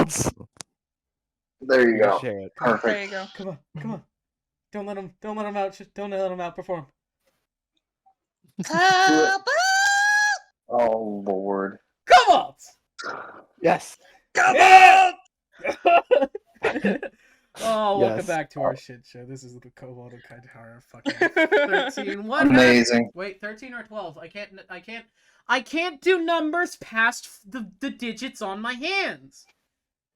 kobolds. There you go. Share it. Perfect. There you go. Come on. Don't let him outperform. Oh Lord. Kobolds! Yes. Yeah! Oh, welcome Yes. back to our shit show. This is the Kobold and Kitara fucking 13. What Amazing. Wait, 13 or 12? I can't do numbers past the digits on my hands.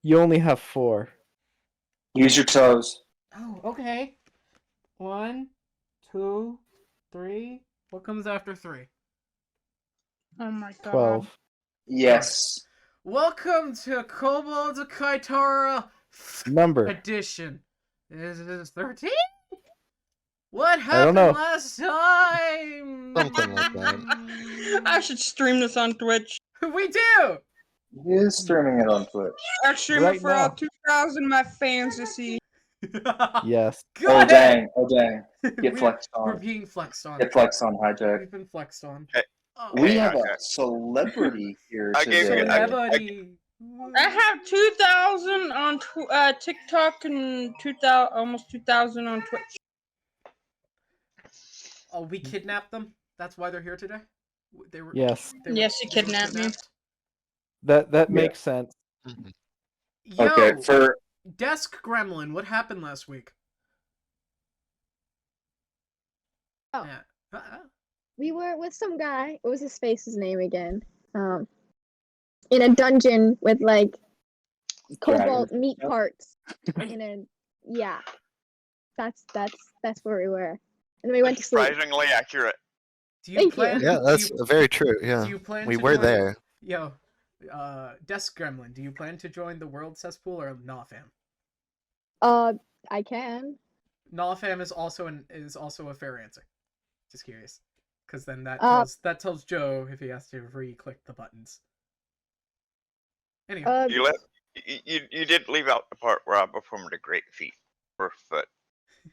You only have 4. Use your toes. Oh, okay. 1, 2, 3. What comes after 3? Oh my god. 12. Yes. Welcome to Kobold and Kitara Number. edition. Is it 13? What I don't happened know. last time? Something like that. I should stream this on Twitch. We do! He is streaming it on Twitch. I'll stream Right it for now. all 2,000 of my fans to see. Yes. Go Oh ahead! dang. Oh dang. Get flexed We're on. being flexed on. Get flexed on, hijack. We've been flexed on. Hey. Oh. We Hey, have okay. a celebrity here I gave today. you- Celebrity. I have 2,000 on TikTok and 2,000, almost 2,000 on Twitch. Oh, we kidnapped them? That's why they're here today? They were. Yes. Yes, you they were kidnapped me. That Yeah. makes sense. Yo, Okay, for Desk Gremlin, what happened last week? Oh. Yeah. We were with some guy. What was his face's name again? In a dungeon with like cobalt meat Yep. parts. Yeah. That's where we were. And then we went to sleep. Surprisingly accurate. Do you Thank you. plan? Yeah, do that's you- very true. Yeah. Do you plan We to were join- there. Yo, Desk Gremlin, do you plan to join the World Cesspool or nah, fam? I can. Nah, fam is also a fair answer. Just curious, because then that tells Joe if he has to re-click the buttons. Anyway, You did leave out the part where I performed a great feat for foot.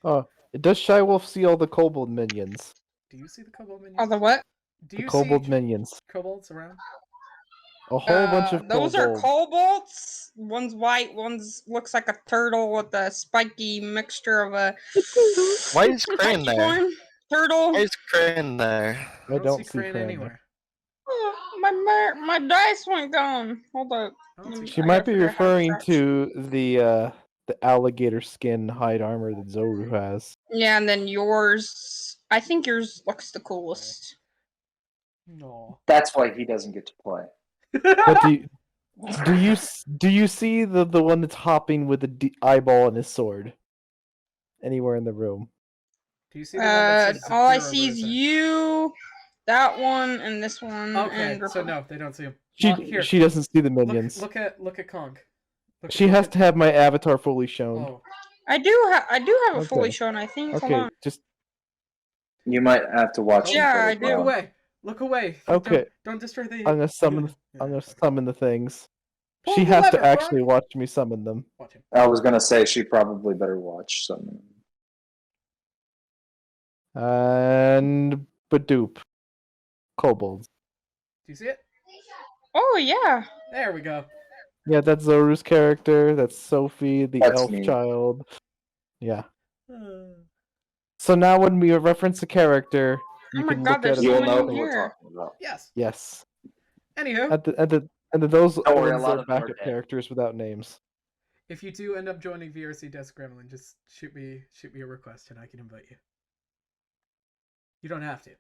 Oh, does Shy Wolf see all the kobold minions? do you see the kobold minions? Oh, the what? Do The you kobold see minions. kobolds around? A whole bunch of Those kobolds. are kobolds. One's white, one's looks like a turtle with a spiky mixture of a. Why is Crane there? unicorn, turtle. Why is Crane there? I don't see Crane anywhere. Oh, my dice went gone. Hold up. I don't see She I might gotta be figure out how to referring crouch. to the alligator skin hide armor that Zoru has. Yeah, and then yours. I think yours looks the coolest. No. that's why he doesn't get to play. But do you see the one that's hopping with the eyeball in his sword? Anywhere in the room? Do you see the one that says All I Zakira see is Rosa? you, that one, and this one. Okay, and so Ripple. no, they don't see him. She Here, she doesn't see the minions. Look at Kong. She has to have my avatar fully shown. Oh, I do have a fully Okay. shown. I think. Hold Okay, on. just You might have to watch. Yeah, him I for do. a look while. away! Look away! Okay. Don't destroy the. I'm gonna summon. Yeah, I'm gonna okay. summon the things. Pull She the has lever, to actually Kong. watch me summon them. Watch him. I was gonna say she probably better watch something. And Badoop. Kobolds. Do you see it? Oh yeah. There we go. Yeah, that's Zoru's character. That's Sophie, the That's elf me. child. Yeah. So now when we reference a character, you Oh my can God, look at there's it. You'll so many know in who we're here. talking about. Yes. Yes. Anywho, And those Don't worry, a ones lot are of them are backup dead. characters without names. if you do end up joining VRC Desk Gremlin, just shoot me a request and I can invite you. You don't have to.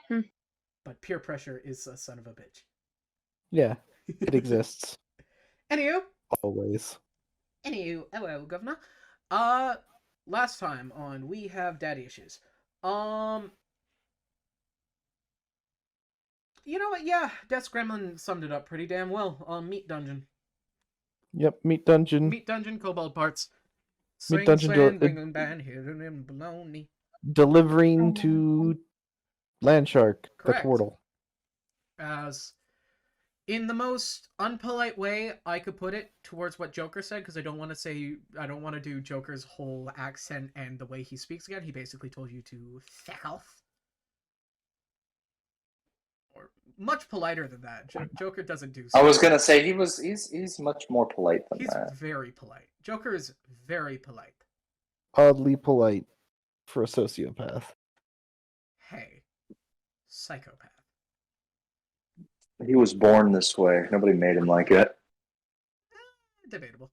Hmm. But peer pressure is a son of a bitch. Yeah, it exists Anywho, always. hello, Governor. Last time on We Have Daddy Issues. You know what? Yeah, Desk Gremlin summed it up pretty damn well. Meat Dungeon. Yep, Meat Dungeon. Meat Dungeon, Kobold Parts. Meat Swing, Dungeon slang, bang, bang, here and baloney. Delivering to Landshark, the Correct. portal. As in the most unpolite way I could put it towards what Joker said, because I don't want to do Joker's whole accent and the way he speaks again. He basically told you to fuck off. Or much politer than that. Joker doesn't do. I was gonna say he's much more polite than He's that. very polite. Joker is very polite. Oddly polite for a sociopath. Hey, psychopath. He was born this way. Nobody made him like it. Debatable.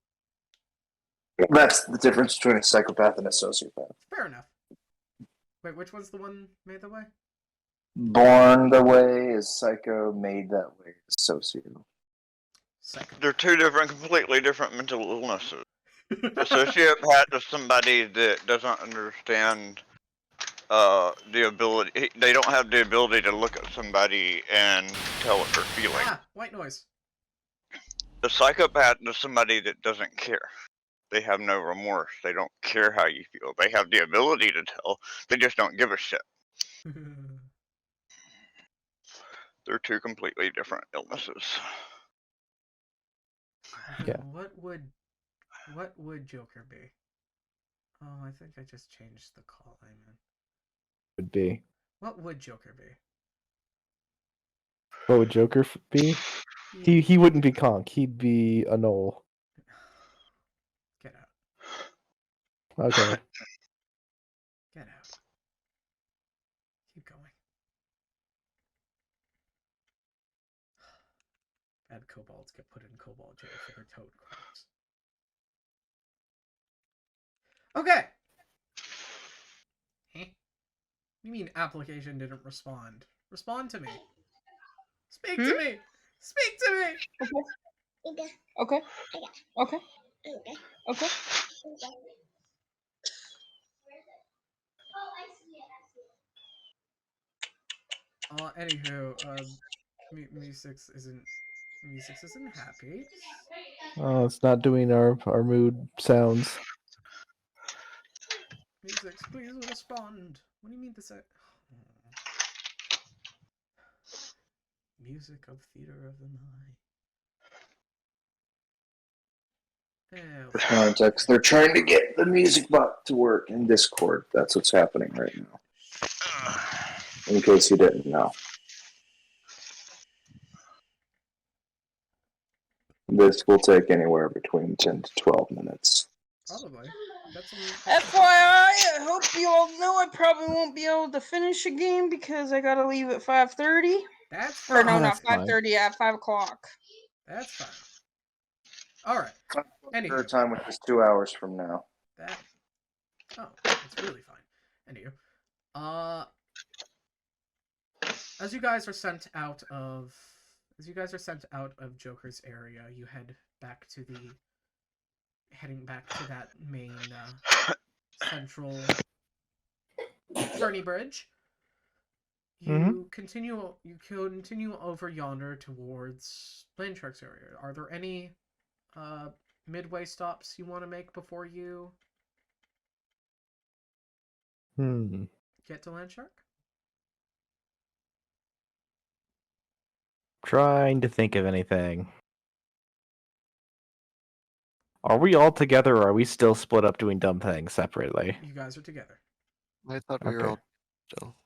That's the difference between a psychopath and a sociopath. Fair enough. Wait, which one's the one made the way? Born the way is psycho, made that way is socio. Psycho. They're two completely different mental illnesses. A sociopath is somebody that doesn't understand the ability. They don't have the ability to look at somebody and tell what they're feeling. Ah, white noise. The psychopath is somebody that doesn't care. They have no remorse. They don't care how you feel. They have the ability to tell. They just don't give a shit. They're two completely different illnesses. Yeah. What would Joker be? Oh, I think I just changed the call I'm in. Would be. What would Joker be? What would Joker be? He wouldn't be Conk. He'd be a Knoll. Get out. Okay. Get out. Keep going. Bad kobolds get put in kobold jail for their toad crimes. Okay. Huh? You mean application didn't respond? Respond to me. Speak to me. Speak to me. Okay. Okay. Okay. Anywho, Me6 isn't happy. Oh, it's not doing our mood sounds. Me6, please respond. What do you mean this? Music of Theater of the Mind. For context, they're trying to get the music bot to work in Discord. That's what's happening right now. In case you didn't know. This will take anywhere between 10 to 12 minutes. Probably. FYI, I hope you all know I probably won't be able to finish a game because I gotta leave at 5:30. That's Or fine. no, not that's fine. 5:30, at 5 o'clock. That's fine. Alright. Their Anywho. time, which is 2 hours from now. That. Oh, that's really fine. Anywho. As you guys are sent out of Joker's area, you heading back to that main central Fernie Bridge. You continue over yonder towards Landshark's area. Are there any midway stops you want to make before you get to Landshark? Trying to think of anything. Are we all together, or are we still split up doing dumb things separately? You guys are together. I thought we were Okay. all still.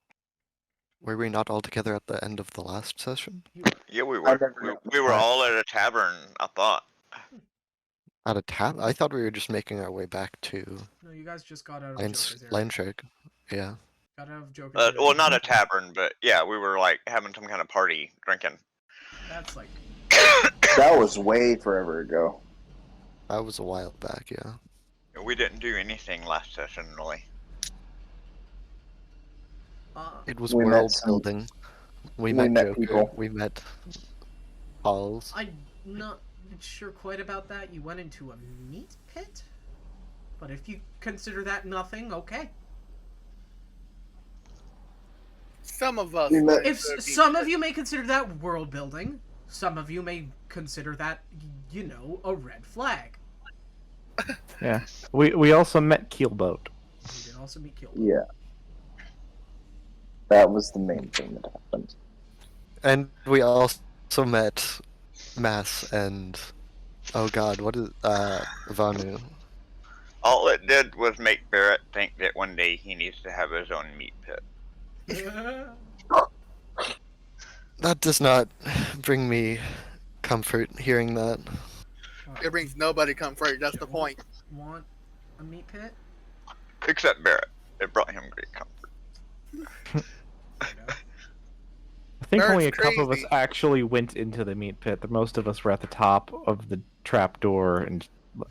Were we not all together at the end of the last session? Yeah, we I were. never We were all at a tavern, I thought. At a tab? I thought we were just making our way back to No, you guys just got out of Joker's area. Landshark. Yeah. Got out of Joker's area. Well, not a tavern, but yeah, we were like having some kind of party, drinking. That's like That was way forever ago. That was a while back, yeah. We didn't do anything last session, really. It was We met world some- building. We met met Joker. people. We met Halls. I'm not sure quite about that. You went into a meat pit? But if you consider that nothing, okay. Some of us. We met- If some of you may consider that world building, some of you may consider that, you know, a red flag. Yeah. We also met Keelboat. You did also meet Kill. Yeah. That was the main thing that happened. And we also met Mass and oh god, what is Vanu. All it did was make Barrett think that one day he needs to have his own meat pit. That does not bring me comfort hearing that. It brings nobody comfort. That's the point. Want a meat pit? Except Barrett. It brought him great comfort. I think Barrett's only a couple of us crazy. actually went into the meat pit. The most of us were at the top of the trap door, and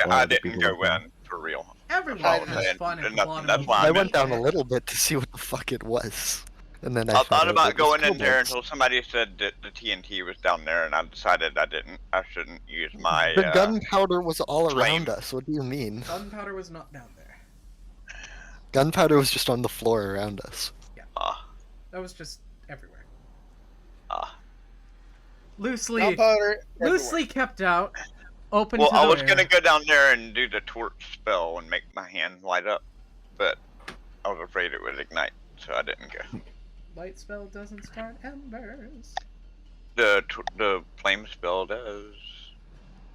I other didn't people go went down. in, for real. Everyone That's all I'm has saying. fun at the Nothing- bottom that's of why the I I'm went down a pit. little bit to see what the fuck it was, and then I I found thought out about it was going in there kobolds. until somebody said that the TNT was down there, and I decided I shouldn't use my. The gunpowder was all flame. around us. What do you mean? Gunpowder was not down there. Gunpowder was just on the floor around us. That was just everywhere. Ah. Loosely Gunpowder. loosely kept out. Open Well, to the I was air. gonna go down there and do the torch spell and make my hand light up, but I was afraid it would ignite, so I didn't go. Light spell doesn't start embers. The flame spell does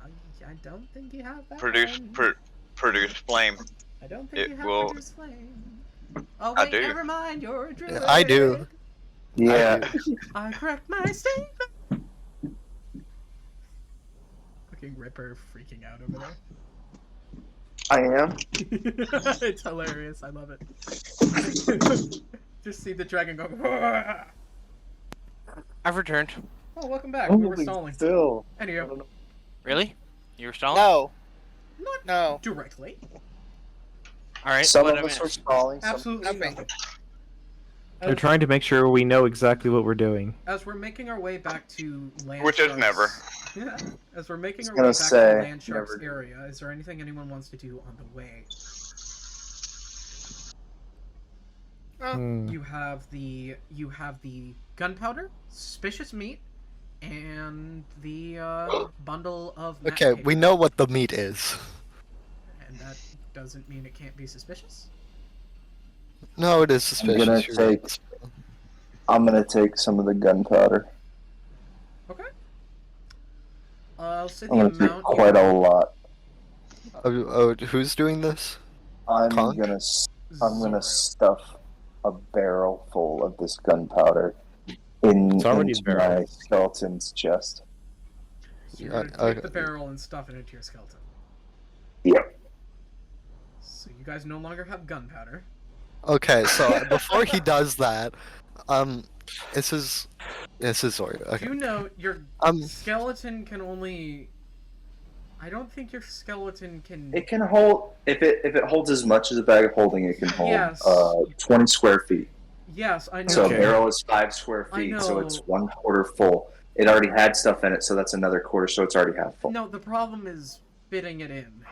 I don't think you have that. produce one. produce flame. I don't think it you have will- produce flame. Oh I wait, do. never mind. You're a druid. I do. Yeah. I correct my statement. Fucking Ripper freaking out over there. I am. It's hilarious. I love it. Just see the dragon go. "Wah!" I've returned. Oh, welcome back. We were stalling. Still. Anywho, Really? You were stalling? No. not No. directly. Alright, Some what of I us were missed? stalling. Some Absolutely Nothing. nothing. They're trying to make sure we know exactly what we're doing. As we're making our way back to Land Which is Sharks- never. Yeah. As we're making I our was way gonna back say, to Land Sharks never. area, is there anything anyone wants to do on the way? Hmm. You have the gunpowder, suspicious meat, and the bundle of mat Okay, paper. we know what the meat is. And that doesn't mean it can't be suspicious. No, it is I'm suspicious. gonna you're right. take. I'm gonna take some of the gunpowder. Okay. I'll say the I'm gonna take amount. quite a lot. Oh, who's doing this? I'm Conch? gonna. I'm gonna stuff a barrel full of this gunpowder It's already a into barrel. my skeleton's chest. So you're gonna take okay. the barrel and stuff it into your skeleton. Yep. So you guys no longer have gunpowder. Okay, so before he does that, this is Zora. Okay. You know your Um, skeleton can only. I don't think your skeleton can. It can hold if it holds as much as a bag of holding. It can hold Yes. 20 square feet. Yes, I know. So Okay. a barrel is 5 square I feet, so it's know. 1/4 full. It already had stuff in it, so that's another quarter, so it's already half full. No, the problem is fitting it in.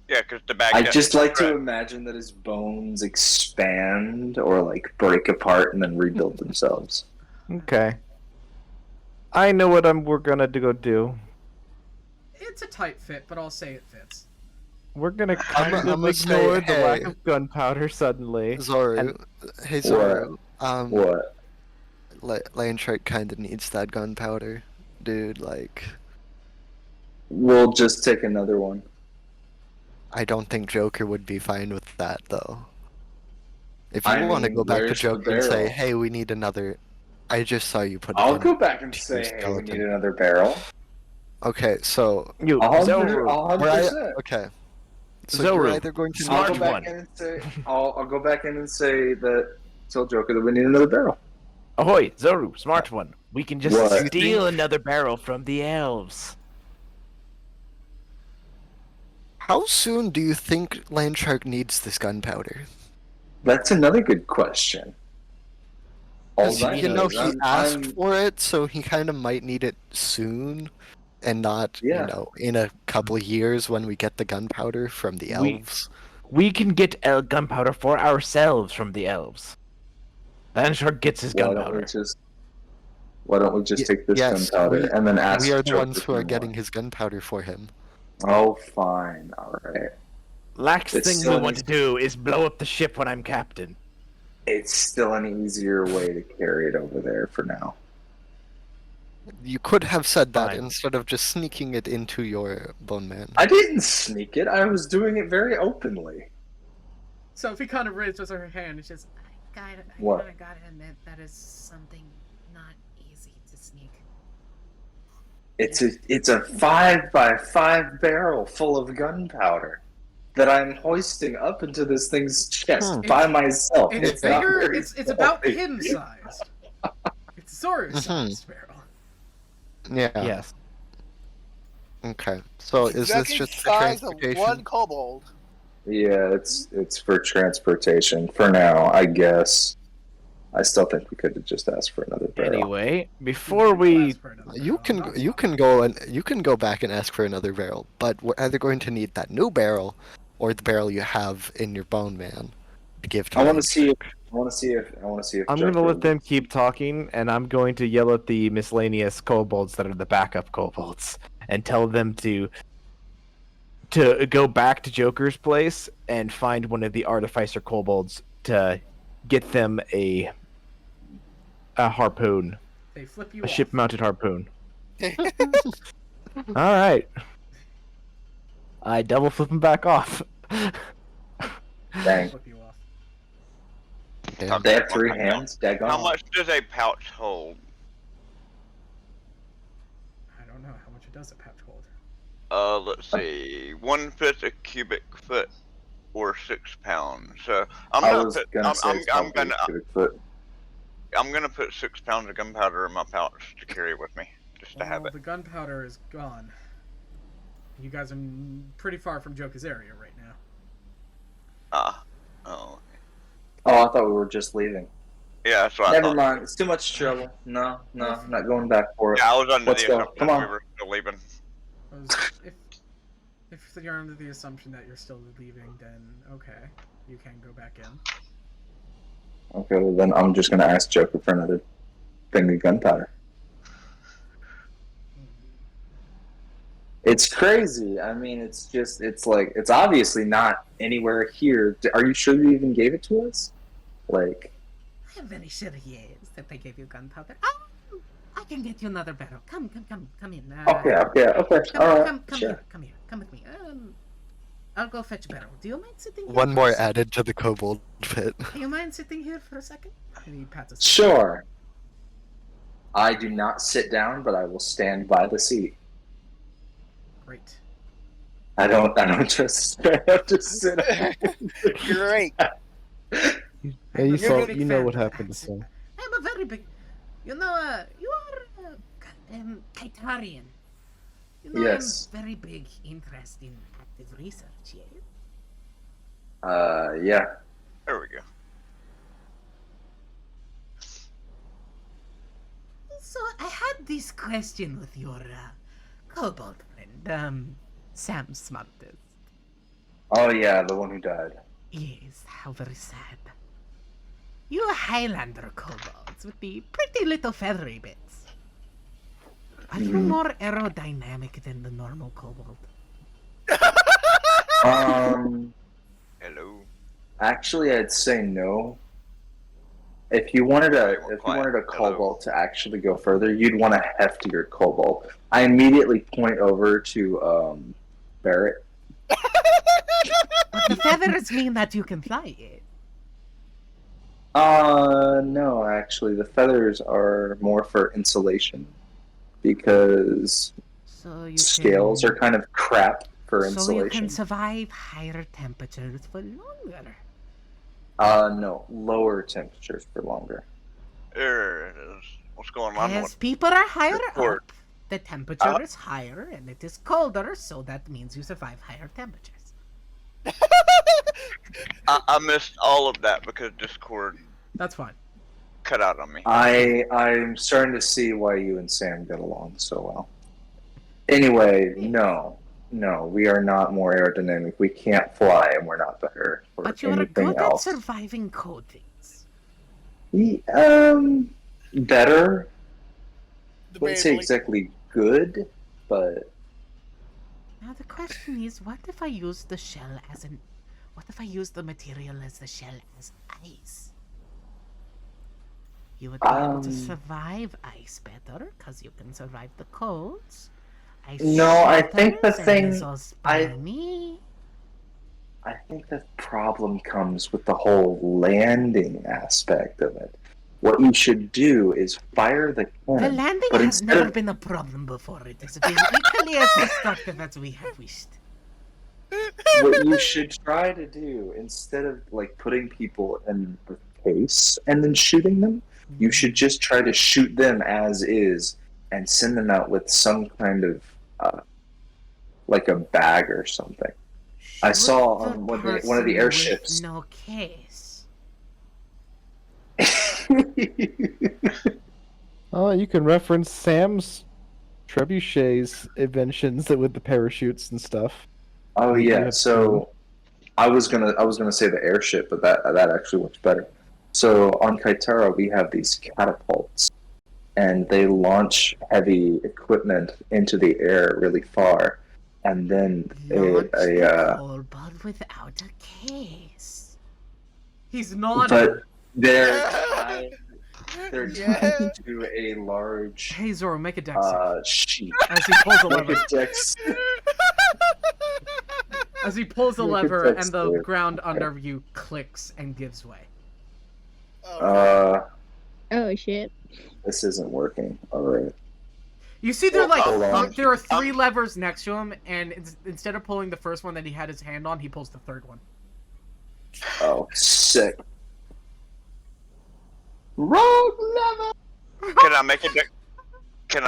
Yeah, because the bag. I doesn't just like to stretch. imagine that his bones expand or like break apart and then rebuild themselves. Okay. I know what we're gonna go do. It's a tight fit, but I'll say it fits. We're gonna kind of I'ma say, ignore the lack hey. of gunpowder suddenly. Zora, hey Zora, What? Landshark kind of needs that gunpowder, dude. Like, We'll just take another one. I don't think Joker would be fine with that though. If I you want to mean, go back to where's the Joker and say, barrel? "Hey, we need another," I just saw you put it I'll in. go back and to say, your hey, we skeleton. need another barrel. Okay, so 100%. we're okay. So you're Zoru, either going to smart I'll need go back one. in and say, I'll go back in and say that tell Joker that we need another barrel. Ahoy, Zoru, smart one. We can just What? steal another barrel from the elves. How soon do you think Landshark needs this gunpowder? That's another good question. All Because I you know know is he asked I'm- for it, so he kind of might need it soon, and not Yeah. in a couple of years when we get the gunpowder from the We- elves. We can get gunpowder for ourselves from the elves. Landshark gets his Why don't we gunpowder. just take this Yes, gunpowder and then ask We are the Joker ones who for are getting more? his gunpowder for him. Oh, fine. All right. Last It's thing we still- want to do is blow up the ship when I'm captain. It's still an easier way to carry it over there for now. You could have said that Fine. instead of just sneaking it into your bone man. I didn't sneak it. I was doing it very openly. So if he kind of raises her hand, it's just, I What? gotta admit that is something not It's a 5x5 barrel full of gunpowder that I'm hoisting up into this thing's chest by myself. It's not bigger. very It's about small. him sized. It's Zora-sized barrel. Yeah. Yes. Okay. So is this Exactly just for size of transportation? one kobold. Yeah, it's for transportation for now, I guess. I still think we could have just asked for another barrel. Anyway, before we You can go back and ask for another barrel, but we're either going to need that new barrel, or the barrel you have in your bone man to give to. I want to see. I'm going to let them keep talking, and I'm going to yell at the miscellaneous kobolds that are the backup kobolds, and tell them to go back to Joker's place and find one of the artificer kobolds to get them a harpoon, They flip you a off. ship-mounted harpoon. All right, I double flip them back off. Dang. Flip you off. Damn. They have 3 hands. Daggone. How much does a pouch hold? I don't know how much it does a pouch hold. Let's see. 1/5 a cubic foot, or 6 pounds. So I'm I gonna was put. gonna say it's I'm probably gonna. a cubic foot. I'm gonna put 6 pounds of gunpowder in my pouch to carry with me, just to have Well, it. the gunpowder is gone. You guys are pretty far from Joker's area right now. Oh. Oh, I thought we were just leaving. Yeah, that's what I Never thought. mind. It's too much trouble. No, I'm not going back for it. Yeah, I was under Let's the go. assumption Come we on. were still leaving. If you're under the assumption that you're still leaving, then okay, you can go back in. Okay, well then I'm just gonna ask Joker for another thing of gunpowder. It's crazy. I mean, it's obviously not anywhere here. Are you sure you even gave it to us? Like, I'm very sure he is that they gave you gunpowder. Oh, I can get you another barrel. Come in. okay, all right, sure. Come here, come with me. I'll go fetch a barrel. Do you mind sitting here? One more added to the kobold pit. Do you mind sitting here for a second? And he pats his Sure. I do not sit down, but I will stand by the seat. Great. I don't just sit. Great. Yeah, you saw. You know what happened to Sam. I'm a very big. You know, you are Kitarian. You know, Yes. I'm very big interest in active research. Yeah. Yeah. There we go. So I had this question with your kobold friend, Sam Smartest. Oh yeah, the one who died. Yes, how very sad. You Highlander kobolds with the pretty little feathery bits. Are you more aerodynamic than the normal kobold? Hello. Actually, I'd say no. If you wanted a kobold to actually go further, you'd want a heftier kobold. I immediately point over to Barrett. But the feathers mean that you can fly it. No, actually, the feathers are more for insulation because So you scales can... are kind of crap for So you insulation. can survive higher temperatures for longer. No, lower temperatures for longer. There it is. What's going on? As people are higher Report. up, the temperature is higher and it is colder, so that means you survive higher temperatures. I missed all of that because Discord That's fine. cut out on me. I'm starting to see why you and Sam get along so well. Anyway, no, we are not more aerodynamic. We can't fly, and we're not better for But you are anything good else. at surviving cold things. Better. I wouldn't say Debatably. exactly good, but Now the question is, what if I use the shell as an... What if I use the material as the shell as ice? You would be able to survive ice better, because you can survive the colds. Ice No, I think the shatters and thing- is all spiny. I think the problem comes with the whole landing aspect of it. what you should do is fire the The cannon. landing but has instead never of, been a problem before. It has been equally as destructive as we have wished. what you should try to do, instead of like putting people in a case and then shooting them, you should just try to shoot them as is and send them out with some kind of like a bag or something. I saw on one of the airships. No case. Oh, you can reference Sam's trebuchet's inventions with the parachutes and stuff. Oh yeah, so I was gonna say the airship, but that actually works better. So on Kitara we have these catapults, and they launch heavy equipment into the air really far, and then Launch the kobold without a case. He's not. but they're tied to a large Hey Zoro, make a dex save. sheet. As he pulls a lever. Dex. As he pulls the Make a lever dex and the save. ground under you clicks and gives way. Oh shit. This isn't working. All right. You see, there Hold on. there are 3 levers next to him, and instead of pulling the first one that he had his hand on, he pulls the third one. Oh, sick. Rogue level. Can I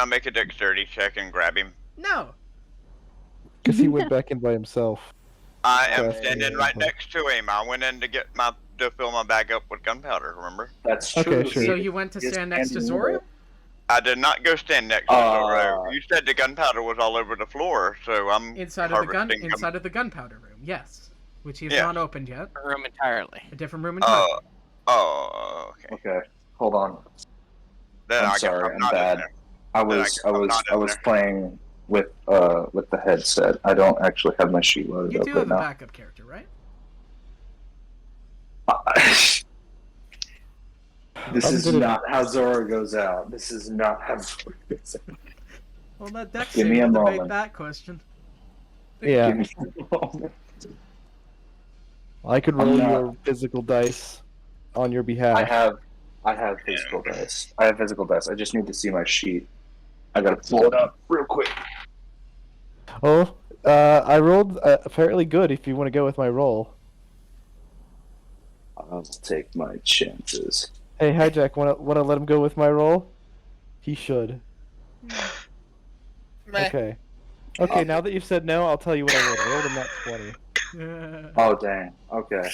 make a dexterity check and grab him? No. Because he went back in by himself. I am Okay. standing right next to him. I went in to fill my bag up with gunpowder. Remember? That's Okay, true. sure. So you went to Yes, stand next to and Zoro? I did not go stand next to Zoro. You said the gunpowder was all over the floor, so I'm Inside of the gunpowder room, yes. Which he has not opened yet. A room entirely. A different room entirely. Okay. Okay, hold on. Then I'm I guess sorry, I'm I'm not in bad. there. I Then I was guess I'm not in there. playing with the headset. I don't actually have my sheet loaded You up do right have a now. backup character, right? This is not how Zoro goes out. This is not how Zoro goes out. Well, that deck Give me save a will debate moment. that question. Yeah. Give me a moment. I could roll your physical dice on your behalf. I have physical dice. I just need to see my sheet. I gotta pull it up real quick. Oh, I rolled fairly good if you want to go with my roll. I'll take my chances. Hey, Hijack, wanna let him go with my roll? He should. Okay. Okay, now that you've said no, I'll tell you what I rolled. I rolled a nat 20. Oh dang. Okay.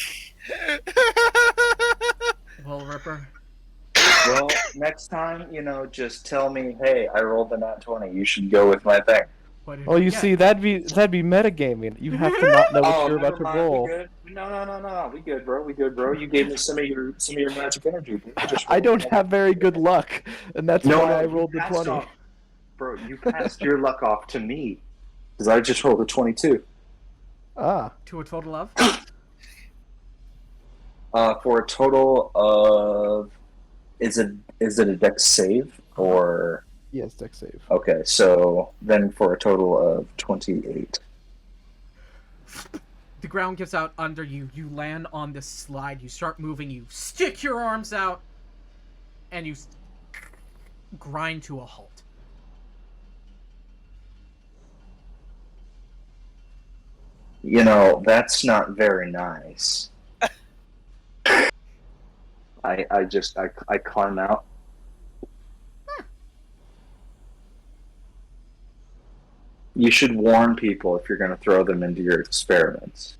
Well, Ripper. Well, next time, just tell me, hey, I rolled the nat 20. You should go with my thing. Oh, you see, that'd be metagaming. You have to not know what you're about to roll. We good? No. We good, bro. You gave me some of your magic energy. I don't have very good luck, and that's why I rolled the 20. Bro, you passed your luck off to me, because I just rolled a 22. Ah. To a total of? For a total of, is it a dex save or? Yes, dex save. Okay, so then for a total of 28. The ground gives out under you. You land on this slide. You start moving. You stick your arms out, and you grind to a halt. That's not very nice. I climb out. You should warn people if you're going to throw them into your experiments.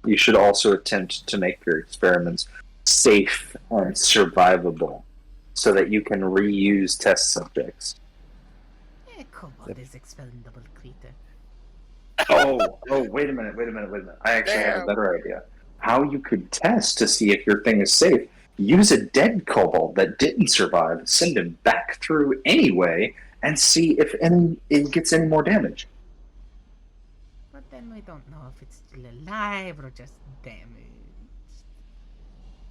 You should also attempt to make your experiments safe and survivable so that you can reuse test subjects. A kobold is expendable creature. Oh, wait a minute. I actually have a better idea. How you could test to see if your thing is safe. Use a dead kobold that didn't survive, send him back through anyway, and see if it gets any more damage. But then we don't know if it's still alive or just damaged.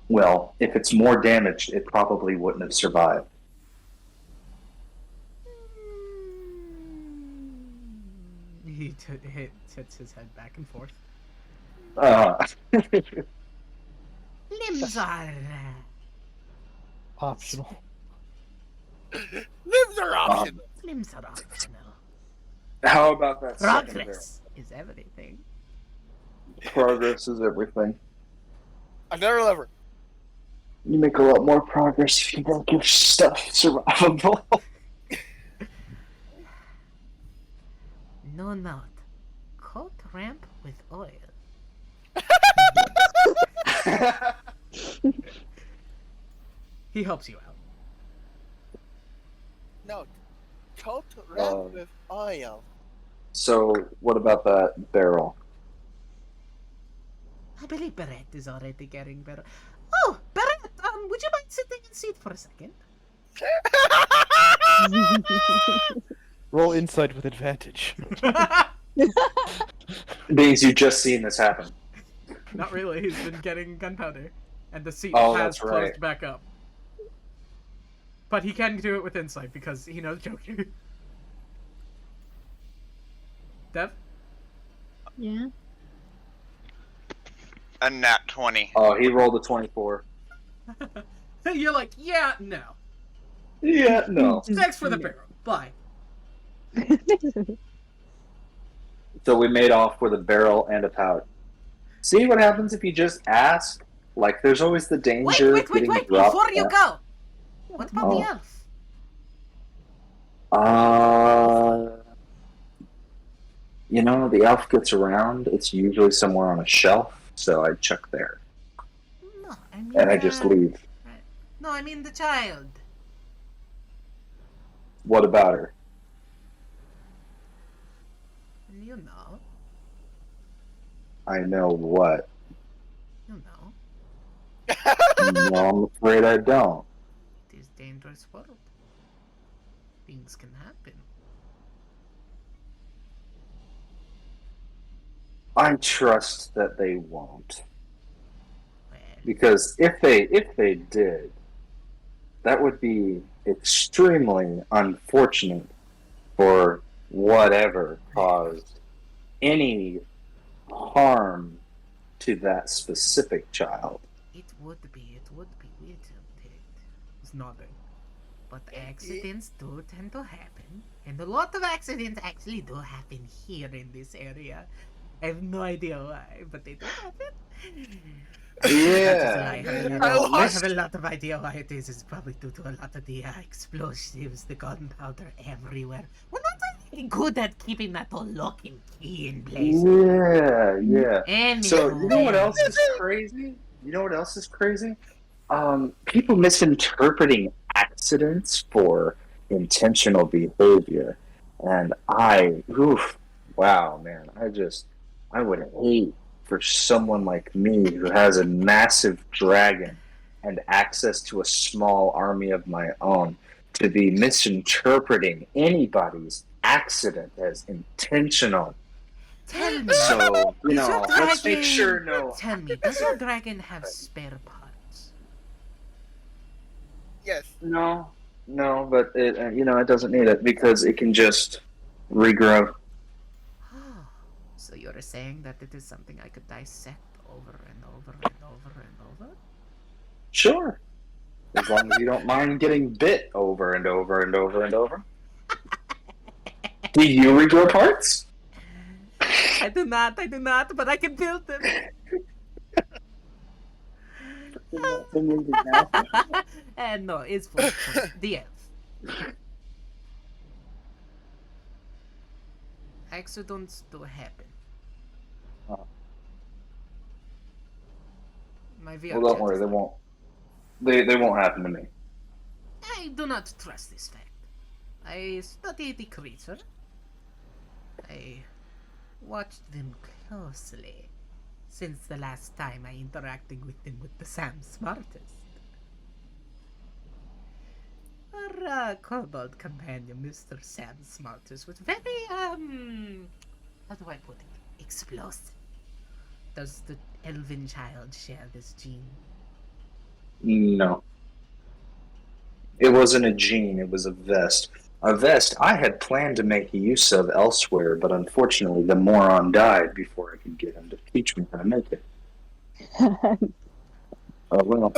Well, if it's more damaged, it probably wouldn't have survived. He hits his head back and forth. Limbs are Optional. Limbs are optional. Limbs are optional. How about that second barrel? Progress is everything. Progress is everything. Another lever. You make a lot more progress if you make your stuff survivable. No note. Coat ramp with oil. He helps you out. No. Coat ramp with oil. So, what about that barrel? I believe Barrett is already getting better. Oh, Barrett, would you mind sitting in seat for a second? Roll insight with advantage. Means you just seen this happen. Not really. He's been getting gunpowder, and the seat Oh, has that's right. closed back up. But he can do it with insight because he knows Joker. Dev? Yeah. A nat 20. Oh, he rolled a 24. You're like, yeah, no. Yeah, no. Thanks for the barrel. Bye. So we made off with a barrel and a pouch. See what happens if you just ask? Like, there's always the danger Wait, of getting dropped. before you go! What about the elf? You know, the elf gets around. It's usually somewhere on a shelf, so I check there. No, I mean... And I just leave. No, I mean the child. What about her? You know. I know what. You know. No, I'm afraid I don't. It is a dangerous world. Things can happen. I trust that they won't. Well, Because if they did, that would be extremely unfortunate for whatever caused any harm to that specific child. it would be. We attempted. He's nodding. But accidents do tend to happen. And a lot of accidents actually do happen here in this area. I have no idea why, but they do happen. Yeah. I have a lot of idea why it is. It's probably due to a lot of the explosives, the gunpowder everywhere. We're not really good at keeping that all lock and key in place. Yeah. Anyway. So you know what else is crazy? People misinterpreting accidents for intentional behavior, and wow, man, I would hate for someone like me who has a massive dragon and access to a small army of my own to be misinterpreting anybody's accident as intentional. Tell me. So, Does your let's make dragon- sure no. Tell me, does your dragon have spare parts? Yes. No, but it it doesn't need it because it can just regrow. Oh, so you're saying that it is something I could dissect over and over and over and over? Sure. As long as you don't mind getting bit over and over and over and over. Do you regrow parts? I do not, but I can build them. And no, it's for the elf. Accidents do happen. Oh. My VR Well, don't chat worry, is they like, won't. They won't happen to me. I do not trust this fact. I studied the creature. I watched them closely since the last time I interacted with them with the Sam Smartest. Our kobold companion, Mr. Sam Smartest, was very, how do I put it? Explosive. Does the elven child share this gene? No. It wasn't a gene, it was a vest. A vest I had planned to make use of elsewhere, but unfortunately the moron died before I could get him to teach me how to make it. Oh, well.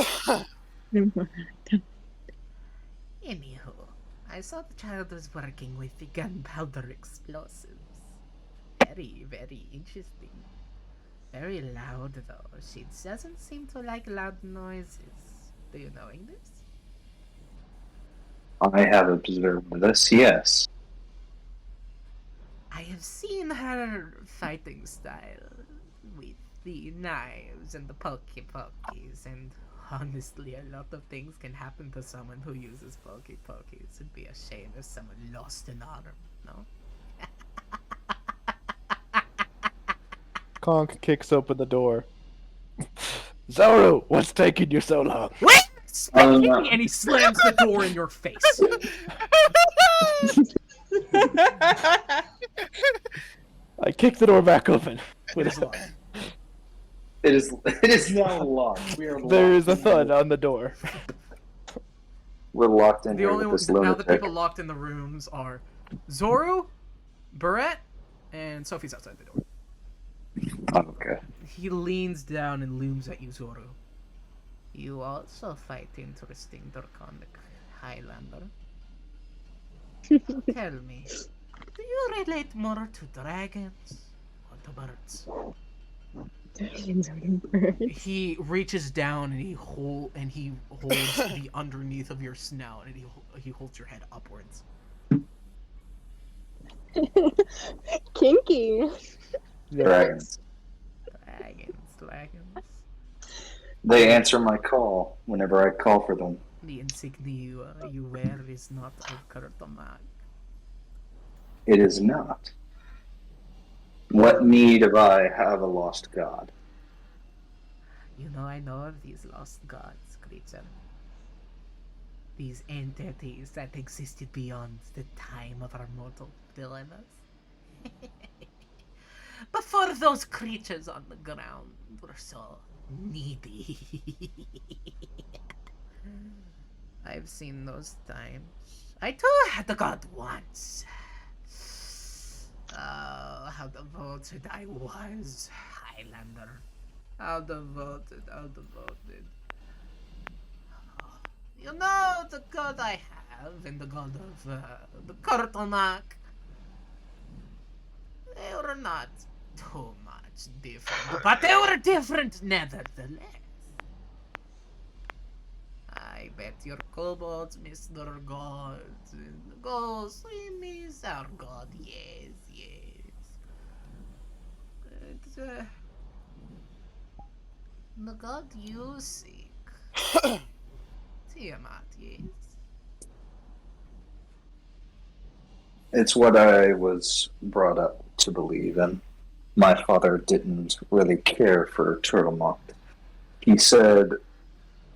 Anywho, I saw the child was working with the gunpowder explosives. Very, very interesting. Very loud, though. She doesn't seem to like loud noises. Do you know English? I have observed this, yes. I have seen her fighting style with the knives and the pokey-pokeys, and honestly, a lot of things can happen to someone who uses pokey-pokeys. It'd be a shame if someone lost an arm, no? Conk kicks open the door. Zoro, what's taking you so long? Wait! And he slams the door in your face. I kick the door back open. It is locked. It is now locked. We are locked. There is a thud on the door. We're locked in The here only with this now the lunatic. people locked in the rooms are Zoru, Barrett, and Sophie's outside the door. Oh, okay. He leans down and looms at you, Zoru. You also fight interesting draconic Highlander. Tell me, do you relate more to dragons or to birds? Dragons are the birds. He reaches down and he holds the underneath of your snout, and he holds your head upwards. Kinky. Dragons. Dragons. They answer my call whenever I call for them. The insignia you wear is not of Kurtamak. It is not. What need have I have a lost god? You know, I know of these lost gods, creature. These entities that existed beyond the time of our mortal dilemmas. Before those creatures on the ground were so needy. I've seen those times. I too had a god once. Oh, how devoted I was, Highlander. How devoted, how devoted. Oh, you know, the god I have and the god of the Kurtamak, they were not too much different, but they were different nevertheless. I bet your kobolds miss their gods, and the ghosts, we miss our god, yes, yes. But, the god you seek, Tiamat, yes? It's what I was brought up to believe in. My father didn't really care for Turtlemock. He said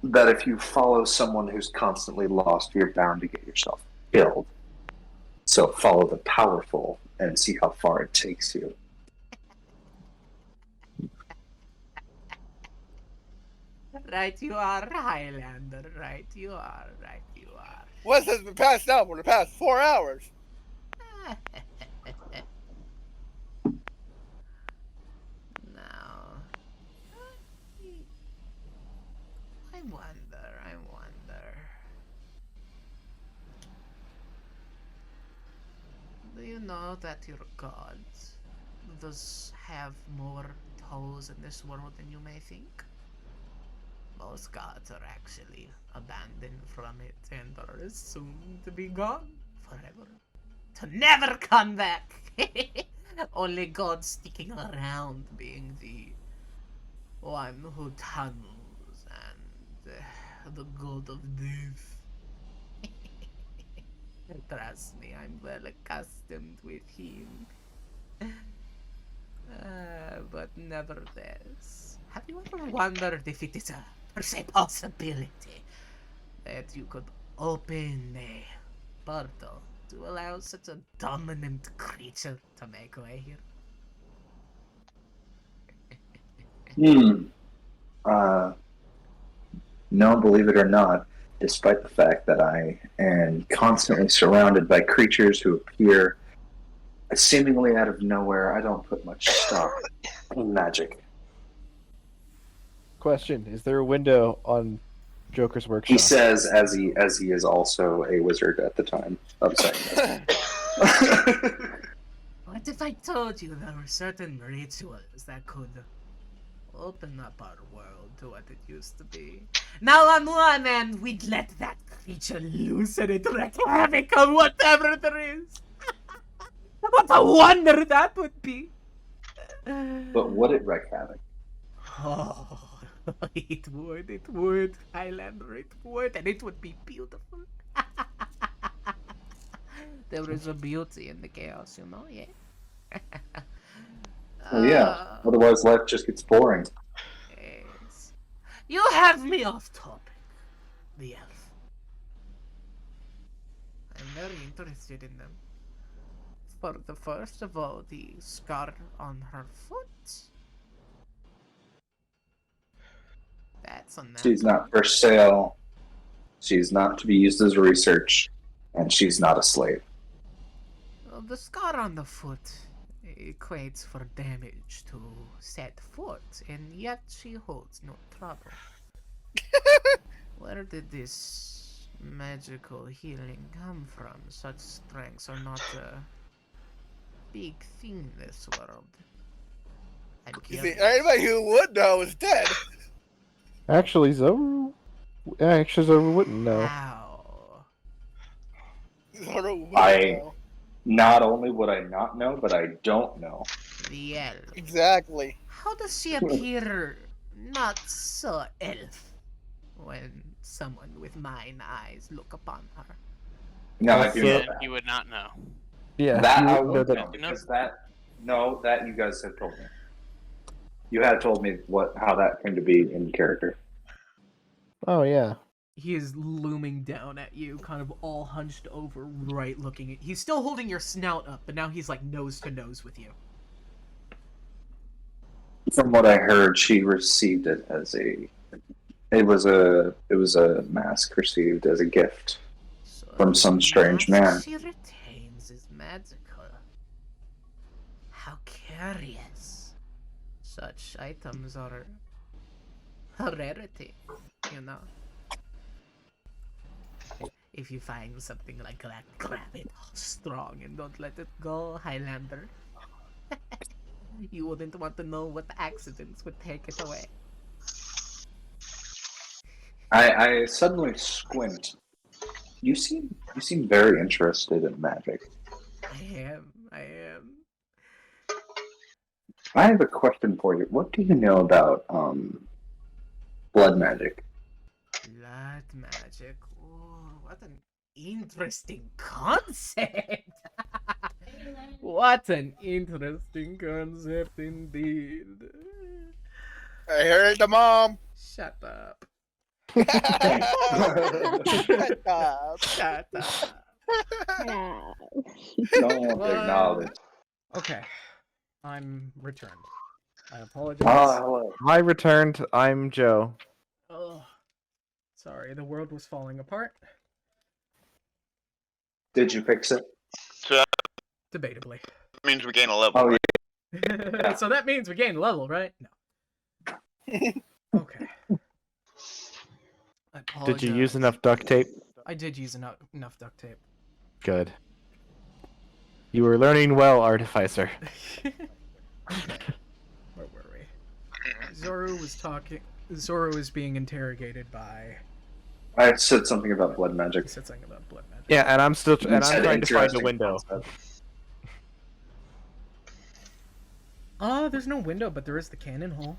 that if you follow someone who's constantly lost, you're bound to get yourself killed. So follow the powerful and see how far it takes you. Right you are, Highlander, right you are, right you are. What has been passed down for the past 4 hours? Now, I wonder. Do you know that your gods does have more toes in this world than you may think? Most gods are actually abandoned from it and are assumed to be gone forever. To never come back! Only God sticking around being the one who tunnels and the god of death. Trust me, I'm well accustomed with him. But nevertheless, have you ever wondered if it is a per se possibility that you could open a portal to allow such a dominant creature to make way here? No, believe it or not, despite the fact that I am constantly surrounded by creatures who appear seemingly out of nowhere, I don't put much stock in magic. Question: is there a window on Joker's workshop. He says as he is also a wizard at the time of saying this. What if I told you there were certain rituals that could open up our world to what it used to be? Now on one end, we'd let that creature loose and it wreak havoc on whatever there is. What a wonder that would be! But would it wreak havoc? Oh, it would, Highlander, it would, and it would be beautiful. There is a beauty in the chaos, you know, yeah? Well, yeah. Otherwise, life just gets boring. Yes. You have me off topic, the elf. I'm very interested in them. For the first of all, the scar on her foot. That's on that. She's not for sale. She's not to be used as research. And she's not a slave. Well, the scar on the foot equates for damage to set foot, and yet she holds no trouble. Where did this magical healing come from? Such strengths are not a big thing in this world. You see, anybody who would know is dead. Actually, Zoro wouldn't know. Wow. Zoro would I- know. Not only would I not know, but I don't know. The elf. Exactly. How does she appear not so elf when someone with mine eyes look upon her? No, I do know Yeah, that. you would not know. Yeah, That you I wouldn't know would that. know because that you guys had told me. You had told me how that came to be in character. Oh yeah. He is looming down at you, kind of all hunched over, right looking at. He's still holding your snout up, but now he's like nose to nose with you. From what I heard, she received it as it was a mask received as a gift So from some the strange mask man. she retains is magical. How curious. Such items are a rarity, you know. If you find something like that, grab it strong and don't let it go, Highlander. You wouldn't want to know what accidents would take it away. I suddenly squint. You seem very interested in magic. I am. I have a question for you. What do you know about blood magic? Blood magic. Oh, what an interesting concept! What an interesting concept indeed. I heard the mom. Shut up. Shut up. Shut up. Yeah. Don't want to acknowledge. Okay. I'm returned. I apologize. Hello. I returned. I'm Joe. Oh, sorry, the world was falling apart. Did you fix it? So that Debatably. means we gain a level. Oh, right? So that means we gained a level, right? No. Okay. I Did you use apologize. enough duct tape? I did use enough duct tape. Good. You were learning well, Artificer. Where were we? Zoro was being interrogated by. I said something about blood He magic. said something about blood magic. Yeah, and I'm You trying said to find a interesting window. concept. There's no window, but there is the cannon hole.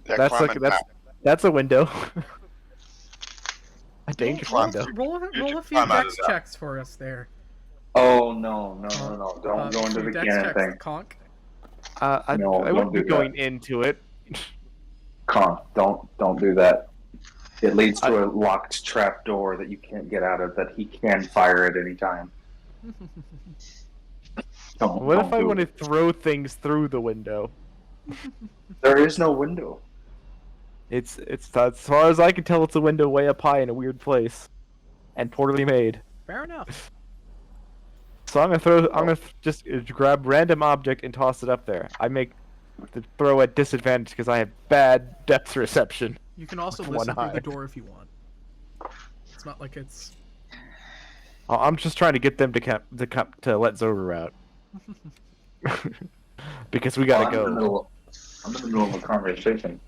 Yeah, That's climb like it back. that's a window. A dangerous Climb. window. Roll You a should few climb out dex of that. checks for us there. Oh no! Don't go A into few the dex cannon checks, thing. Conk. I No, wouldn't don't be do going that. into it. Don't do that. It leads to a locked trap door that you can't get out of. That he can fire at any time. What if I do want to it. throw things through the window? There is no window. It's as far as I can tell, it's a window way up high in a weird place, and poorly made. Fair enough. So I'm gonna just grab random object and toss it up there. I make the throw at disadvantage because I have bad depth reception. You can also With listen one through the eye. door if you want. It's not like it's. I'm just trying to get them to let Zover out. Because we gotta go. I'm in the middle of a conversation,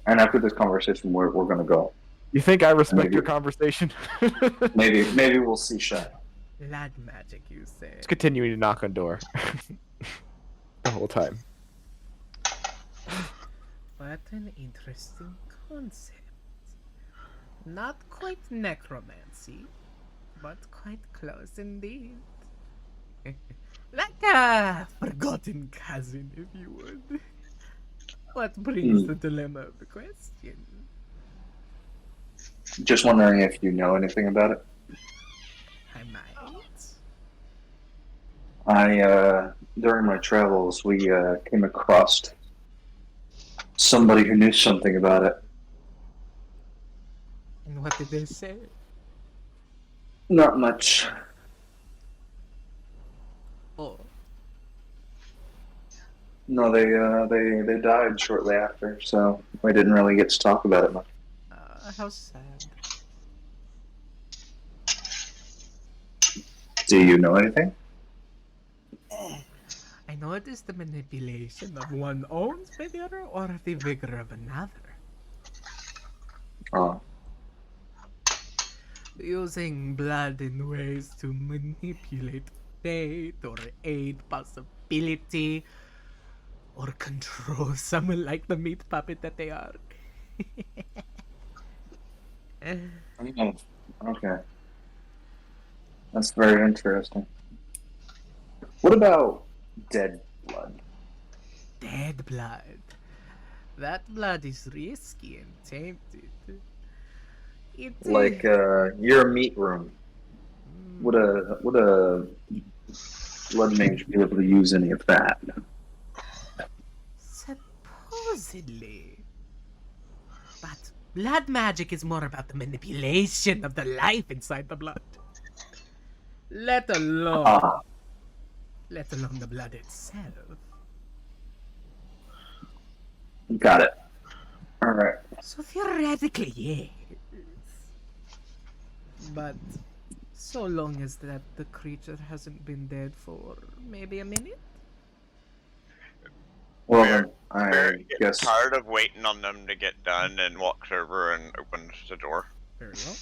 and after this conversation, we're gonna go. You think I respect Maybe. your conversation? Maybe we'll see Shaq. Blood magic, you say? Just continuing to knock on door the whole time. What an interesting concept. Not quite necromancy, but quite close indeed. Like a forgotten cousin, if you would. What brings the dilemma of the question? Just wondering if you know anything about it. I might. During my travels, we came across somebody who knew something about it. And what did they say? Not much. Oh, No, they died shortly after, so we didn't really get to talk about it much. how sad. Do you know anything? I know it is the manipulation of one owned by the other, or the vigor of another. Oh, Using blood in ways to manipulate fate, or aid possibility, or control someone like the meat puppet that they are. okay. That's very interesting. What about dead blood? Dead blood. That blood is risky and tainted. It Like your meat room. Would a blood mage be able to use any of that? Supposedly. But blood magic is more about the manipulation of the life inside the blood. Let alone the blood itself. Got it. All right. So theoretically, yes. But so long as that the creature hasn't been dead for maybe a minute. Well, Bear- then, I Bear gets guess. tired of waiting on them to get done and walks over and opens the door. Very well.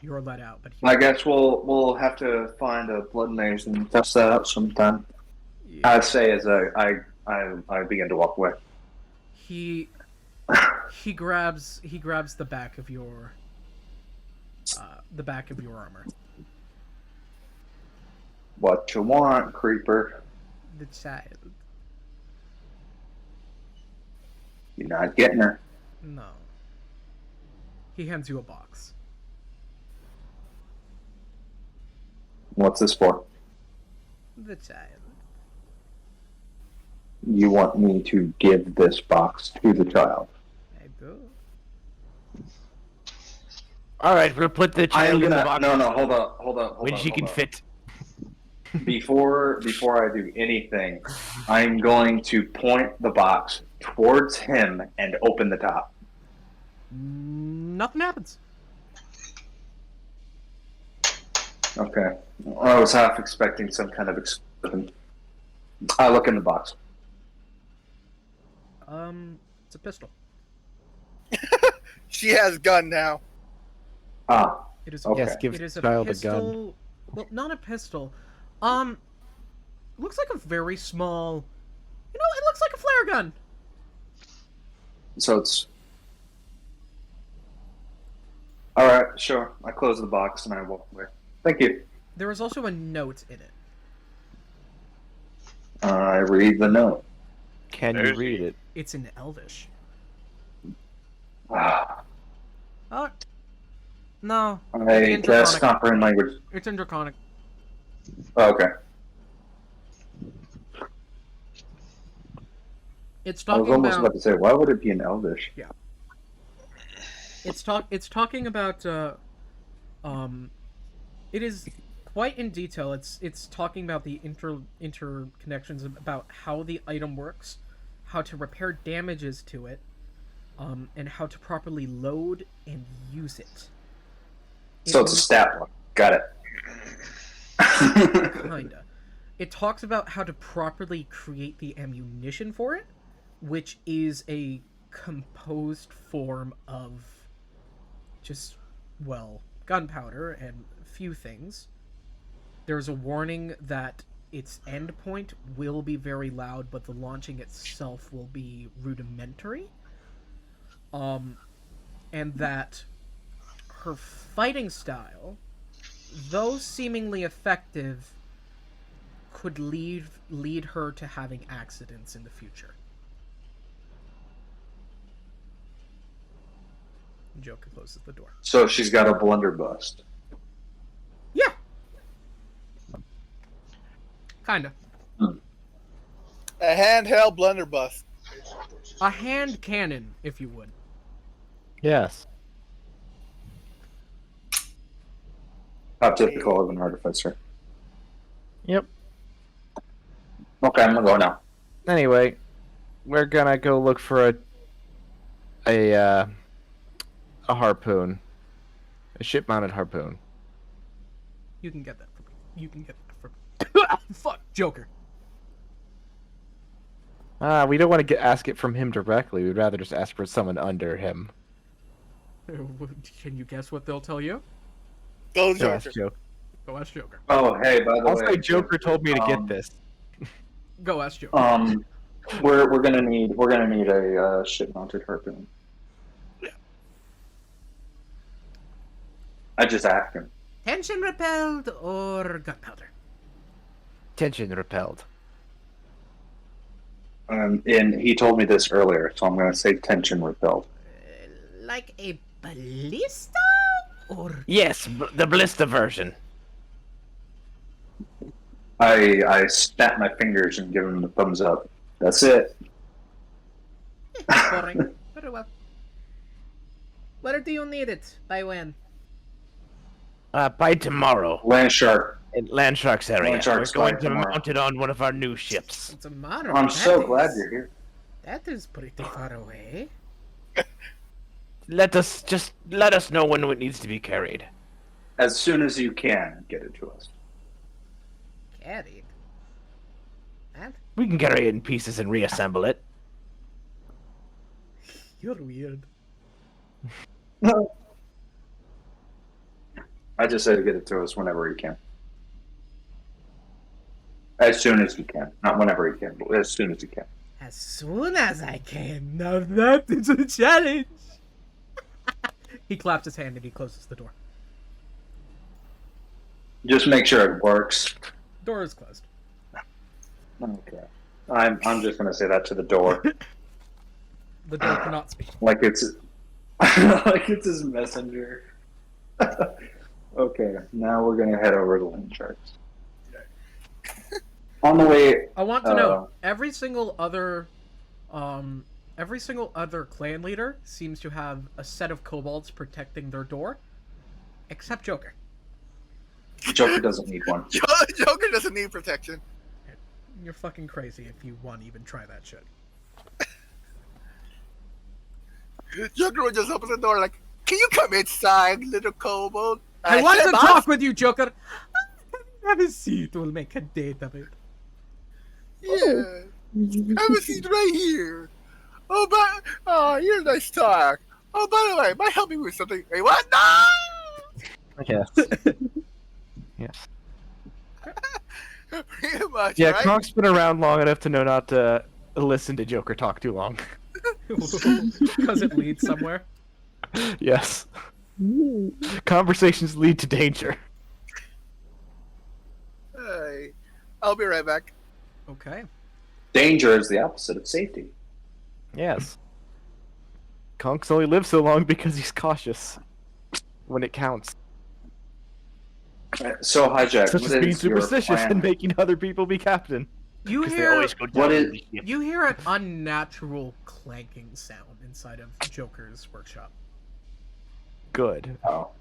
You're let out, but I guess we'll have to find a blood mage and test that out sometime. I say as I begin to walk away. he grabs the back of your armor. What you want, creeper? The child. You're not getting her. No. He hands you a box. What's this for? The child. You want me to give this box to the child? I do. All right, we'll put the I am child in the gonna. box No, hold up. when she can fit. Before I do anything, I'm going to point the box towards him and open the top. Nothing happens. Okay. I was half expecting some kind of explosion. I look in the box. It's a pistol. She has gun now. Ah, It is. Okay. Yes, give It is a child a pistol. gun. Well, not a pistol. Looks like a very small. You know, it looks like a flare gun. so it's. Alright, sure. I close the box and I walk away. Thank you. There is also a note in it. I read the note. Can you read it? It's in Elvish. Ah, Oh, no. I in guess Draconic. comprehend language. It's in Draconic. Oh, okay. It's I was talking almost about. about to say, why would it be in Elvish? It's talking about. It is quite in detail. It's talking about the interconnections about how the item works, how to repair damages to it, and how to properly load and use it. So it's a stat one. Got it. Kinda. It talks about how to properly create the ammunition for it, which is a composed form of just, well, gunpowder and a few things. There's a warning that its endpoint will be very loud, but the launching itself will be rudimentary. And that her fighting style, though seemingly effective, could lead her to having accidents in the future. Joker closes the door. So she's got a blunderbuss. Yeah. Kinda. A handheld blunderbuss. A hand cannon, if you would. Yes. How typical of an artificer. Yep. Okay, I'm gonna go now. Anyway, we're gonna go look for a harpoon, a ship-mounted harpoon. You can get that from me. You can get that from me. Fuck, Joker. We don't want to ask it from him directly. We'd rather just ask for someone under him. Can you guess what they'll tell you? Go Go ask Joker. Joker. Go ask Joker. Oh, hey, by the I'll way, say Joker told me to get this. Go ask Joker. we're gonna need a ship-mounted harpoon. I just asked him. Tension repelled or gunpowder? Tension repelled. And he told me this earlier, so I'm gonna say tension repelled. Like a ballista or Yes, the ballista version. I snap my fingers and give him the thumbs up. That's it. boring? Very well. Where do you need it? By when? By tomorrow. Land shark. In Landshark's area. Land Shark's We're going by to tomorrow. mount it on one of our new ships. Tomorrow. I'm that so glad is- you're here. That is pretty far away. Let us know when it needs to be carried. As soon as you can, get it to us. Carried. And We can carry it in pieces and reassemble it. You're weird. I just said to get it to us whenever you can. As soon as you can. Not whenever you can, but as soon as you can. as soon as I can. Now that is a challenge. He claps his hand and he closes the door. Just make sure it works. Door is closed. Okay. I'm just gonna say that to the door. The door cannot speak. like it's like it's his messenger. Okay, now we're gonna head over to Land Sharks. On the way, I want to know every single other clan leader seems to have a set of kobolds protecting their door, except Joker. Joker doesn't need one. Joker doesn't need protection. You're fucking crazy if you want to even try that shit. Joker would just open the door like, "Can you come inside, little kobold?" I want said, to "Boss." talk with you, Joker. Have a seat. We'll make a date of it. Yeah. Have a seat right here. Oh, you're a nice talk. Oh, by the way, might help me with something. Hey, what? No! Yes. Yes. Pretty much, Yeah, right? Kronk's been around long enough to know not to listen to Joker talk too long. Because it leads somewhere. Yes. Conversations lead to danger. Hey, I'll be right back. Okay. Danger is the opposite of safety. Yes. Konks only lives so long because he's cautious when it counts. So, Hijack, Such what as being is your superstitious plan? and making other people be captain. You 'Cause they hear always go down What with is- the ship. you hear an unnatural clanking sound inside of Joker's workshop. Good. Oh.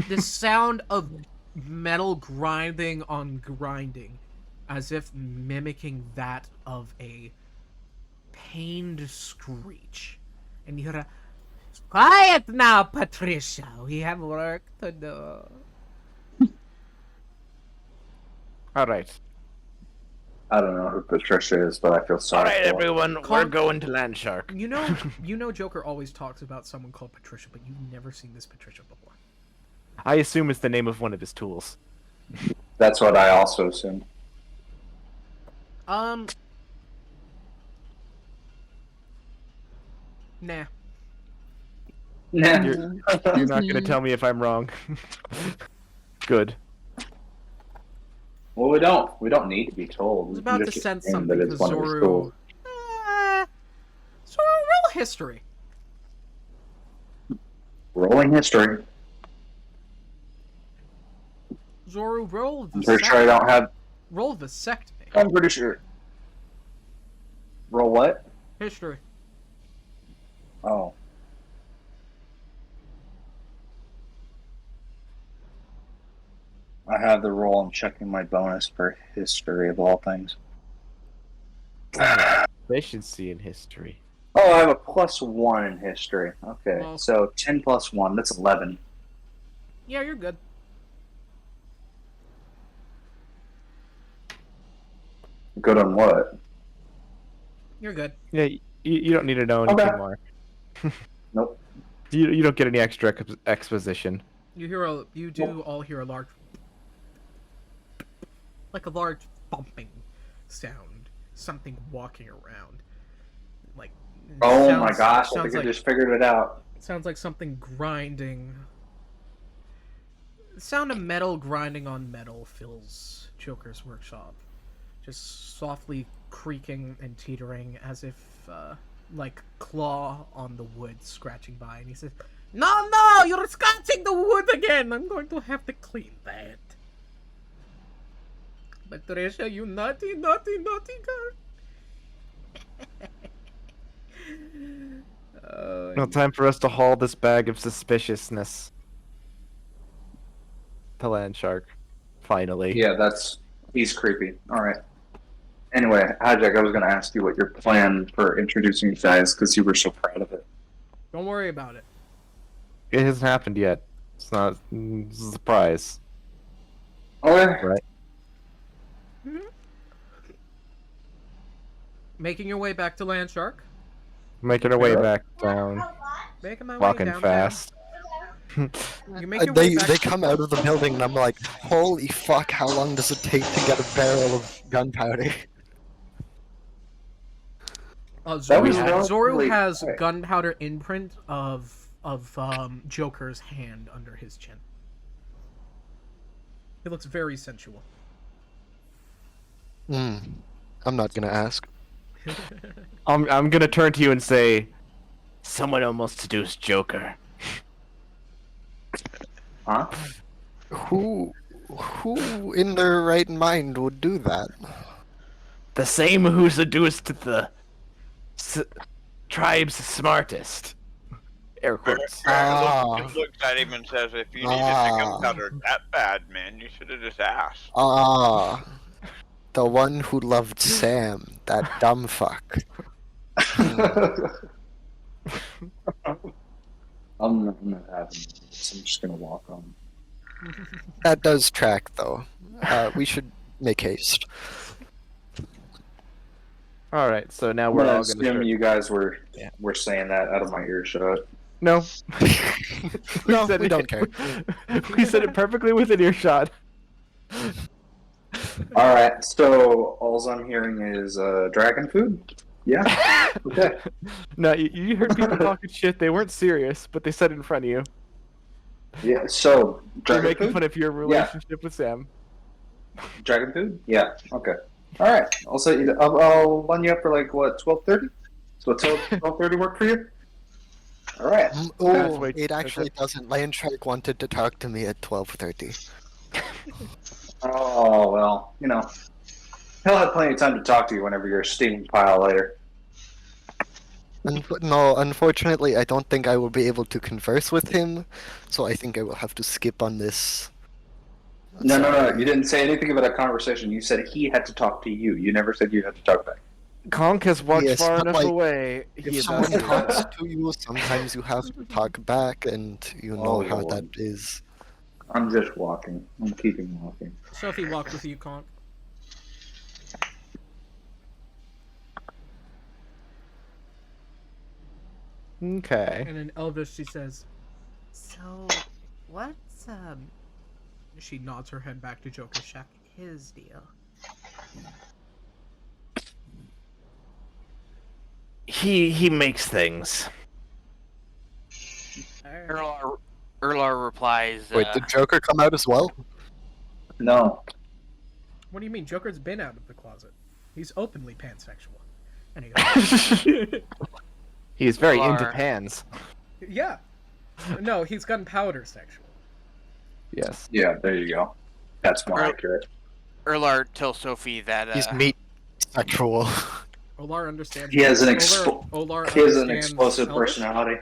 The sound of metal grinding on grinding, as if mimicking that of a pained screech. And you hear, quiet now, Patricia. We have work to do. All right. I don't know who Patricia is, but I feel All sorry right, for her. everyone. We're going to Land Shark. You know, Joker always talks about someone called Patricia, but you've never seen this Patricia before. I assume it's the name of one of his tools. That's what I also assumed. Nah. Nah. You're not going to tell me if I'm wrong. Good. Well, we don't need to be told. I was about to Just sense assume that something it's to one of his Zoru. tools. Zoru, roll history. Rolling history. Zoru, roll I'm pretty sure I don't have. Roll vasectomy. I'm pretty sure. Roll what? History. Oh. I have the roll. I'm checking my bonus for history of all things. Efficiency in history. Oh, I have a +1 in history. Okay, Well- so 10 + 1, that's 11. Yeah, you're good. Good on what? You're good. Yeah, you don't need to know anything Okay. more. Nope. You don't get any extra exposition. You do all hear a large, like a large bumping sound, something walking around. Like. Oh my gosh, I sounds think I like, just figured it out. sounds like something grinding. The sound of metal grinding on metal fills Joker's workshop, just softly creaking and teetering as if, like claw on the wood scratching by, and he says, "No, no, you're scratching the wood again! I'm going to have to clean that." Patricia, you naughty, naughty, naughty girl. No time for us to haul this bag of suspiciousness to Land Shark. Finally. Yeah, he's creepy. Alright. Anyway, Hijack, I was going to ask you what your plan for introducing you guys, because you were so proud of it. Don't worry about it. It hasn't happened yet. It's not it's a surprise. Okay. Right. Making your way back to Land Shark. Making our way back down. Making my way Walking downtown. fast. You make your way back. They come out of the building and I'm like, holy fuck, how long does it take to get a barrel of gunpowder? That was Zoru relatively has quick. gunpowder imprint of Joker's hand under his chin. He looks very sensual. I'm not gonna ask. I'm gonna turn to you and say, someone almost seduced Joker. Huh? Who in their right mind would do that? The same who seduced the tribe's smartest. Air quotes. It looks at him and says, if you needed to gunpowder that bad, man, you should have just asked. The one who loved Sam, that dumb fuck. I'm not having this. I'm just going to walk on. That does track, though. We should make haste. All right, so now I'm we're going to all assume gonna. you guys were saying that out of my earshot. No. No, said we it- don't care. We said it perfectly within earshot. Alright, so all I'm hearing is dragon food? Yeah? Okay. No, you heard people talking shit. They weren't serious, but they said it in front of you. Yeah, so They're dragon making food? fun of your relationship with Sam. Dragon food? Yeah, okay. Alright, I'll line you up for like, what, 12:30? So 12:30 work for you? Alright. Oh, wait, it actually doesn't. Land Shark wanted to talk to me at 12:30. Oh, well, you know. He'll have plenty of time to talk to you whenever you're a steaming pile later. No, unfortunately, I don't think I will be able to converse with him, so I think I will have to skip on this. No, you didn't say anything about a conversation. You said he had to talk to you. You never said you had to talk back. Conk has walked Yes, far but, enough like, away. If He is someone out talks here. to you, sometimes you have to talk back, and you know Oh, how Lord. that is. I'm just walking. I'm keeping walking. Sophie walks with you, Conk. Okay. And in Elvish, she says, So, what's, she nods her head back to Joker's shack. his deal? He makes things. Erlar replies, Wait, did Joker come out as well? No. What do you mean? Joker's been out of the closet. He's openly pansexual. And he goes, He is very into Erlar- pans. yeah. No, he's gunpowder sexual. Yes. Yeah, there you go. That's more Er- accurate. Erlar tells Sophie that He's meat sexual. Olar understands. He has an Olar he has an understands explosive Elvish? personality.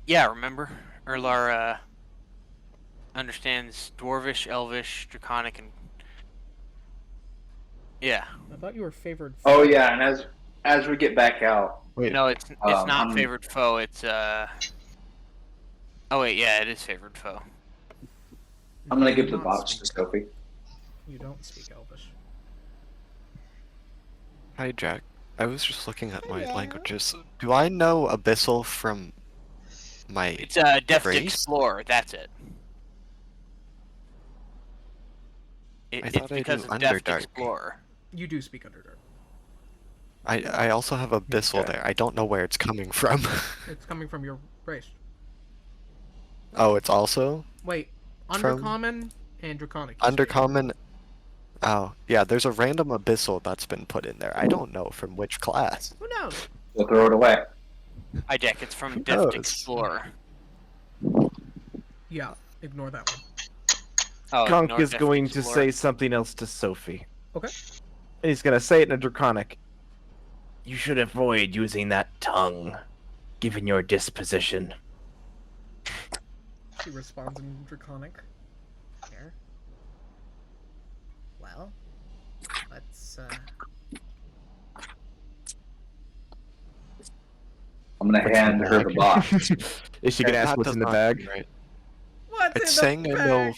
yeah, remember? Erlar understands Dwarvish, Elvish, Draconic, and yeah. I thought you were favored. Oh yeah, and as we get back out, Wait. No, it's not I'm- favored foe. It's Oh wait, yeah, it is favored foe. I'm gonna You give do the not box speak- to Sophie. You don't speak Elvish. Hi, Jack. I was just looking at my languages. Do I know Abyssal from my It's Deft race? Explorer. That's it. I It's thought I because knew of Deft Underdark. Explorer. You do speak Underdark. I also have Abyssal Okay. there. I don't know where it's coming from. It's coming from your race. Oh, it's also Wait, From- Undercommon and Draconic. you speak. Undercommon. Oh, yeah, there's a random Abyssal that's been put in there. I don't know from which class. Who knows? We'll throw it away. Hi, Jack. It's from Who Deft knows? Explorer. Yeah, ignore that one. Oh, Conk ignore is Deft going to Explorer. say something else to Sophie. Okay. And he's going to say it in a Draconic. You should avoid using that tongue, given your disposition. She responds in Draconic. Here. Well, let's, I'm gonna hand her the box. Is she going to Yeah, ask that what's does in the not bag? seem right. What's It's in saying the I know.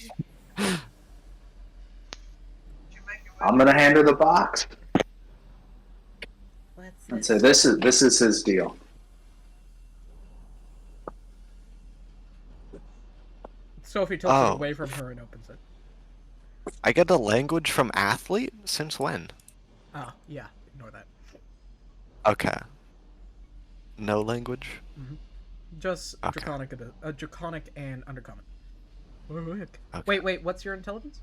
bag? I'm gonna hand her the box let's, and say this is his deal. Sophie tilts it Oh. away from her and opens it. I get a language from athlete? Since when? Oh, yeah, ignore that. Okay. No language? Just Okay. Draconic and Undercommon. Okay. Wait, what's your intelligence?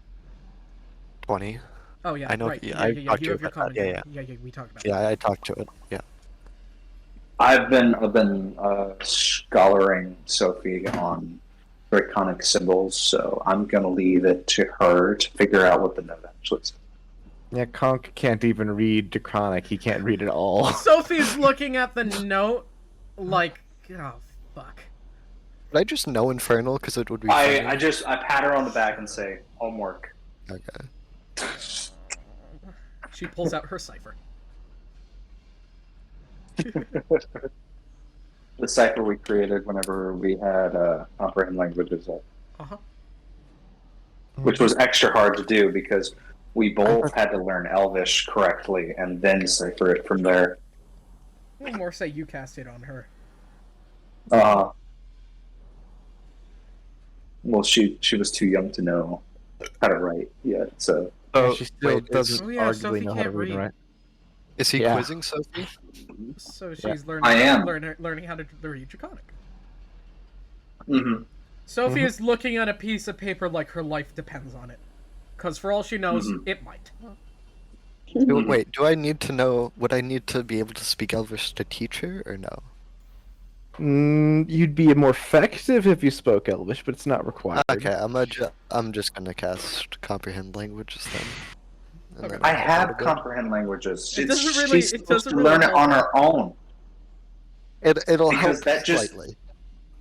20. Oh yeah, I know- right. yeah, Yeah, I yeah, talked you to have you your about that, common. yeah. Yeah, we talked about Yeah, I talked to it. Yeah. I've been scholaring Sophie on draconic symbols, so I'm gonna leave it to her to figure out what the note actually says. Yeah, Conk can't even read Draconic. He can't read it all. it. Sophie's looking at the note like, oh fuck. Would I just know Infernal because it would be funny? I pat her on the back and say homework. Okay. She pulls out her cipher. The cipher we created whenever we had comprehend languages up, Uh-huh. which was extra hard to do because we both had to learn Elvish correctly and then cipher it from there. We'll more say you cast it on her. Well, she was too young to know how to write yet, so So she still wait, doesn't Oh, yeah, arguably Sophie know how to can't read and read. write. Is he Yeah. quizzing Sophie? So she's Yeah. learning. I am. learning how to read Draconic. mhm. Sophie is looking at a piece of paper like her life depends on it. Because for all she knows, it might. Wait, do I need to know? Would I need to be able to speak Elvish to teach her, or no? You'd be more effective if you spoke Elvish, but it's not required. Okay, I'm just gonna cast comprehend languages then. And Okay. then I I'll have go to bed. comprehend languages. It doesn't She's really- it supposed doesn't to really learn it help on her. her own. It'll Because help that just- slightly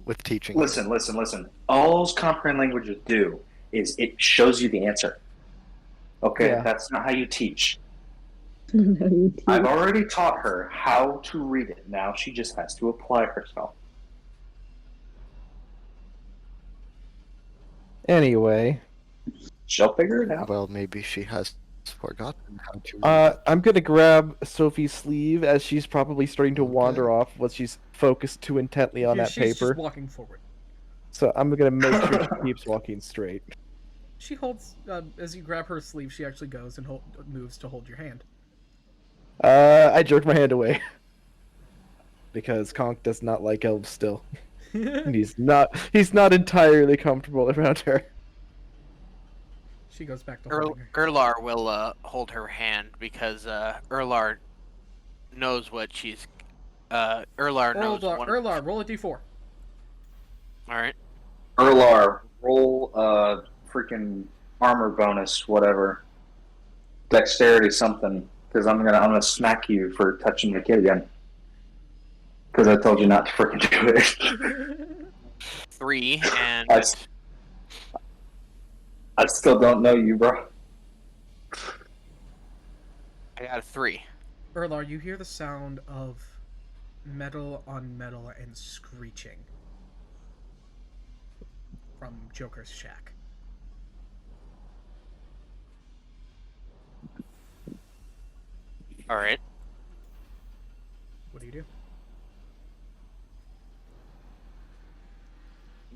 with teaching. her. Listen. All those comprehend languages do is it shows you the answer. Okay, Yeah. that's not how you teach. No, you I've do. already taught her how to read it. Now she just has to apply herself. Anyway, She'll figure it out. Well, maybe she has forgotten how to read. I'm gonna grab Sophie's sleeve as she's probably starting to wander off once she's focused too intently on that She's paper. just walking forward. So I'm gonna make sure she keeps walking straight. She holds, as you grab her sleeve, she actually goes and moves to hold your hand. I jerk my hand away. Because Conk does not like elves still. And he's not entirely comfortable around her. She goes back to holding her. Erlar will hold her hand because Erlar knows what she's. Erlar knows. Erlar, roll a d4. All right. Erlar, roll freaking armor bonus, whatever. Dexterity something, because I'm gonna smack you for touching the kid again. Because I told you not to freaking do it. 3 and. I still don't know you, bro. I got a 3. Erlar, you hear the sound of metal on metal and screeching from Joker's shack. All right. What do you do?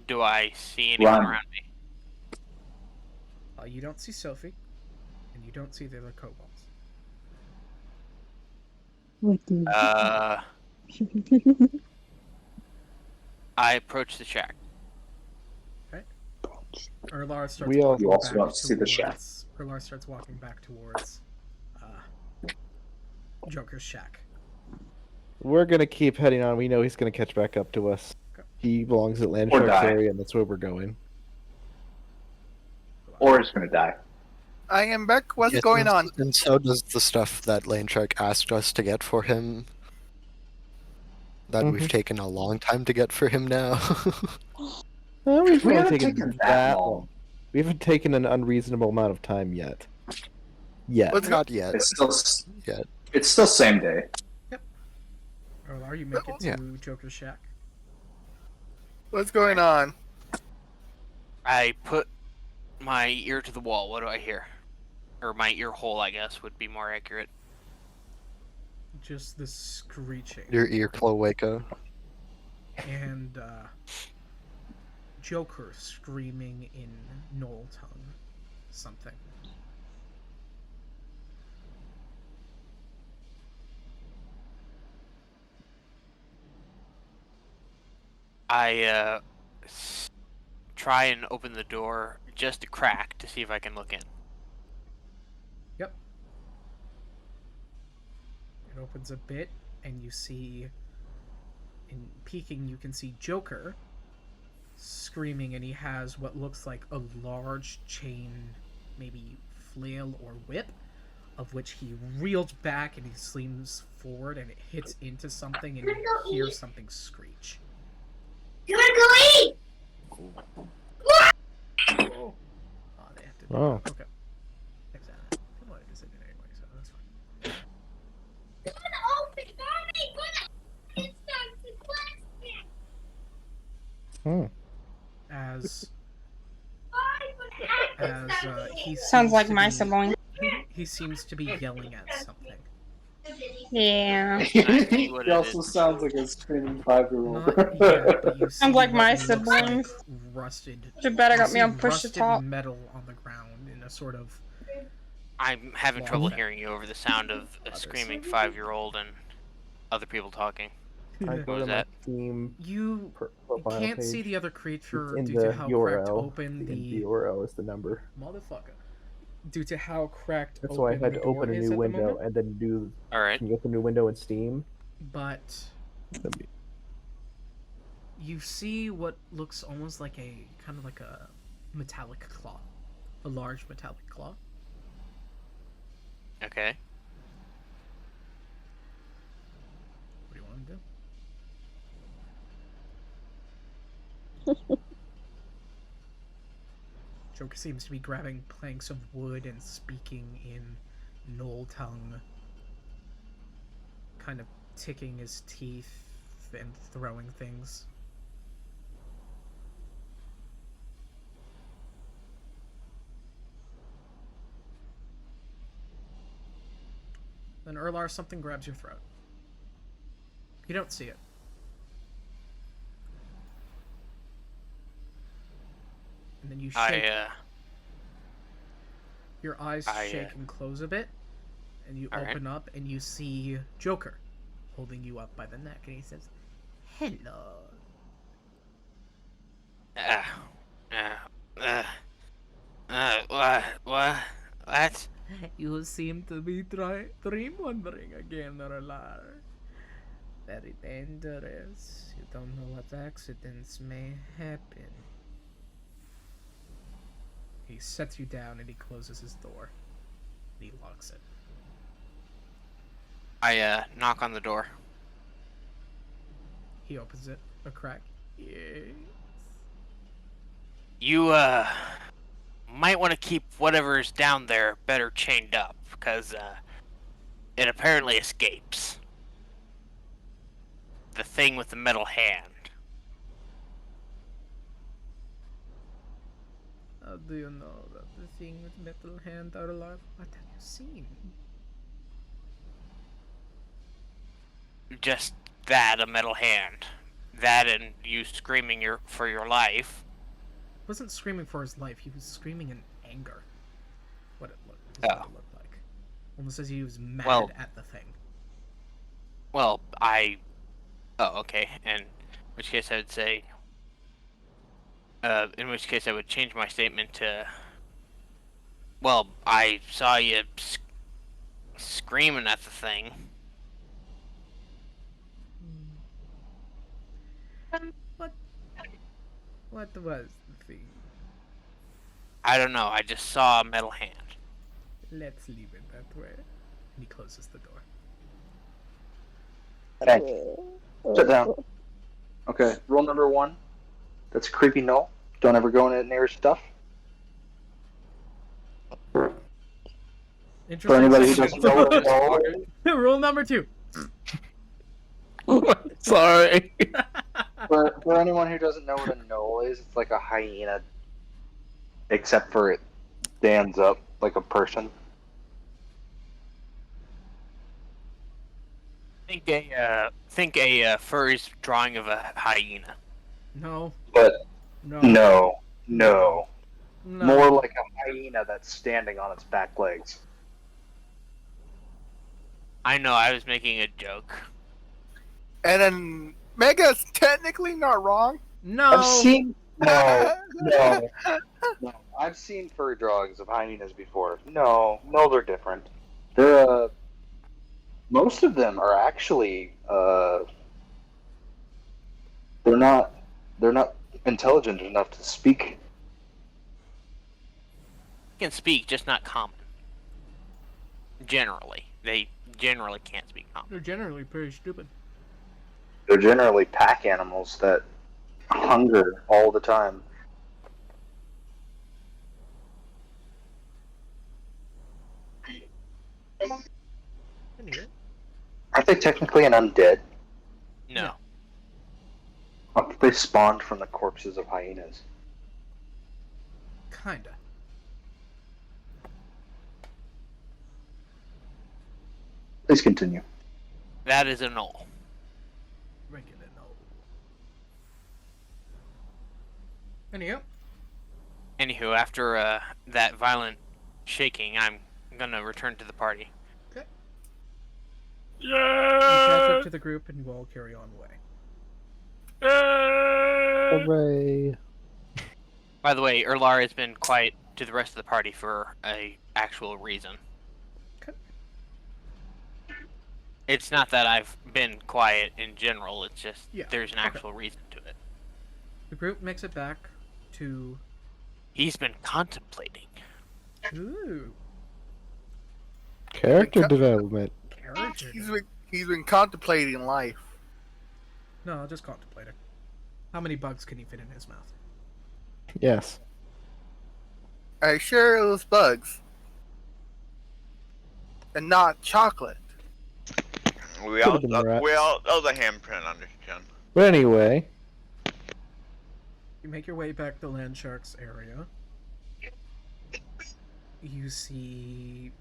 Do I see anyone Run. around me? You don't see Sophie, and you don't see the other kobolds. What do you I approach the shack. Erlar starts We all- walking You also back don't see the towards- Erlar starts walking back towards Joker's shack. We're gonna keep heading on. We know he's gonna catch back up to us. He belongs at Or Landshark's die. area, and that's where we're going. Or he's gonna die. I am back. What's Yes, going on? And so does the stuff that Lane Shark asked us to get for him. That we've taken a long time to get for him now. We've We only haven't taken taken that long. We haven't taken an unreasonable amount of time yet. Let's go. Not yet. It's still Yet. It's still same day. Erlar, you make it to Yeah. Joker's shack. What's going on? I put my ear to the wall. What do I hear? Or my ear hole, I guess, would be more accurate. Just the screeching. Your ear cloaca. And Joker screaming in Knoll tongue something. I try and open the door just a crack to see if I can look in. Yep. It opens a bit, and you see, in peeking, you can see Joker screaming, and he has what looks like a large chain, maybe flail or whip, of which he reels back and he slings forward, and it hits into something, and you hear something screech. You wanna go eat? Oh, they have to do Oh. that. Okay. Exactly. They wanted to sit in anyway, so that's fine. You wanna open mommy? It's Hmm. As he Sounds seems like to my be- sibling. He seems to be yelling at something. Yeah. see what He it also is? sounds like a screaming 5-year-old. Not yet, but you see Sounds like what my looks like sibling. rusted. Too bad I you got me see on push to rusted talk. metal on the ground in a sort of. I'm having Long trouble back. hearing you over the sound of a Others. screaming 5-year-old and other people talking. I What go was to my that? Steam You profile can't see page. the other creature In due the to how cracked URL. open The the URL is the number. motherfucker. Due to how cracked That's why I open had the to door open a is new at the window moment, and then do. All right. Can you open a new window in Steam? but Let me- you see what looks almost like a kind of like a metallic claw, a large metallic claw. Okay. What do you want to do? Joker seems to be grabbing planks of wood and speaking in Knoll tongue kind of ticking his teeth and throwing things. Then Erlar, something grabs your throat. You don't see it. And then you shake. Your eyes shake and close a bit, and you open up and you see Joker holding you up by the neck, and he says, "Hello." What? You seem to be dream wandering again, Erlar. Very dangerous. You don't know what accidents may happen. He sets you down and he closes his door. And he locks it. I knock on the door. He opens it a crack. Yes. You might want to keep whatever's down there better chained up, because it apparently escapes. The thing with the metal hand. How do you know that the thing with metal hand are alive? What have you seen? Just that, a metal hand. That and you screaming for your life. He wasn't screaming for his life, he was screaming in anger. What it looked like. Almost as he was mad at the thing. Well, oh, okay. In which case I would say... in which case I would change my statement to... Well, I saw you screaming at the thing. What was the thing? I don't know, I just saw a metal hand. Let's leave it that way. And he closes the door. Okay. Sit down. Okay, rule number 1. That's creepy no. Don't ever go in near his stuff. For anybody who doesn't know what a knoll is. Rule number 2. Sorry. For anyone who doesn't know what a knoll is, it's like a hyena, except for it stands up like a person. Think a furry's drawing of a hyena. No. But no. No. More like a hyena that's standing on its back legs. I know, I was making a joke. And then Mega's technically not wrong. No. I've seen no. I've seen furry drawings of hyenas before. No, they're different. They're most of them are actually they're not intelligent enough to speak. They can speak, just not common. Generally. They generally can't speak common. They're generally pretty stupid. They're generally pack animals that hunger all the time. Aren't they technically an undead? No. They spawned from the corpses of hyenas. Kinda. Please continue. That is a knoll. Regular no. Anywho, after that violent shaking, I'm gonna return to the party. Okay. You catch up to the group and you all carry on away. Hooray. By the way, Erlar has been quiet to the rest of the party for a actual reason. Okay. It's not that I've been quiet in general, it's just there's an okay. actual reason to it. The group makes it back to... He's been contemplating. Ooh. Character development. He's been contemplating life. No, just contemplating. How many bugs can he fit in his mouth? Yes. I sure it was bugs. And not chocolate. We Could've all, been that rats. was a handprint on his chin. But anyway, You make your way back to Land Shark's area. You see...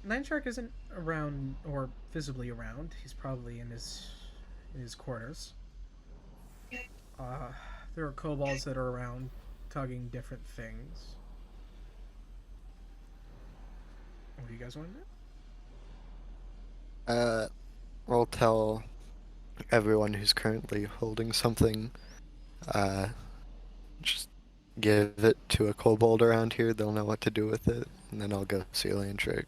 Land Shark isn't around, or visibly around. He's probably in his quarters. There are kobolds that are around, tugging different things. What do you guys want to do? We'll tell everyone who's currently holding something, just give it to a kobold around here. They'll know what to do with it, and then I'll go see Landrick.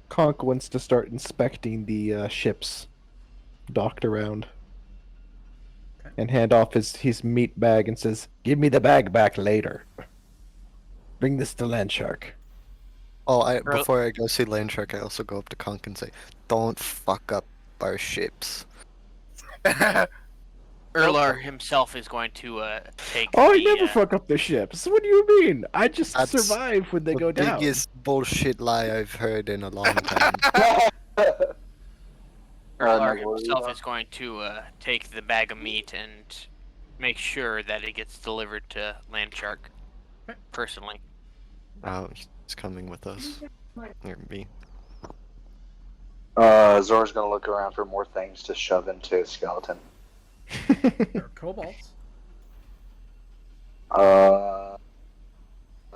Conk wants to start inspecting the ships docked around. Okay. And hand off his meat bag and says, "Give me the bag back later. Bring this to Land Shark." Oh, before I go see Landrick, I also go up to Conk and say, "Don't fuck up our ships." Erlar himself is going to take Oh, I the, never fuck up the ships. What do you mean? I just That's survive when they go The down. biggest bullshit lie I've heard in a long time. Erlar himself is going to take the bag of meat and make sure that it gets delivered to Land Shark personally. Oh, he's coming with us. Or me. Zora's gonna look around for more things to shove into a skeleton. There are kobolds. Are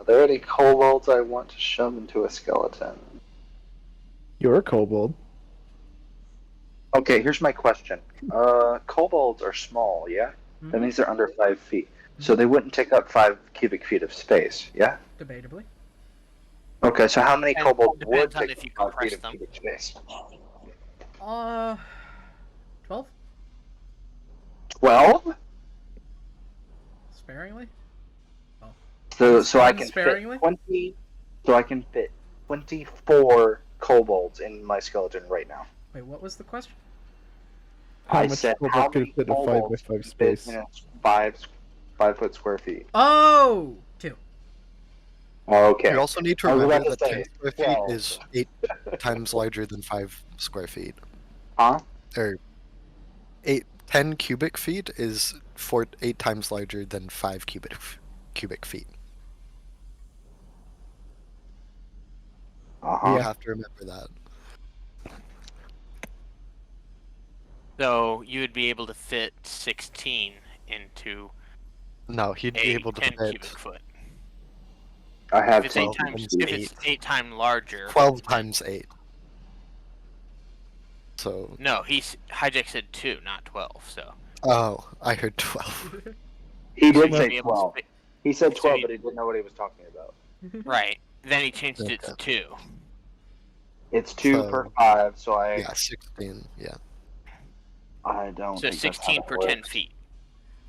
there any kobolds I want to shove into a skeleton? You're a kobold. Okay, here's my question. Kobolds are small, yeah? Mm-hmm. That means they're under 5 feet. So they wouldn't take up 5 cubic feet of space, yeah? Debatably. Okay, so how many kobolds would Depends on take if you up 5 compress feet of them. cubic space? 12? 12? Sparingly? So I can Sparingly? fit 20. So I can fit 24 kobolds in my skeleton right now. Wait, what was the question? How I much said kobold how could many fit in a 5 by kobolds 5 fit space? in a 5 foot square feet? Oh! 2. Okay. You also need to I was remember about to that say, 10 square feet 12. is 8 times larger than 5 square feet. Huh? Or 10 cubic feet is 8 times larger than 5 cubic feet. Uh-huh. You have to remember that. So you would be able to fit 16 into No, he'd be a able to 10 fit cubic foot. I have If it's 10 8 times, cubic if feet. it's 8 times larger. 12 times 8. So. No, Hijack said 2, not 12. So. Oh, I heard 12. He So did you'd say be able to 12. fit- He said so 12, he- but he didn't know what he was talking about. Right. Then he changed it to 2. It's 2 So- per 5, so I Yeah, 16. Yeah. I don't So think that's how 16 that per works. 10 feet.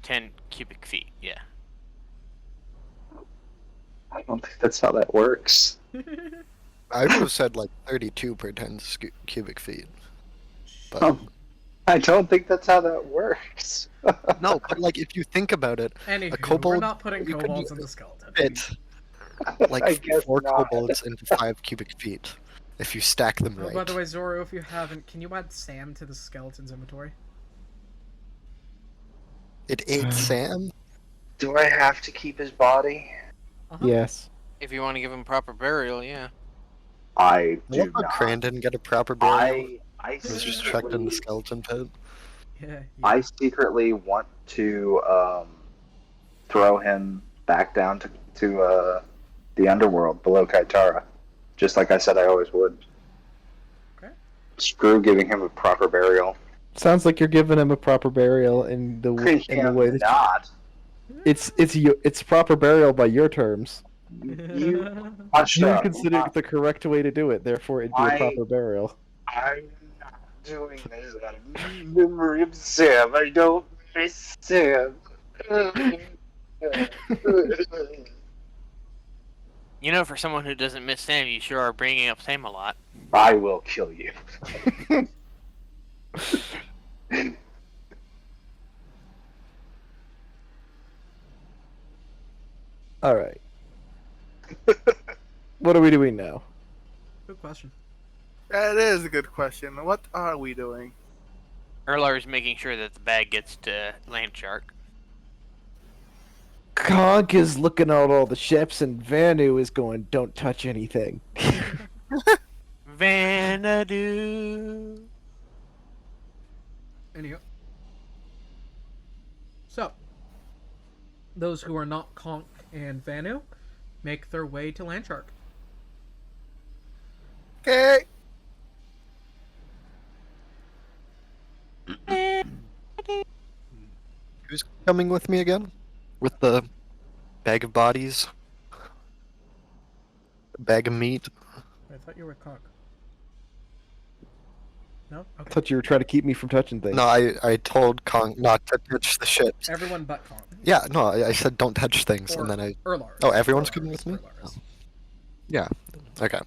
10 cubic feet. Yeah. I don't think that's how that works. I would have said like 32 per 10 cubic feet. But I don't think that's how that works. no, but like if you think about it, Anywho, a kobold, we're not putting you could kobolds in the skeleton. fit I like guess 4 not. kobolds into 5 cubic feet if you stack them Oh, right. by the way, Zoro, if you haven't, can you add Sam to the skeleton's inventory? It ate Sam? Do I have to keep his body? Uh-huh. Yes. If you want to give him proper burial, yeah. I What do about not. Crandon get a proper burial? I He was just chucked in the skeleton pit. Yeah. I secretly want to throw him back down to the underworld below Kitara, just like I said I always would. Okay. Screw giving him a proper burial. Sounds like you're giving him a proper burial in the way that not. it's proper burial by your terms. You You consider it the correct way to do it, therefore it'd be a proper burial. I'm not doing this out of memory of Sam. I don't miss Sam. You know, for someone who doesn't miss Sam, you sure are bringing up Sam a lot. I will kill you. Alright. What are we doing now? Good question. That is a good question. What are we doing? Erlar is making sure that the bag gets to Landshark. Conk is looking at all the ships, and Vanu is going, "Don't touch anything." Vanadu. Anyhow. So, those who are not Conk and Vanu make their way to Landshark. Okay. Who's coming with me again? With the bag of bodies? Bag of meat? I thought you were Conk. No? I Okay. thought you were trying to keep me from touching things. No, I told Kong not to touch the ships. Everyone but Conk. Yeah, no, I said don't touch things, Or and then I... Erlar. Oh, everyone's Erlar coming is- with me? Erlar is. Oh. Yeah, okay.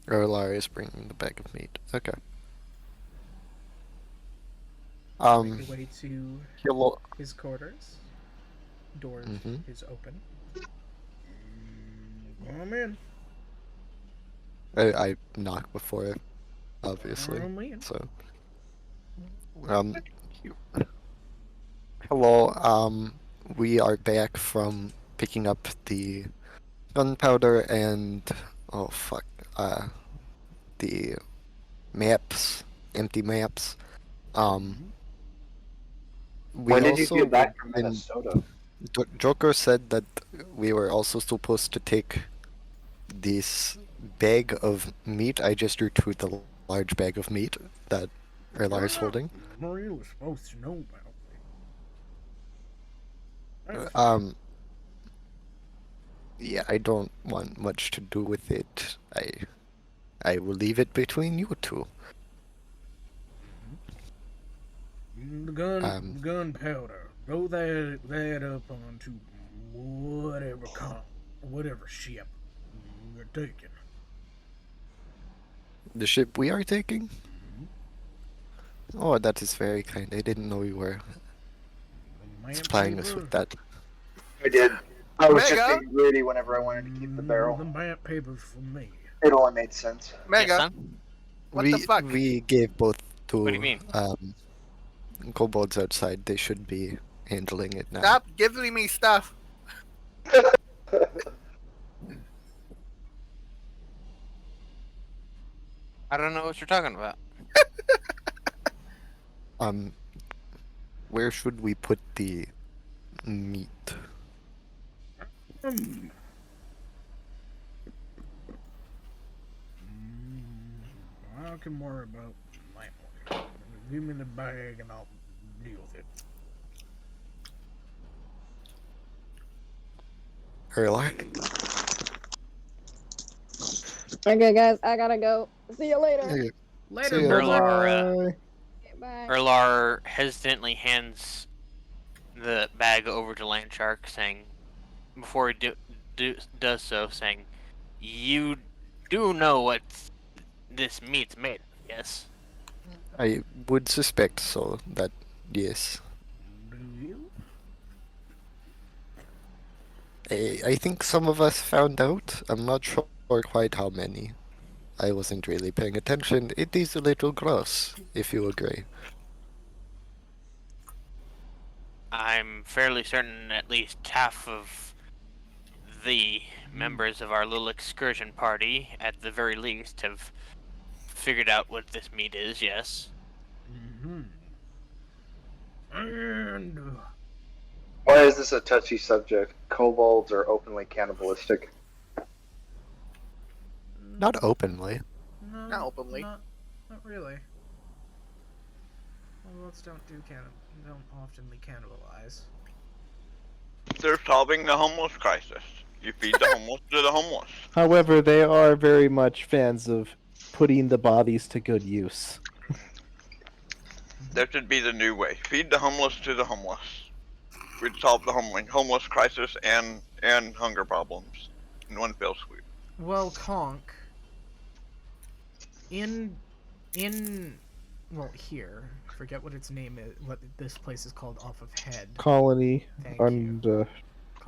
Erlar is bringing the bag of meat. Okay. Make your way to Hello. his quarters. Door Mhm. is open. Come in. I knocked before, obviously. Come in. So, hello. We are back from picking up the gunpowder and oh fuck, the maps, empty maps. We When did you also get back from in- Minnesota? Joker said that we were also supposed to take this bag of meat. I gestured to the large bag of meat that Erlar is holding. Maria was supposed to know about. Yeah, I don't want much to do with it. I will leave it between you two. The gunpowder. Throw that up onto whatever ship you're taking. The ship we are taking? Oh, that is very kind. I didn't know you were supplying us with that. I did. I was Mega? just being greedy whenever I wanted to keep the barrel. The map paper's for me. It only made sense. Mega. Yes, son? What the fuck? We gave both to What do you mean? kobolds outside. They should be handling it now. Stop giving me stuff. I don't know what you're talking about. Where should we put the meat? I can worry about my money. Give me the bag and I'll deal with it. Erlar? Okay, guys, I gotta go. See you later. Okay. Later, See ya. brother. Bye. Erlar hesitantly hands the bag over to Landshark, saying, before he does so, saying, "You do know what this meat's made of, yes?" I would suspect so. That yes. Do you? I think some of us found out. I'm not sure quite how many. I wasn't really paying attention. It is a little gross, if you agree. I'm fairly certain at least half of the members of our little excursion party, at the very least, have figured out what this meat is, yes? Mm-hmm. And Why is this a touchy subject? Kobolds are openly cannibalistic. Not openly. no, Not openly. Not really. Kobolds don't oftenly cannibalize. They're solving the homeless crisis. You feed the homeless to the homeless. However, they are very much fans of putting the bodies to good use. That should be the new way. Feed the homeless to the homeless. We'd solve the homeless crisis and hunger problems in one fell swoop. Well, Conk, here, forget what its name is, what this place is called off of Head. Colony, Thank and you.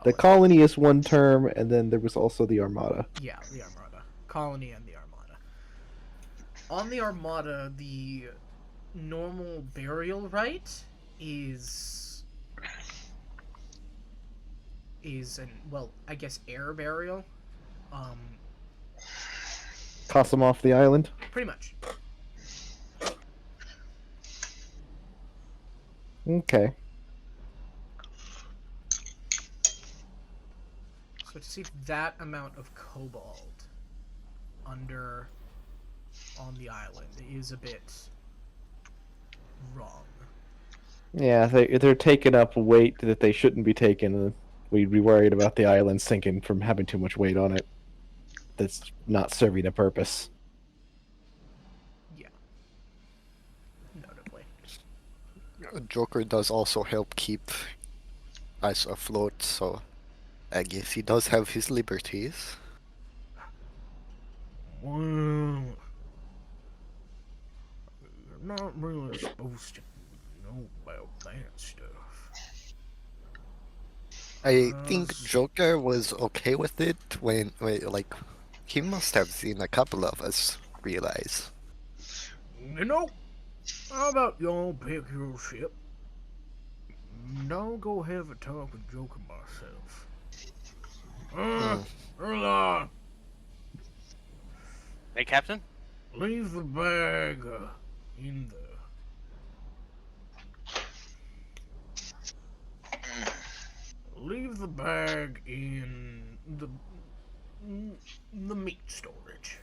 the colony is one term, and then there was also the Armada. Yeah, the Armada. Colony and the Armada. On the Armada, the normal burial rite is an, well, I guess air burial. Toss them off the island. Pretty much. Okay. So to see that amount of kobold under on the island is a bit wrong. Yeah, they're taking up weight that they shouldn't be taking. We'd be worried about the island sinking from having too much weight on it. That's not serving a purpose. Yeah. Notably. Joker does also help keep us afloat, so I guess he does have his liberties. Well, you're not really supposed to know about that stuff. I think Joker was okay with it when like, he must have seen a couple of us realize. You know, how about y'all pick your ship? And I'll go have a talk with Joker myself. Erla, Hey, Captain? leave the bag in the... Leave the bag in the meat storage.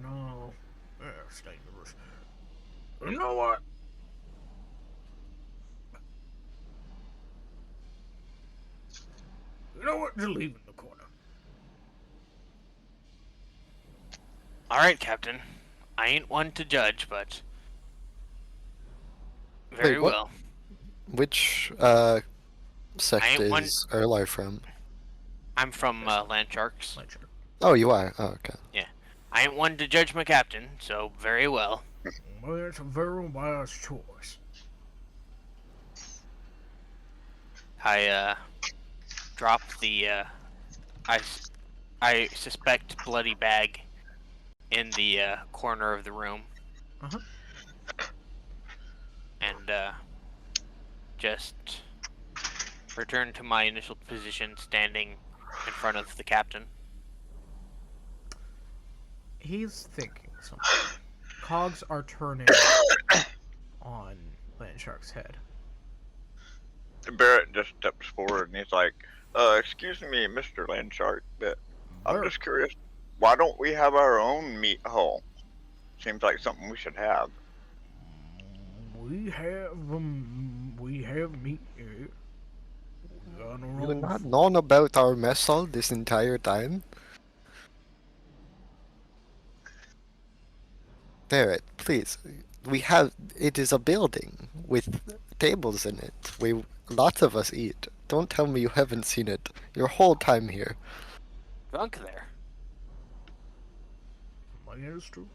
No, that's dangerous. You know what? Just leave it in the corner. Alright, Captain. I ain't one to judge, but... Very Wait, what? well. Which sect is Erlar from? I'm from Land Sharks. Oh, you are? Oh, okay. Yeah. I ain't one to judge my captain, so very well. Well, that's a very wise choice. I drop the I suspect bloody bag in the corner of the room. Uh-huh. And just return to my initial position, standing in front of the captain. He's thinking something. Cogs are turning on Landshark's head. Barrett just steps forward and he's like, excuse me, Mr. Landshark, but I'm just curious, why don't we have our own meat hole? Seems like something we should have. We have meat here. You've not known about our mess hall this entire time? Barrett, please. It is a building with tables in it. Lots of us eat. Don't tell me you haven't seen it your whole time here. Drunk there. That is true.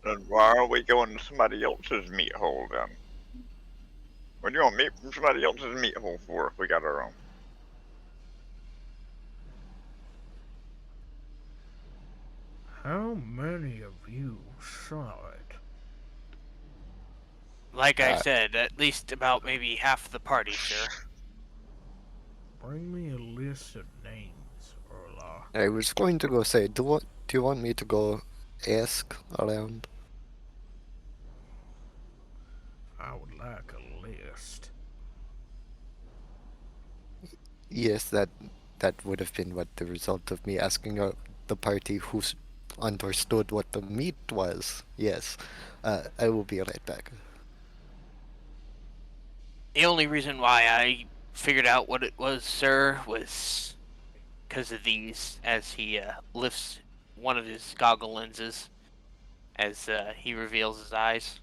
Then why are we going to somebody else's meat hole then? What do you want meat from somebody else's meat hole for if we got our own? How many of you saw it? Like I said, at least about maybe half the party, sir. Bring me a list of names, Erla. I was going to go say, do you want me to go ask around? I would like a list. Yes, that would have been what the result of me asking the party who understood what the meat was. Yes, I will be right back. The only reason why I figured out what it was, sir, was because of these, as he lifts one of his goggle lenses as he reveals his eyes.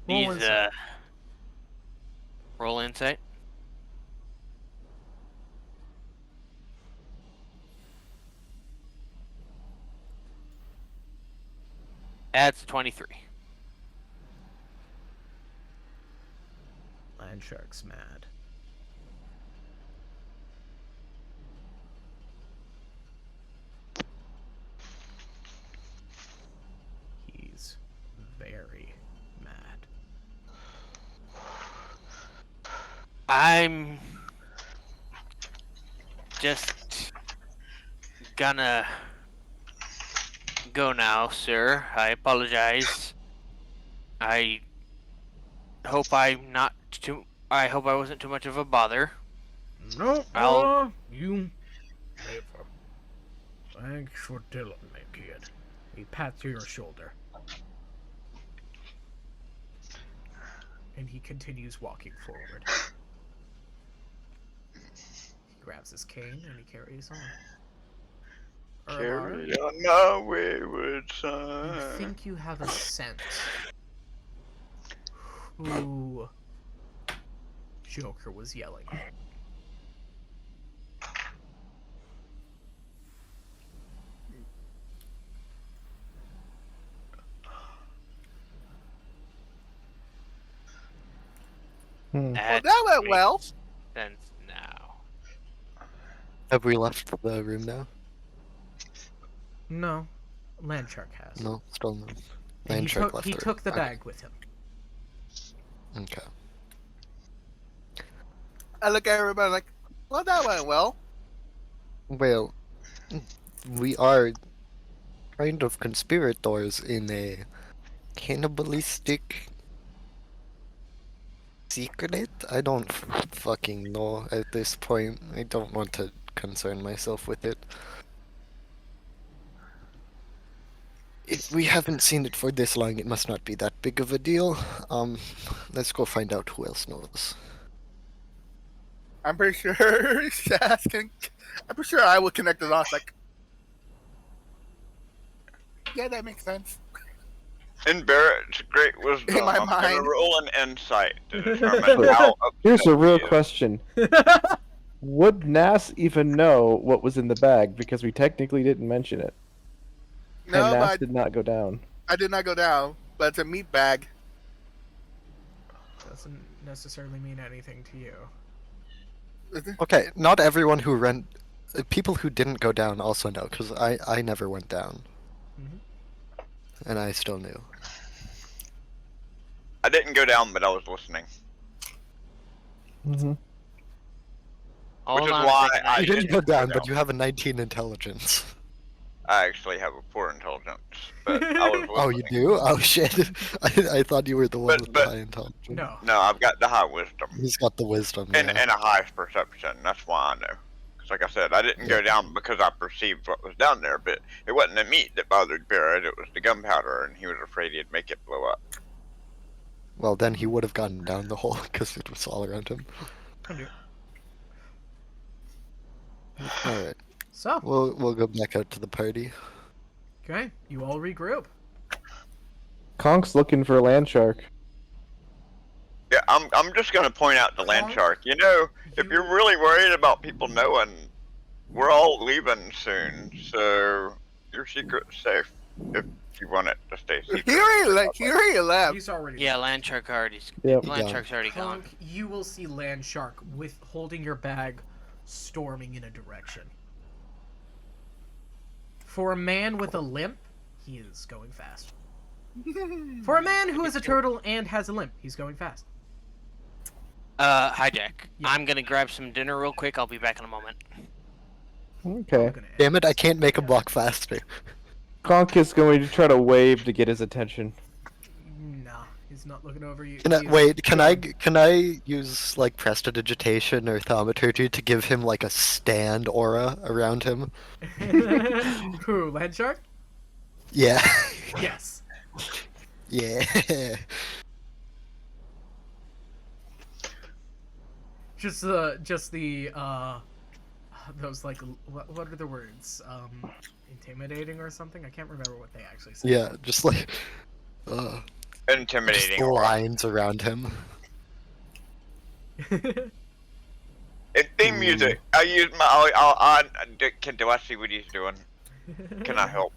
Roll insight. Roll insight. That's 23. Landshark's mad. He's very mad. I'm just gonna go now, sir. I apologize. I hope I wasn't too much of a bother. No, you never. Thanks for telling me, kid. He pats your shoulder. And he continues walking forward. He grabs his cane and he carries on. Carry on my wayward son. You think you have a sense who Joker was yelling at? That went well. Sense now. Have we left the room now? No, Landshark has. No, still no. And Landshark left he the room. took the Okay. bag with him. Okay. I look at everybody like, well, that went well. Well, we are kind of conspirators in a cannibalistic secret? I don't fucking know at this point. I don't want to concern myself with it. If we haven't seen it for this long, it must not be that big of a deal. Let's go find out who else knows. I'm pretty sure Shaz can. I'm pretty sure I would connect the dots. Like, yeah, that makes sense. In Barrett's great wisdom, In my I'm gonna mind. roll an insight to determine how Here's upset a real he is. question. Would Nas even know what was in the bag? Because we technically didn't mention it. No, and but Nas did not go down. I did not go down. But it's a meat bag. Doesn't necessarily mean anything to you. Okay, not everyone who ran... People who didn't go down also know, because I never went down. Mhm. And I still knew. I didn't go down, but I was listening. Mm-hmm. Which is Hold on a why second, I You didn't go down, but down. you have a 19 intelligence. I actually have a poor intelligence, but I was listening. Oh, you do? Oh shit. I thought you were the one with the But- high intelligence. No. No, I've got the high wisdom He's got the wisdom, and yeah. a high perception. That's why I know. Because like I said, I didn't go down because I perceived what was down there, but it wasn't the meat that bothered Barrett, it was the gunpowder, and he was afraid he'd make it blow up. Well, then he would have gone down the hole, because it was all around him. Okay. Alright, So, we'll go back out to the party. okay, you all regroup. Conk's looking for a land shark. Yeah, I'm just gonna point out the land shark. You know, if you're really worried about people knowing, we're all leaving soon, so your secret's safe if you want it to stay secret. He already left. He's already. Yeah, Landshark Yep. Landshark's already gone. Conk, you will see Landshark with holding your bag, storming in a direction. For a man with a limp, he is going fast. For a man who is a turtle and has a limp, he's going fast. Hijack. Yeah. I'm gonna grab some dinner real quick. I'll be back in a moment. Okay. I'm gonna Damn it, I can't make him walk faster. Conk is going to try to wave to get his attention. Nah, he's not looking over you. Can I, He's- wait, can I use, like, prestidigitation or thaumaturgy to give him, like, a stand aura around him? Who, Landshark? Yeah. Yes. Yeah. Just the those like what are the words? Intimidating or something? I can't remember what they actually say. Yeah, just like just Intimidating. the lines around him. In theme music, I use my. Do I see what he's doing? Can I help?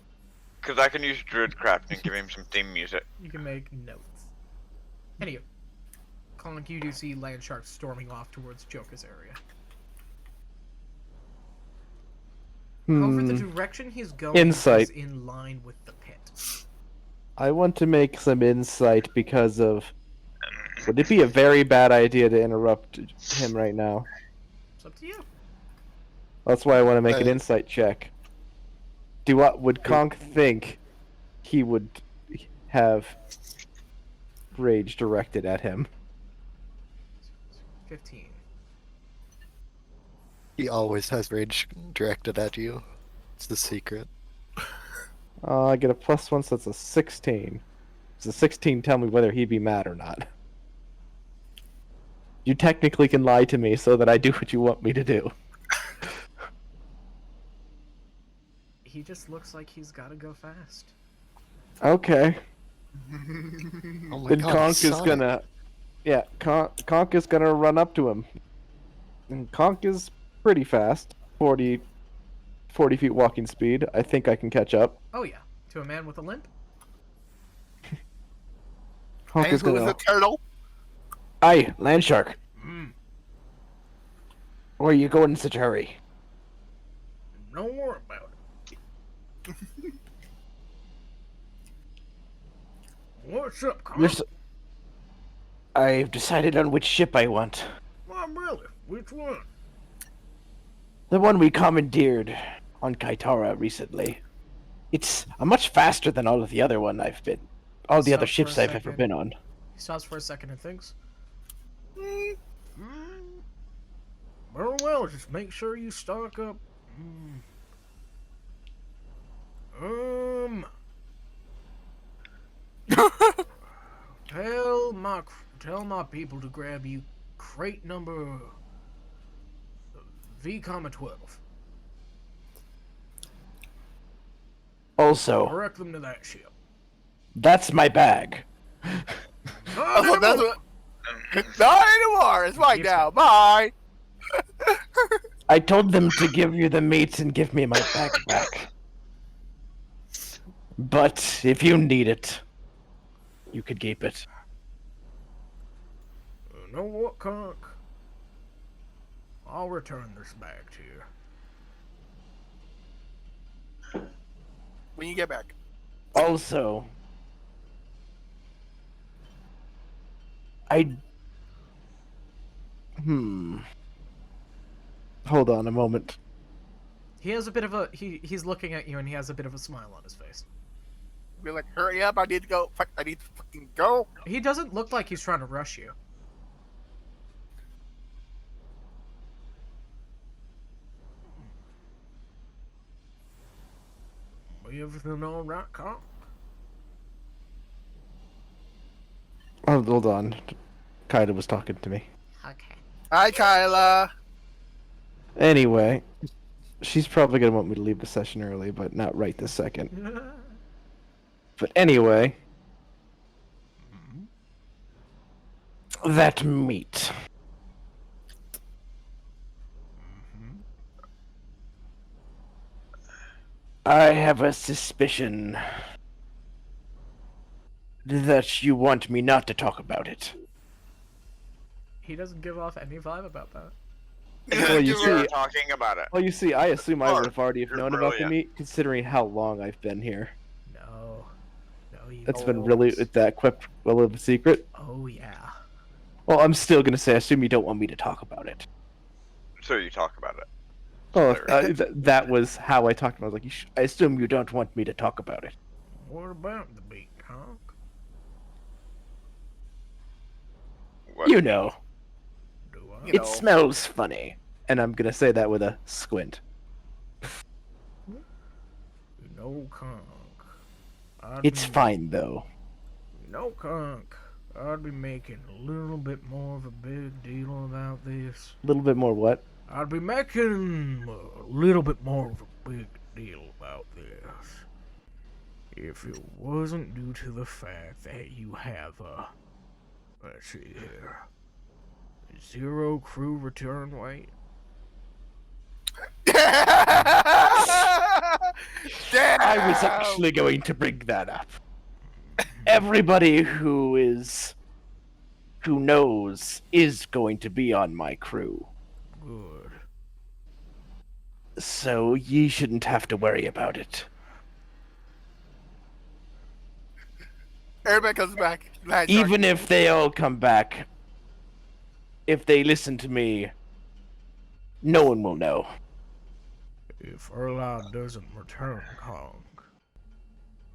Because I can use Druidcraft and give him some theme music. You can make notes. Anywho, Conk, you do see land sharks storming off towards Joker's area. However, the direction he's going Insight. is in line with the pit. I want to make some insight because of... Would it be a very bad idea to interrupt him right now? It's up to you. That's why I want to make an insight check. Would Conk think he would have rage directed at him? 15. He always has rage directed at you. It's the secret. I get a +1, so that's a 16. Does a 16 tell me whether he'd be mad or not? You technically can lie to me so that I do what you want me to do. He just looks like he's got to go fast. Okay. Oh my Then god, Conk it's is Sonic. gonna... Yeah, Conk is gonna run up to him. And Conk is pretty fast. 40 feet walking speed. I think I can catch up. Oh yeah, to a man with a limp. Conk is who is gonna... a turtle? Aye, land shark. Mm. Where are you going in such a hurry? Don't worry about it. What's up, Conk? I've decided on which ship I want. Well, really? Which one? The one we commandeered on Kitara recently. It's much faster than all of the other one I've been. All the other Stop for a ships I've ever second. been on. He stops for a second and thinks. Well, just make sure you stock up. Tell my people to grab you crate number V-12. Also, Direct them to that ship. that's my bag. Oh, that's what... Not anymore. It's right now. Bye. I told them to give you the meat and give me my bag back. But if you need it, you could keep it. You know what, Conk? I'll return this bag to you. When you get back. Also, Hold on a moment. He has a bit of a he's looking at you and he has a bit of a smile on his face. Be like, hurry up! I need to go. I need to fucking go. He doesn't look like he's trying to rush you. Everything all right, Conk? Oh, hold on. Kaida was talking to me. Okay. Hi, Kyla. Anyway, she's probably gonna want me to leave the session early, but not right this second. But anyway, that meat. I have a suspicion that you want me not to talk about it. He doesn't give off any vibe about that. Well, you We're see, talking about it. well, you see, I assume I would have already have You're known about the brilliant. meat, considering how long I've been here. No, you. That's been don't. really that kept well of a secret. Oh yeah. Well, I'm still gonna say, I assume you don't want me to talk about it. So you talk about it. Oh, that was how I talked about it. I was like, I assume you don't want me to talk about it. What about the meat, Conk? What? You know, Do I? You it know. smells funny. And I'm gonna say that with a squint. You know, Conk. It's fine, though. You know, Conk. I'd be making a little bit more of a big deal about this. A little bit more what? I'd be making a little bit more of a big deal about this if it wasn't due to the fact that you have let's see here, 0 crew return weight. Damn! I was actually going to bring that up. Everybody who is who knows is going to be on my crew. Good. So ye shouldn't have to worry about it. Everybody comes back. Land Even shark. if they all come back, if they listen to me, no one will know. If Erlod doesn't return, Kong,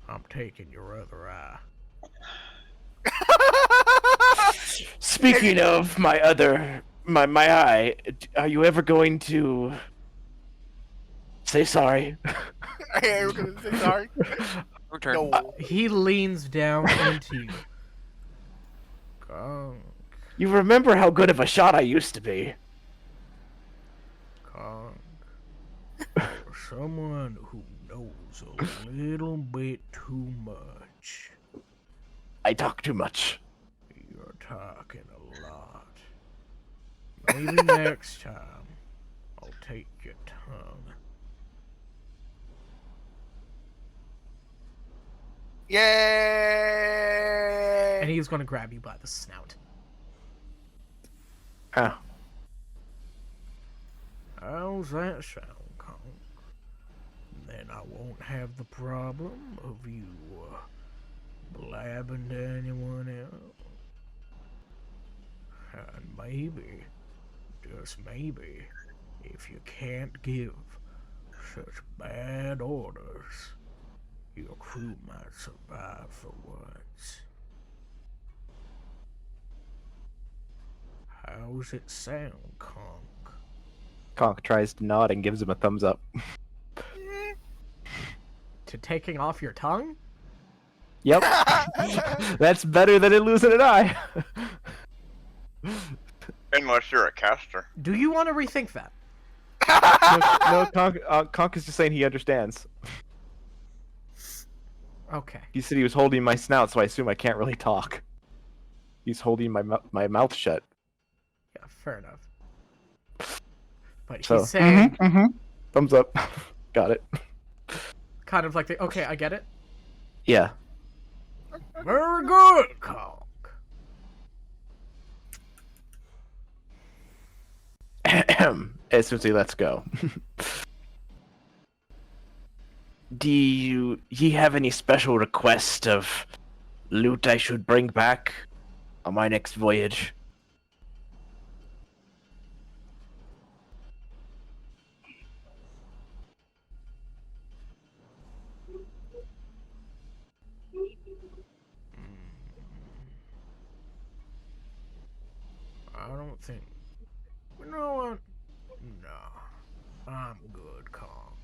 I'm taking your other eye. Speaking of my eye, are you ever going to say sorry? Hey, we're gonna say sorry. Return. No. He leans down into you. Kong, You remember how good of a shot I used to be. Kong, for someone who knows a little bit too much, I talk too much. you're talking a lot. Maybe next time, I'll take your tongue. Yay! And he's gonna grab you by the snout. Oh. How's that sound, Kong? Then I won't have the problem of you blabbing to anyone else. And maybe, just maybe, if you can't give such bad orders, your crew might survive for once. How's it sound, Kong? Conk tries to nod and gives him a thumbs up. To taking off your tongue? Yep. That's better than it losing an eye. Unless you're a caster. Do you want to rethink that? No, Conk is just saying he understands. Okay. He said he was holding my snout, so I assume I can't really talk. He's holding my mouth shut. Yeah, fair enough. But So, he's saying thumbs up. Got it. kind of like the, okay, I get it. Yeah. Very good, Kong. As soon as he lets go. Do ye have any special request of loot I should bring back on my next voyage? I don't think. You know what? No. I'm good, Kong.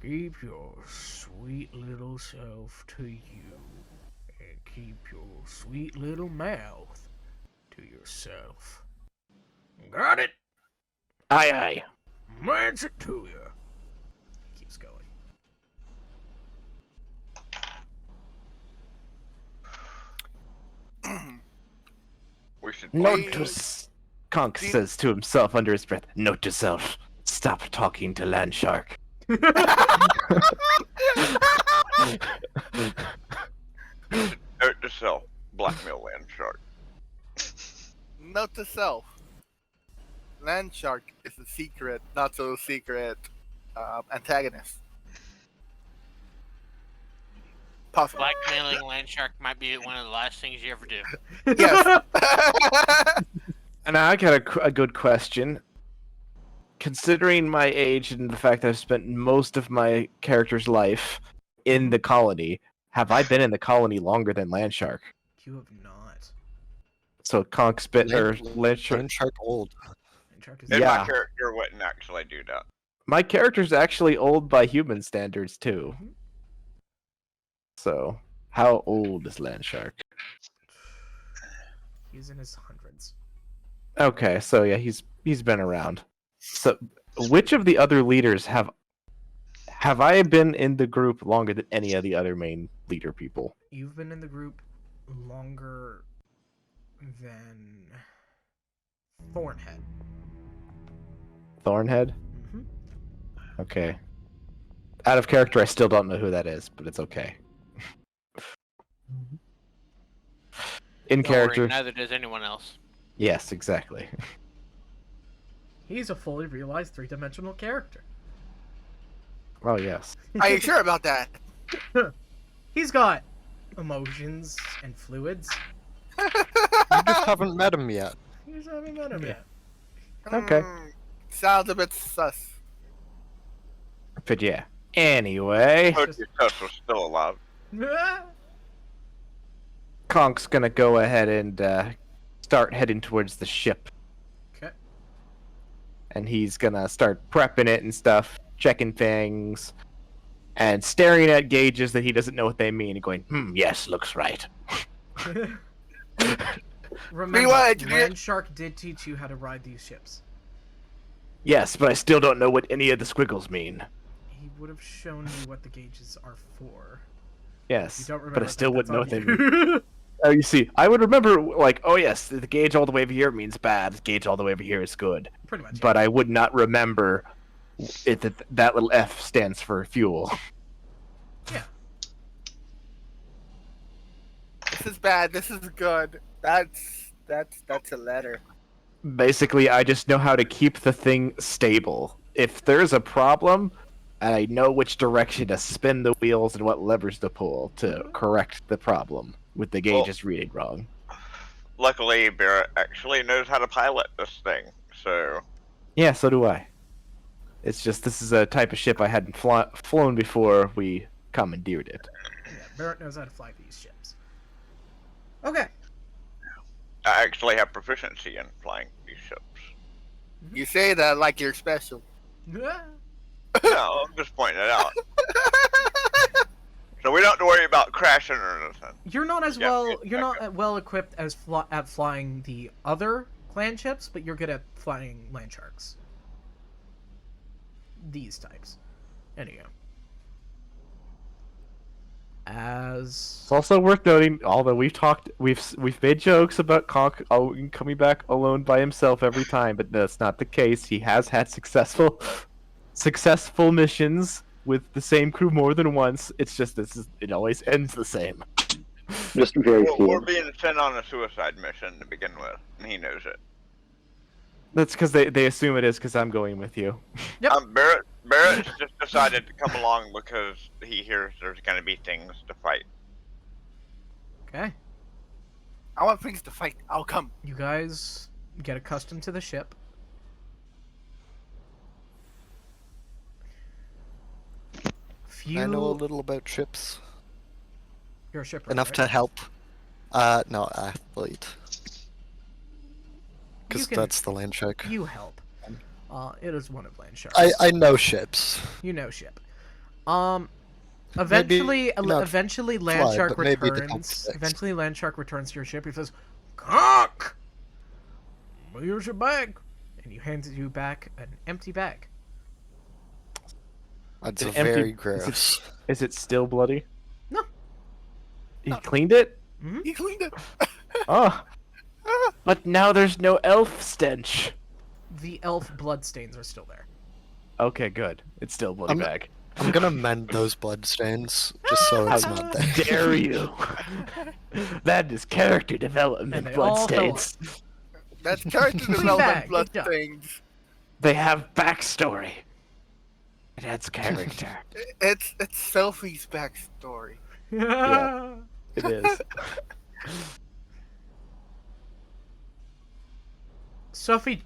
Keep your sweet little self to you. And keep your sweet little mouth to yourself. Got it? Aye, aye. That's it to you. Keeps going. We should Note to Conk says to himself under his breath, note to self, stop talking to Land Shark. note to self, blackmail land shark. Note to self. Land shark is a secret, not so secret antagonist. Possible. Blackmailing Landshark might be one of the last things you ever do. Yes. And I got a good question. Considering my age and the fact that I've spent most of my character's life in the colony, have I been in the colony longer than Land Shark? You have not. So Conk spit or Land Shark. Land Shark old. Landshark is And Yeah. my character wouldn't actually do that. My character's actually old by human standards too. So, how old is Land Shark? He's in his hundreds. Okay, so yeah, he's been around. So, which of the other leaders have I been in the group longer than any of the other main leader people? You've been in the group longer than Thornhead. Thornhead? Mhm. Okay. Out of character, I still don't know who that is, but it's okay. In Don't worry, character. neither does anyone else. Yes, exactly. He's a fully realized 3-dimensional character. Oh yes. Are you sure about that? He's got emotions and fluids. You just haven't met him yet. You just haven't met him yet. Okay. Sounds a bit sus. But yeah. Anyway, Hope your touch was still alive. Conk's gonna go ahead and start heading towards the ship. Okay. And he's gonna start prepping it and stuff, checking things, and staring at gauges that he doesn't know what they mean, and going, yes, looks right. Remember, Land Shark did teach you how to ride these ships. Yes, but I still don't know what any of the squiggles mean. He would have shown you what the gauges are for. Yes, You don't remember but I still that, wouldn't know what that's they on mean. you. Oh, you see, I would remember, like, oh yes, the gauge all the way over here means bad, the gauge all the way over here is good. Pretty much. But I would not remember that little F stands for fuel. Yeah. This is bad. This is good. That's a letter. Basically, I just know how to keep the thing stable. If there's a problem, I know which direction to spin the wheels and what levers to pull to correct the problem with the gauges reading wrong. Luckily, Barrett actually knows how to pilot this thing, so... Yeah, so do I. It's just this is a type of ship I hadn't flown before we commandeered it. Yeah, Barrett knows how to fly these ships. Okay. I actually have proficiency in flying these ships. You say that like you're special. No, I'm just pointing it out. So we don't have to worry about crashing or anything. You're not as well equipped as at flying the other clan ships, but you're good at flying land sharks. These types. Anyhow. It's also worth noting, although we've made jokes about Conk coming back alone by himself every time, but that's not the case. He has had successful missions with the same crew more than once. It's just it always ends the same. Just very few. We're being sent on a suicide mission to begin with, and he knows it. That's because they assume it is because I'm going with you. Yep. Barrett's just decided to come along because he hears there's going to be things to fight. Okay. I want things to fight. I'll come. You guys get accustomed to the ship. I know a little about ships. You're a shipper, Enough right? to help. No, athlete. Because that's the land shark. You help. It is one of land sharks. I know ships. You know ship. Eventually land shark returns. Eventually land shark returns to your ship. He says, "Cock, here's your bag," and he hands you back an empty bag. That's very gross. Is it still bloody? No. He cleaned it? Mm-hmm. He cleaned it. Oh. But now there's no elf stench. The elf bloodstains are still there. Okay, good. It's still a bloody bag. I'm gonna mend those bloodstains just so it's not there. How dare you? That is character development, bloodstains. That's character development, bloodstains. They have backstory. It adds character. It's Sophie's backstory. Yeah, it is. Sophie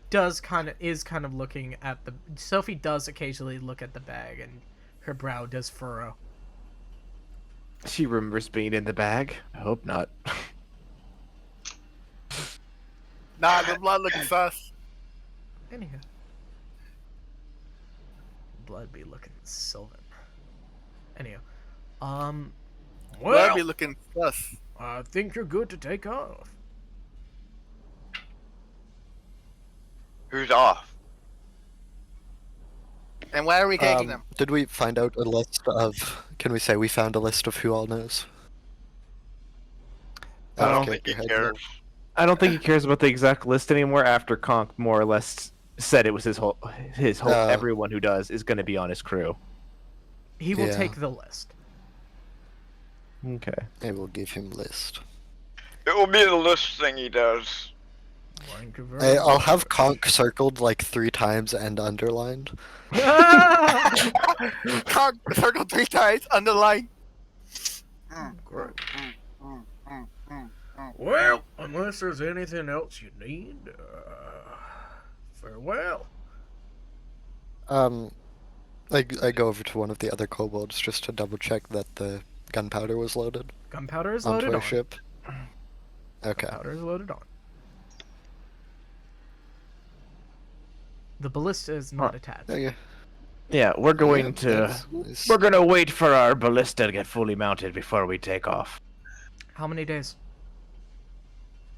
is kind of looking at the. Sophie does occasionally look at the bag, and her brow does furrow. She remembers being in the bag. I hope not. Nah, the blood looks sus. Anyhow, blood be looking Sylvan. Anyhow, Blood be looking sus. I think you're good to take off. Who's off? And why are we taking them? Did we find out a list of... Can we say we found a list of who all knows? I don't think he cares. I don't think he cares about the exact list anymore after Conk more or less said it was his whole everyone who does is going to be on his crew. He will take the list. Okay. I will give him list. It will be the list thing he does. Thank you very I'll much. have conk circled like 3 times and underlined. Conk circle 3 times, underline. Great. Well, unless there's anything else you need, farewell. I go over to one of the other kobolds just to double check that the gunpowder was loaded Gunpowder is onto loaded our on. ship. Okay. Gunpowder is loaded on. The ballista is not attached. Yeah. Yeah, we're going Yeah, to that's- we're gonna wait for our ballista to get fully mounted before we take off. How many days?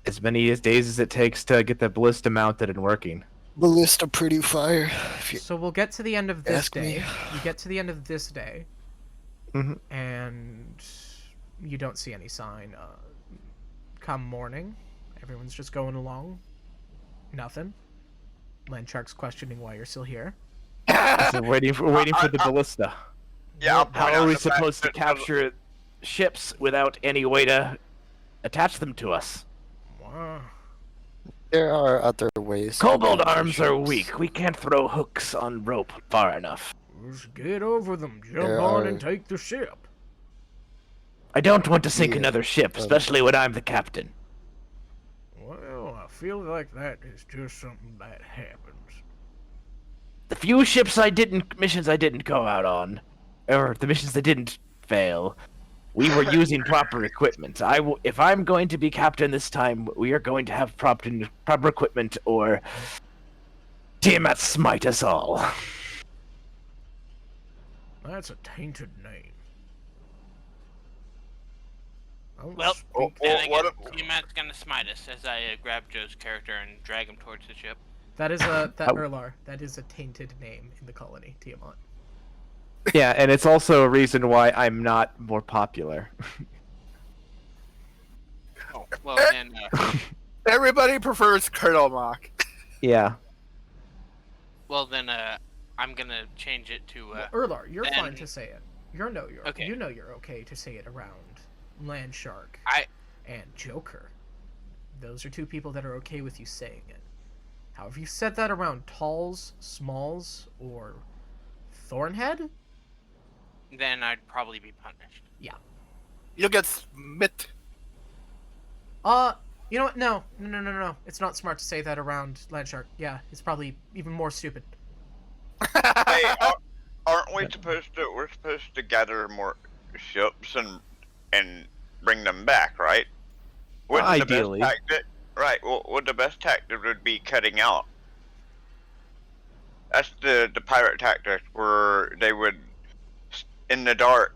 As many days as it takes to get the ballista mounted and working. Ballista pretty fire. If you So we'll get to the end of this ask me. day. We get to the end of this day, Mhm. and you don't see any sign. Come morning, everyone's just going along. Nothing. Landshark's questioning why you're still here. So waiting for the ballista. Yeah, I'll How point are out we the fact supposed to that- capture ships without any way to attach them to us? Wow. There are other ways. to Kobold get arms are ships. weak. We can't throw hooks on rope far enough. Just get over them, jump There on are- and take the ship. I don't want to sink Yeah, another ship, especially when I'm the captain. Well, I feel like that is just something that happens. The few missions I didn't go out on, or the missions that didn't fail, we were using proper equipment. If I'm going to be captain this time, we are going to have proper equipment, or Tiamat smite us all. That's a tainted name. Don't Well, speak then oh, I what guess Tiamat's gonna smite us as I grab Joe's character and drag him towards the ship. That is a Oh. Erlar. That is a tainted name in the colony, Tiamat. Yeah, and it's also a reason why I'm not more popular. Oh, well then, Everybody prefers Colonel Mock. Yeah. I'm gonna change it to Erlar, you're fine then- to say it. You're Okay. You know you're okay to say it around Landshark and Joker. Those are two people that are okay with you saying it. However, you said that around Talls, Smalls, or Thornhead? then I'd probably be punished. You'll get smit. You know what? No. It's not smart to say that around Landshark. Yeah, it's probably even more stupid. Hey, aren't we supposed to? We're supposed to gather more ships and bring them back, right? Wouldn't Ideally. the best tactic, right? Well, what the best tactic would be cutting out. That's the pirate tactic, where they would, in the dark,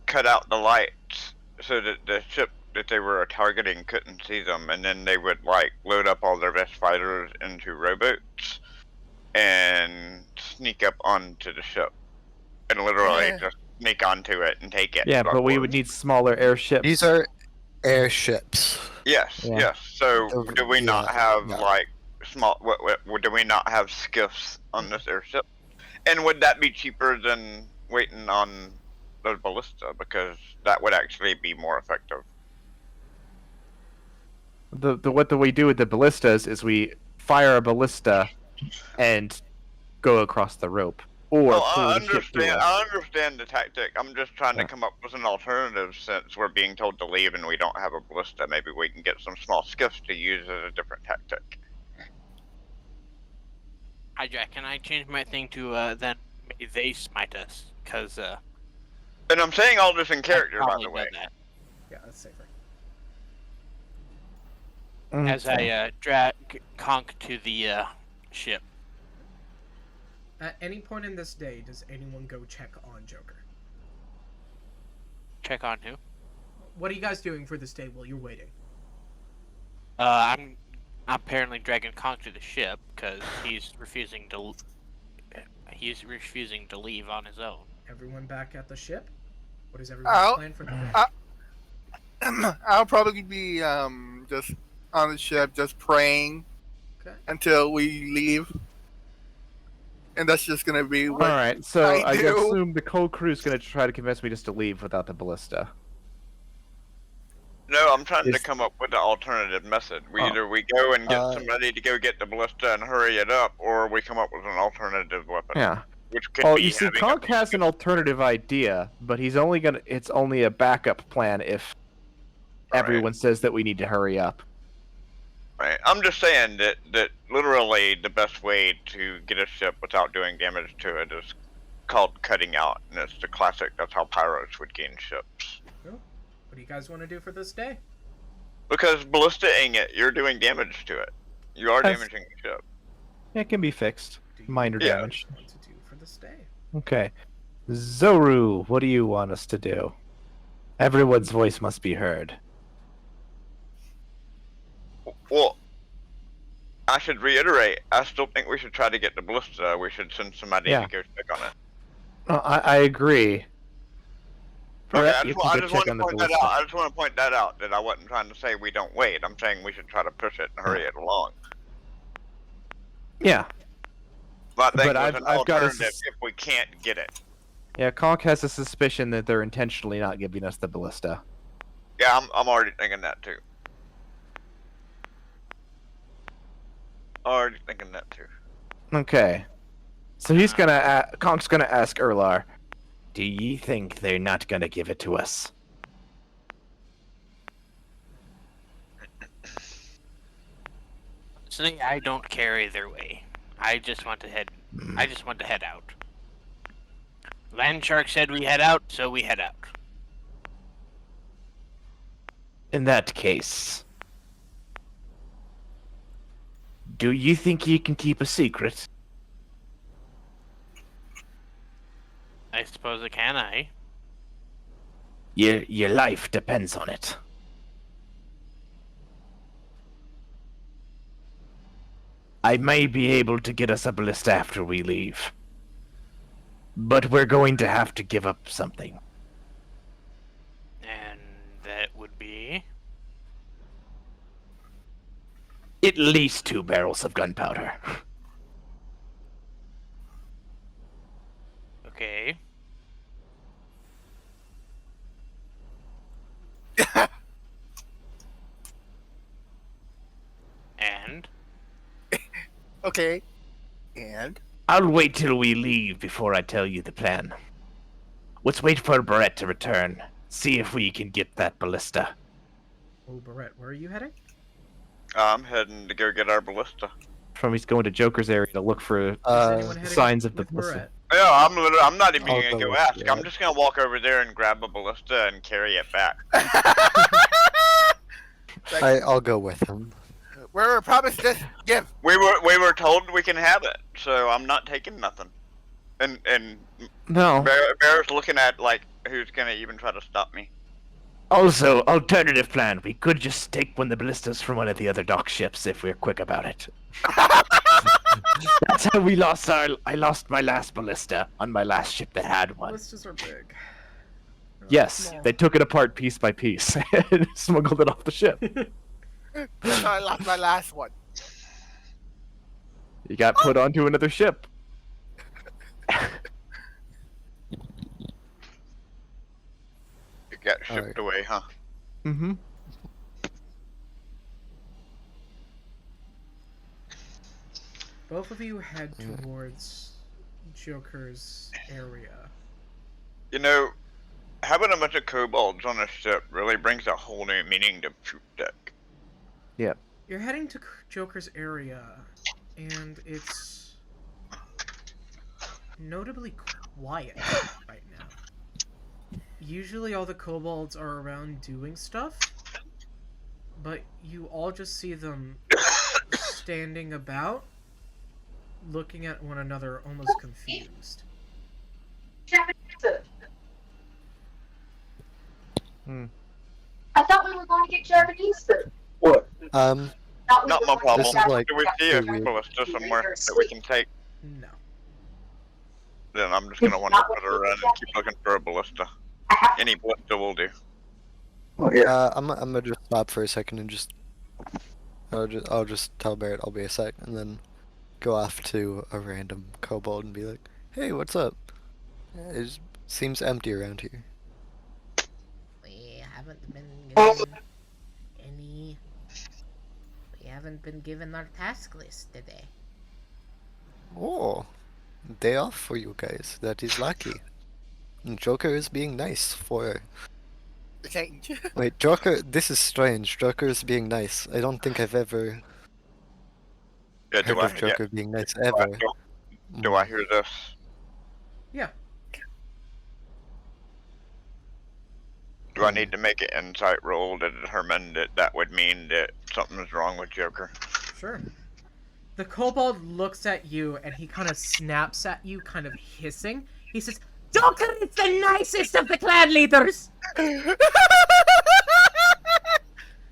cut out the lights so that the ship that they were targeting couldn't see them, and then they would like load up all their best fighters into rowboats and sneak up onto the ship and literally just sneak onto it and take it. Yeah, but we would need smaller airships. These are airships. Yes, Yeah. yes. So do we not Yeah, have yeah. like small? Do we not have skiffs on this airship? And would that be cheaper than waiting on the ballista? Because that would actually be more effective. What we do with the ballistas is we fire a ballista and go across the rope, or Well, pull I the ship through understand. us. I understand the tactic. I'm just trying to Yeah. come up with an alternative since we're being told to leave and we don't have a ballista. Maybe we can get some small skiffs to use as a different tactic. Hi Jack, can I change my thing to then may they smite us? Cause And I'm saying all this in character, I've by probably the way. done that. Yeah, that's safer. As I drag Conk to the ship. At any point in this day, does anyone go check on Joker? Check on who? What are you guys doing for this day while you're waiting? I'm apparently dragging Conk to the ship because he's refusing to leave on his own. Everyone back at the ship? What is everyone's plan for the day? I'll probably be just on the ship, just praying Okay. until we leave, and that's just gonna be what. All right, so I do. assume the cold crew's going to try to convince me just to leave without the ballista. No, I'm trying to Is- come up with an alternative method. Oh. Either we go and get somebody to go get the ballista and hurry it up, or we come up with an alternative weapon. Yeah. Which could Well, be you see, having Conk has an alternative idea, but he's only gonna. It's only a backup plan if everyone says that we need to hurry up. Right. I'm just saying that literally the best way to get a ship without doing damage to it is called cutting out, and it's the classic. That's how pirates would gain ships. Cool. What do you guys want to do for this day? Because ballistaing it, you're doing damage to it. You are That's- damaging the ship. It can be fixed. Do you Minor Yeah. damage. want to do for this day? Okay. Zoru, what do you want us to do? Everyone's voice must be heard. Well, I should reiterate. I still think we should try to get the ballista. We should send somebody Yeah. to go check on it. I agree. Okay, Brett, I you just, can I go just check want to on the point that ballista. out. I just want to point that out. That I wasn't trying to say we don't wait. I'm saying we should try to push it and hurry it along. Yeah. But I think But there's an I've got a alternative if we can't get it. Yeah, Conk has a suspicion that they're intentionally not giving us the ballista. Yeah, I'm already thinking that too. Already thinking that too. Okay. So Conk's gonna ask Erlar, do ye think they're not gonna give it to us? Honestly, I don't care either way. I just want to head. I just want to head out. Landshark said we head out, so we head out. In that case, do you think you can keep a secret? I suppose I can, I. Your life depends on it. I may be able to get us a ballista after we leave. But we're going to have to give up something. And that would be... At least 2 barrels of gunpowder. Okay. And? Okay. And? I'll wait till we leave before I tell you the plan. Let's wait for Barrett to return. See if we can get that ballista. Oh, Barrett, where are you heading? I'm heading to go get our ballista. From he's going to Joker's area to look for Is anyone heading signs of the with ballista. Barrett? Yeah, I'm not even I'll gonna go go with ask. you. I'm just gonna walk over there and grab a ballista and carry it back. I'll go with him. We're promised this gift. We were told we can have it, so I'm not taking nothing. And No. Bear's looking at like who's gonna even try to stop me. Also, alternative plan. We could just take one of the ballistas from one of the other dock ships if we're quick about it. That's how we lost I lost my last ballista on my last ship that had one. Ballistas are big. They're Yes, small. they took it apart piece by piece and smuggled it off the ship. That's how I lost my last one. You got put onto another ship. It got shipped Alright. away, huh? Mm-hmm. Both of you head towards Joker's area. You know, having a bunch of kobolds on a ship really brings a whole new meaning to Troop Deck. You're heading to Joker's area, and it's notably quiet right now. Usually all the kobolds are around doing stuff, but you all just see them standing about, looking at one another almost confused. I thought we were going to get Japanese food. What? Not my problem. This is like Do we see a weird. ballista somewhere that we can take? No. Then I'm just gonna want to put her around and keep looking for a ballista. Any ballista will do. Oh, yeah. I'm gonna just stop for a second and I'll just tell Barrett I'll be a sec and then go off to a random kobold and be like, hey, what's up? It seems empty around here. We haven't been getting We haven't been given our task list today. Oh, day off for you guys. That is lucky. Joker is being nice for. Change. Wait, Joker. This is strange. Joker is being nice. I don't think I've ever Yeah, heard of Joker being nice ever. Do I hear this? Yeah. Do I need to make an insight roll to determine that that would mean that something is wrong with Joker? Sure. The kobold looks at you and he kind of snaps at you, kind of hissing. He says, Joker is the nicest of the clan leaders!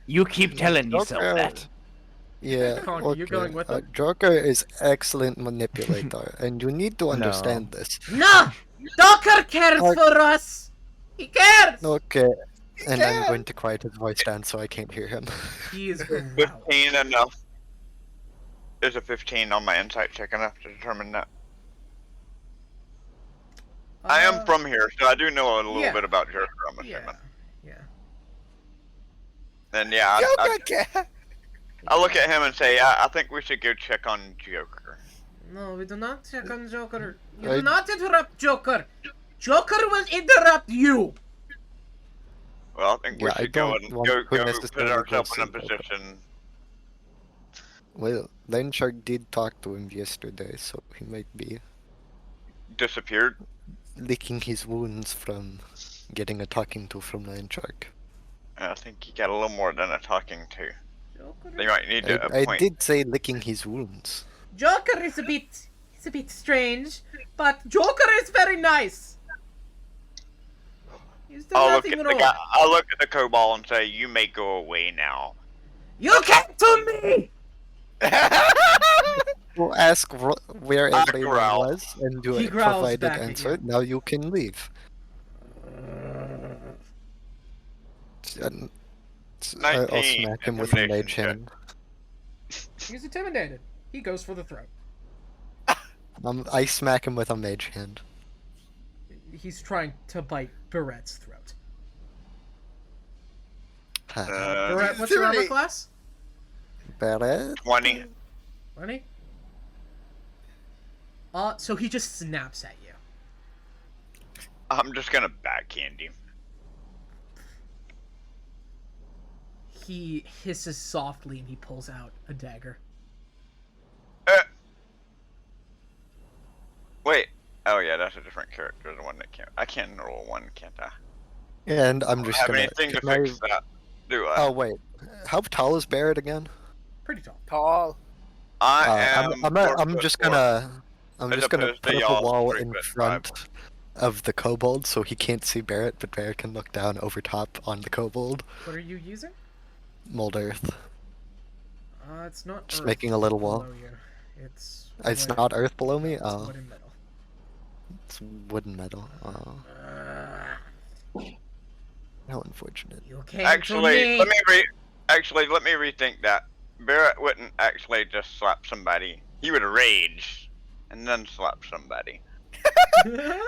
You keep telling yourself Joker. that. Yeah, Conker, okay. you going with him? Joker is excellent manipulator, and you need to understand this. No! Joker cares for us! He cares! Okay, and I'm going to quiet his voice down so I can't hear him. he is growling. 15 enough. Is a 15 on my insight check enough to determine that? I am from here, so I do know a little bit about Joker, I'm assuming. Yeah. Then yeah, I look at him and say, I think we should go check on Joker. No, we do not check on Joker. You I- do not interrupt Joker. Joker will interrupt you. Well, I think we Yeah, I should go don't and want go to put necessarily ourselves in a go see position. Well, Line Shark did talk to him yesterday, so he might be Disappeared. licking his wounds from getting a talking to from Line Shark. I think he got a little more than a talking to. Joker, They might need to I appoint. did say licking his wounds. Joker is a bit strange, but Joker is very nice. He's done I'll look nothing at the wrong. guy. I'll look at the kobold and say, "You may go away now." You came to me! We'll ask where I everyone growl. was, and you He growls provide back an at answer. you. Now you can leave. And I'll 19 smack him with a intimidation mage check. hand. He's intimidated. He goes for the throat. I smack him with a mage hand. He's trying to bite Barrett's throat. Barrett, what's your armor Intimidate. class? Barrett? 20. 20? So he just snaps at you. I'm just gonna backhand him. He hisses softly and he pulls out a dagger. Wait. Oh yeah, that's a different character. The one that can't. I can roll one, can't I? And I'm just Have gonna. anything to can I- fix that? Do I? Oh wait, how tall is Barrett again? Pretty tall. Tall. I am. I'm just gonna. I'm As just gonna opposed to put up a y'all wall 3 in foot front of the kobold so he can't see Barrett, but Barrett can look down over top on the kobold. What are you using? Mold earth. It's not Just earth making a little wall. below you. It's It's wood. not earth below me. It's Oh, wood and metal. it's wooden metal. Oh, how unfortunate. You came Actually, to me. let me rethink that. Barrett wouldn't actually just slap somebody. He would rage and then slap somebody. No.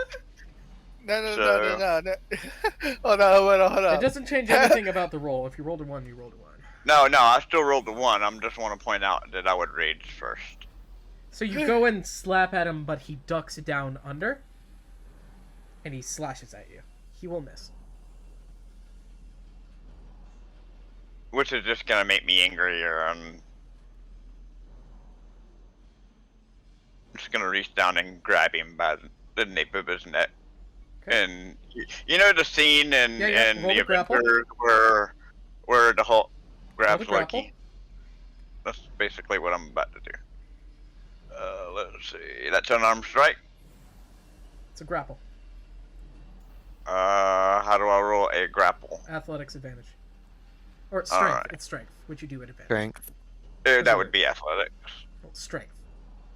So- Hold on. It doesn't change anything about the roll. If you rolled a 1, you rolled a 1. No, I still rolled the 1. I'm just want to point out that I would rage first. So you go and slap at him, but he ducks down under. And he slashes at you. He will miss. Which is just gonna make me angrier. I'm just gonna reach down and grab him by the nape of his neck. Okay. And you know the scene in Yeah, in roll the the grapple. Avengers where the Hulk grabs Roll the grapple. Loki. That's basically what I'm about to do. Let's see. That's an arm strike. It's a grapple. How do I roll a grapple? Athletics advantage. Or strength. Alright. It's strength, which you do at advantage. Strength. That would be athletics. Well, strength.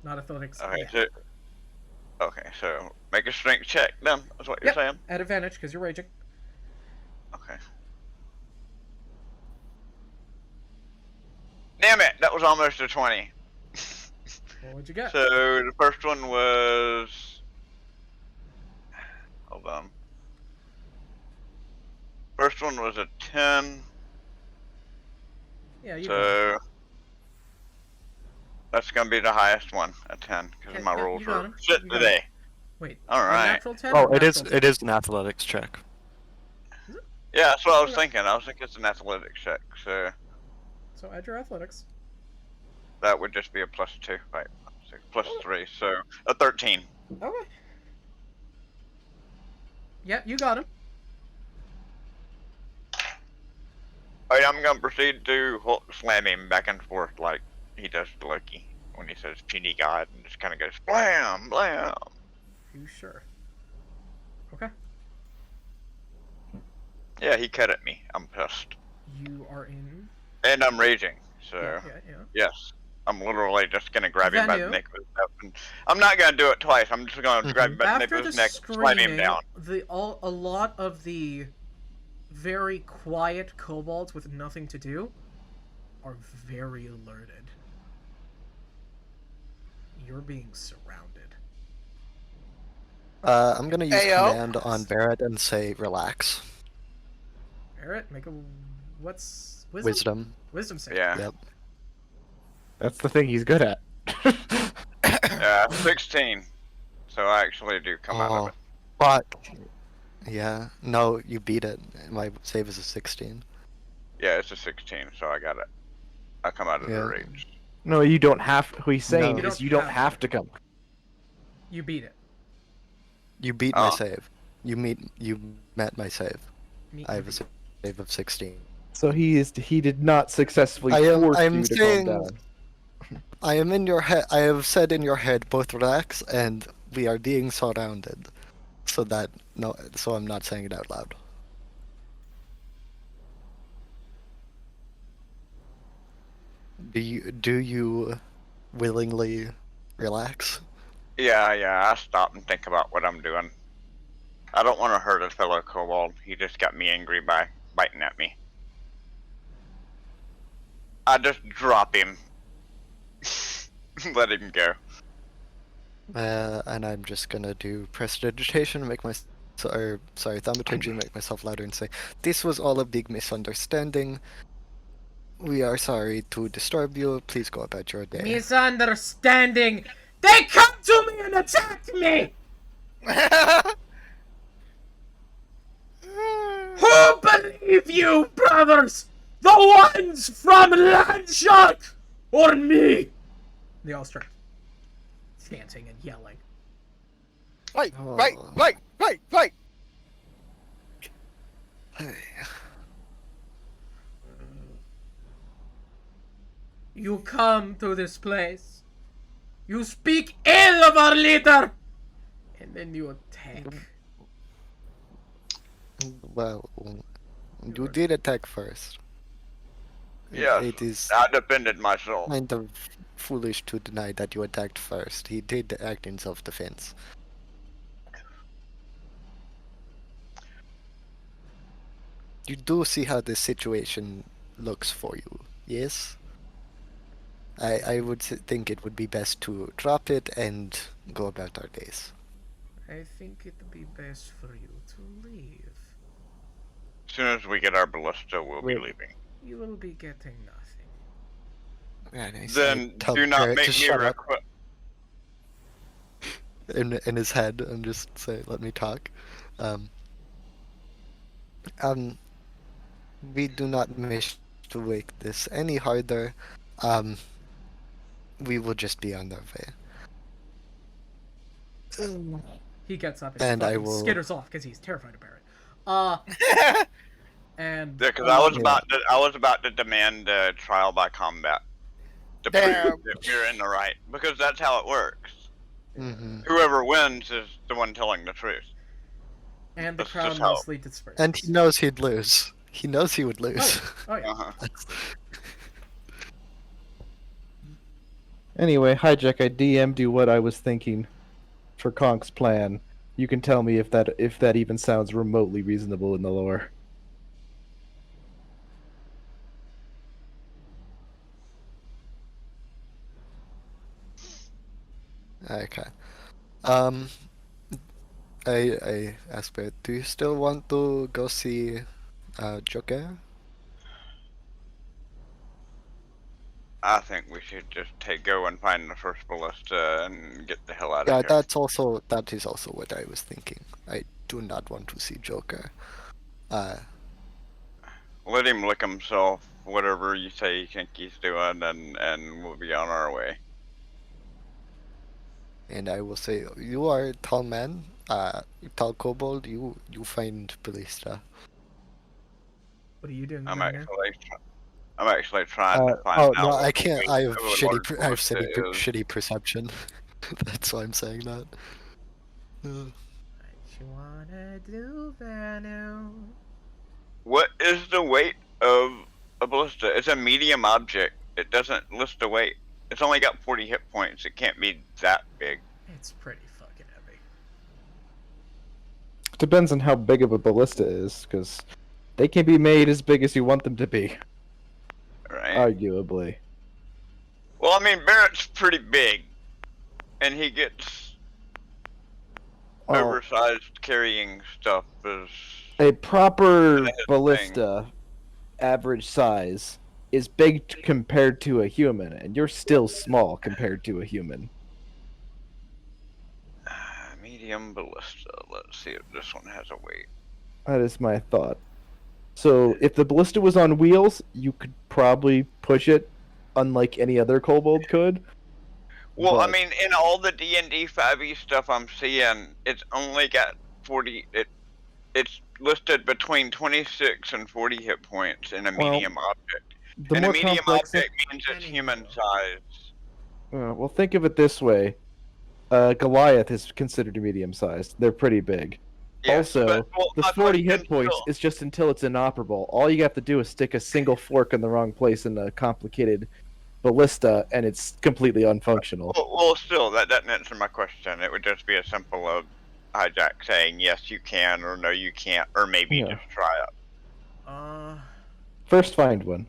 Not athletics. Okay, yeah. so make a strength check then. That's what you're Yep. saying. At advantage, because you're raging. Okay. Damn it! That was almost a 20. What would you get? So the first one was. Hold on. First one was a 10. Yeah, you got it. So that's gonna be the highest one, a 10, because Okay, my yeah, rolls you got are him. shit You got today. Wait, All right. unnatural 10 Oh, or it is. natural 10? It is an athletics check. Yeah, that's what I was Okay. thinking. I was thinking it's an athletics check, so So add your athletics. that would just be a +2, right? +3, so a 13. Okay. Yep, you got him. Alright, I'm gonna proceed to slam him back and forth like he does to Loki when he says Genie God and just kind of goes blam, blam. You sure? Okay. Yeah, he cut at me. I'm pissed. You are in. And I'm raging, so Yeah. yes. I'm literally just gonna grab him by the Venue. neck of his neck. And I'm not gonna do it twice. I'm just gonna grab him by the neck After of the his neck and slam him screaming, down. a lot of the very quiet kobolds with nothing to do are very alerted. You're being surrounded. I'm gonna use Ayo. command on Barrett and say relax. Barrett, make a what's Wisdom. Wisdom save. Yeah. Yep. That's the thing he's good at. Yeah, 16. So I actually do come out of it. Fuck. Yeah. No, you beat it. My save is a 16. Yeah, it's a 16, so I got it. I come out of the rage. No, you don't have. What he's saying No. is you don't have to come. You beat it. You beat my save. You met my save. I have a save of 16. So he did not successfully I'm force you to saying, calm down. I am in your head. I have said in your head both relax and we are being surrounded. So I'm not saying it out loud. Do you willingly relax? Yeah, I stop and think about what I'm doing. I don't want to hurt a fellow kobold. He just got me angry by biting at me. I just drop him. Let him go. And I'm just gonna do prestidigitation, make my thaumaturgy, make myself louder and say, "This was all a big misunderstanding. We are sorry to disturb you. Please go about your day." Misunderstanding. They come to me and attack me. Who believe you, brothers? The ones from Landshark or me? They all start dancing and yelling. Fight! Oh. Fight! You come to this place. You speak ill of our leader. And then you attack. Well, you did attack first. Yes, It is I defended myself. kind of foolish to deny that you attacked first. He did act in self-defense. You do see how this situation looks for you, yes? I would think it would be best to drop it and go about our days. I think it'd be best for you to leave. As soon as we get our ballista, we'll be leaving. You will be getting nothing. And I Then tell do not Barrett make to me shut up request. in his head and just say, "Let me talk." We do not wish to make this any harder. We will just be on our way. He gets up And I fucking will- skitters off because he's terrified of Barrett. And Yeah, because I was about to demand a trial by combat to prove Damn. that we're in the right, because that's how it works. Mm-hmm. Whoever wins is the one telling the truth. and the That's crowd just how- mostly disperses. And he knows he'd lose. He knows he would lose. Oh yeah. Uh-huh. Anyway, Hijack, I DM'd you what I was thinking for Konk's plan. You can tell me if that even sounds remotely reasonable in the lore. Okay. I asked Barrett, do you still want to go see Joker? I think we should just go and find the first ballista and get the hell out of Yeah, here. that is also what I was thinking. I do not want to see Joker. Let him lick himself, whatever you say you think he's doing, and we'll be on our way. And I will say, you are a tall man, tall kobold. You find ballista. What are you doing, I'm Rainer? actually trying to find Oh out. no, I what can't. the I have weight of a large ballista is. shitty perception. That's why I'm saying that. What you wanna do, Vanu? What is the weight of a ballista? It's a medium object. It doesn't list the weight. It's only got 40 hit points. It can't be that big. It's pretty fucking heavy. Depends on how big of a ballista is, because they can be made as big as you want them to be. Right. Arguably. Well, I mean, Barrett's pretty big, and he gets oversized carrying stuff. Is a proper his ballista, average size, is big compared to a human, and you're still small compared to a human. medium ballista. Let's see if this one has a weight. That is my thought. So, if the ballista was on wheels, you could probably push it, unlike any other kobold could. Well, but... I mean, in all the D&D 5e stuff I'm seeing, it's only got 40. It's listed between 26 and 40 hit points in a medium object. And a medium object means it's human size. Well, think of it this way. Goliath is considered medium-sized. They're pretty big. Yes, also, the 40 hit points still... is just until it's inoperable. All you have to do is stick a single fork in the wrong place in a complicated ballista, and it's completely unfunctional. Well, still, that doesn't answer my question. It would just be a simple of Hijack saying, yes, you can, or no, you can't, or maybe just try it. First find one.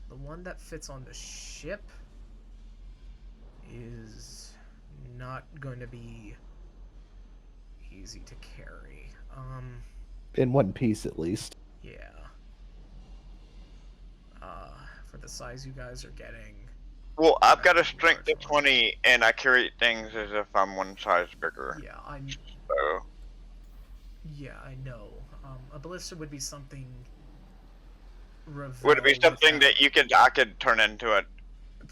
The one that fits on the ship is not going to be easy to carry. In one piece, at least. Yeah. For the size you guys are getting. Well, I've got a strength of 20, and I carry things as if I'm one size bigger. Yeah, So. Yeah, I know. A ballista would be something. Would it be something that I could turn into a?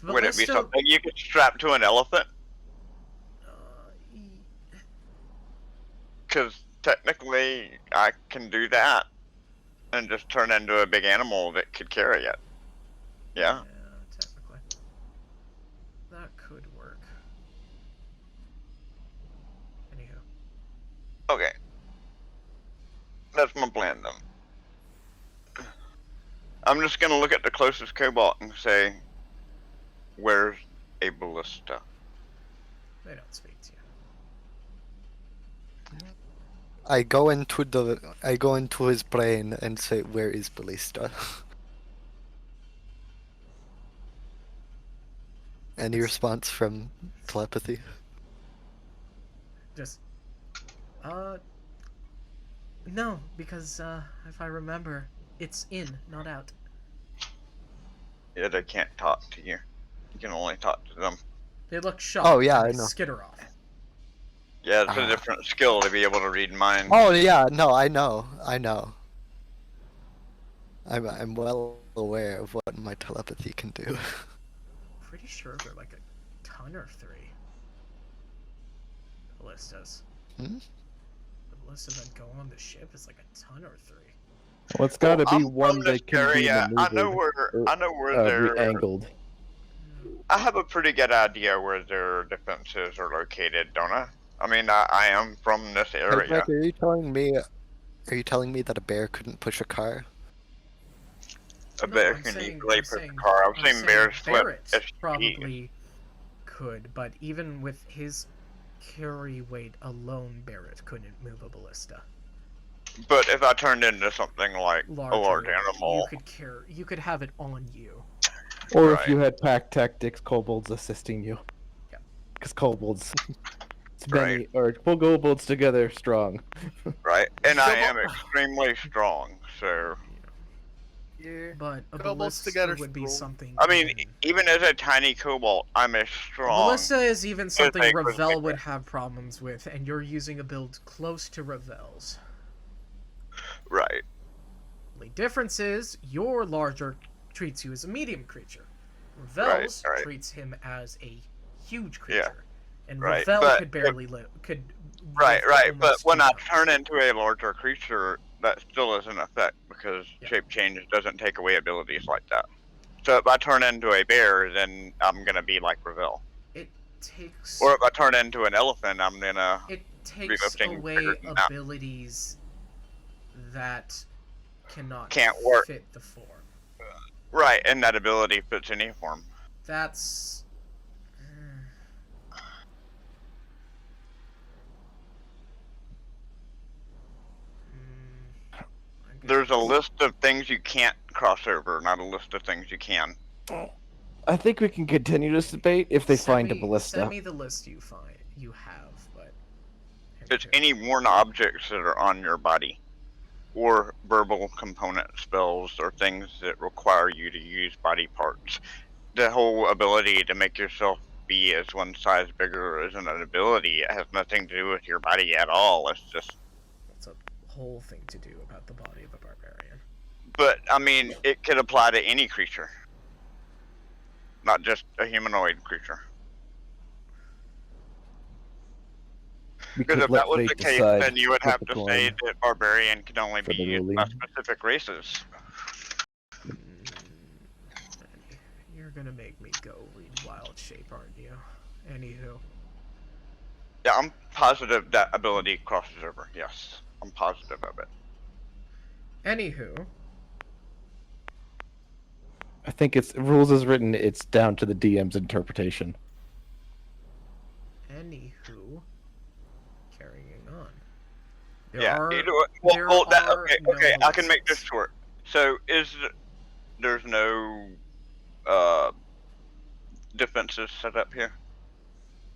Would it be something you could strap to an elephant? Because technically, I can do that, and just turn into a big animal that could carry it. Yeah. Technically. That could work. Anywho. Okay. That's my plan, then. I'm just gonna look at the closest cobalt and say, where's a ballista? They don't speak to you. I go into his brain and say, where is ballista? Any response from telepathy? Just, no, because, if I remember, it's in, not out. Yeah, they can't talk to you. You can only talk to them. They look shocked. Oh, yeah, I know. Skitter off. Yeah, it's a different skill to be able to read minds. Oh, yeah, no, I know. I'm well aware of what my telepathy can do. Pretty sure they're like a ton or 3. Ballistas. Hmm? The ballista that go on the ship is like a ton or 3. Well, it's got to be one that can be maneuvered. I know where they're angled. I have a pretty good idea where their defenses are located, don't I? I mean, I am from this area. Like, are you telling me that a bear couldn't push a car? A bear can easily push a car. I've seen bears flip SUVs. Probably could, but even with his carry weight alone, Barrett couldn't move a ballista. But if I turned into something like Larger, a large animal, you could have it on you. Or if you had pack tactics, kobolds assisting you. Yeah. Because kobolds, or pull kobolds together strong. Right, and I am extremely strong, so. Yeah. But a Kobolds ballista together would be strong. something. I mean, even as a tiny cobalt, I'm a A strong. ballista is even something like Ravel would have problems with, and you're using a build close to Ravel's. Right. The difference is your larger treats you as a medium creature. Ravel's Right. treats him as a huge creature, and right, Ravel but could barely live. Could Right. live But almost when 2 I times. turn into a larger creature, that still is in effect because Yeah. shape change doesn't take away abilities like that. So if I turn into a bear, then I'm gonna be like Ravel. It takes. Or if I turn into an elephant, I'm gonna It be takes lifting away bigger than that. abilities that cannot Can't work. fit the form. Right, and that ability fits any form. That's. There's a list of things you can't cross over, not a list of things you can. I think we can continue this debate if they find a ballista. Send me the list you have, but. It's any worn objects that are on your body, or verbal component spells, or things that require you to use body parts. The whole ability to make yourself be as one size bigger isn't an ability. It has nothing to do with your body at all. It's just. That's a whole thing to do about the body of a barbarian. But I mean, it could apply to any creature, not just a humanoid creature. Because if that was the case, then you would have to say that barbarian can only be used by specific races. You're gonna make me go read Wild Shape, aren't you? Anywho. Yeah, I'm positive that ability crosses over. Yes, I'm positive of it. Anywho. I think it's rules as written. It's down to the DM's interpretation. Anywho. Carrying on. Okay, I can make this short. So there's no defenses set up here?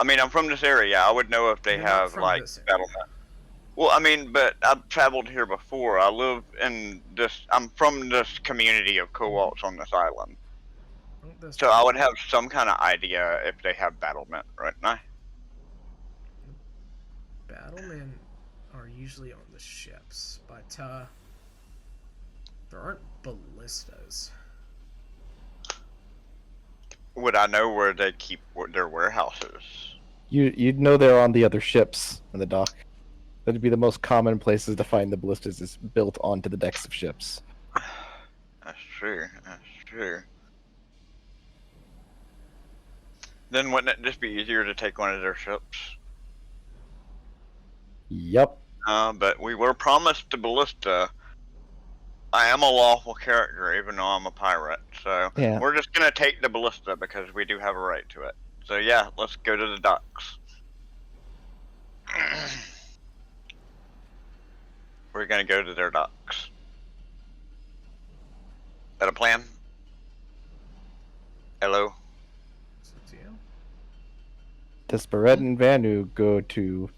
I mean, I'm from this area. I would know if they have like battlement. Well, I mean, but I've traveled here before. I live in this. I'm from this community of kobolds on this island. So I would have some kind of idea if they have battlement right now. Battlemen are usually on the ships, but there aren't ballistas. Would I know where they keep their warehouses? You'd know they're on the other ships in the dock. That'd be the most common places to find the ballistas is built onto the decks of ships. That's true. That's true. Then wouldn't it just be easier to take one of their ships? Yep. But we were promised the ballista. I am a lawful character, even though I'm a pirate. So yeah. We're just gonna take the ballista because we do have a right to it. So yeah, let's go to the docks. We're gonna go to their docks. Is that a plan? Hello? Does Barrett and Vanu go to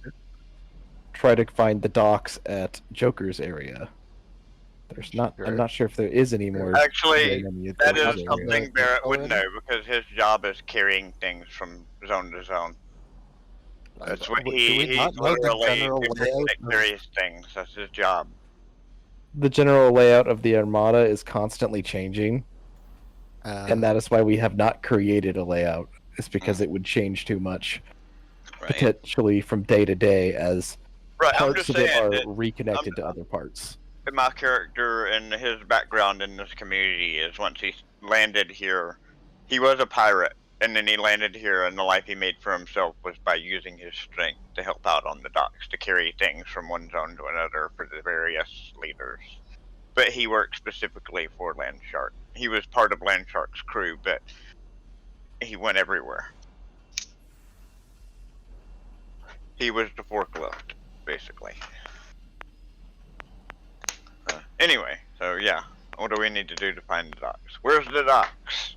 try to find the docks at Joker's area? There's not. I'm not sure if there is any more. Actually, that is something Barrett would know because his job is carrying things from zone to zone. That's what he's literally doing various things. That's his job. The general layout of the Armada is constantly changing, and that is why we have not created a layout. It's because it would change too much, potentially from day to day, as parts of it are reconnected to other parts. My character and his background in this community is once he landed here, he was a pirate, and then he landed here, and the life he made for himself was by using his strength to help out on the docks, to carry things from one zone to another for the various leaders. But he worked specifically for Landshark. He was part of Landshark's crew, but he went everywhere. He was the forklift, basically. Anyway, so yeah, what do we need to do to find the docks? Where's the docks?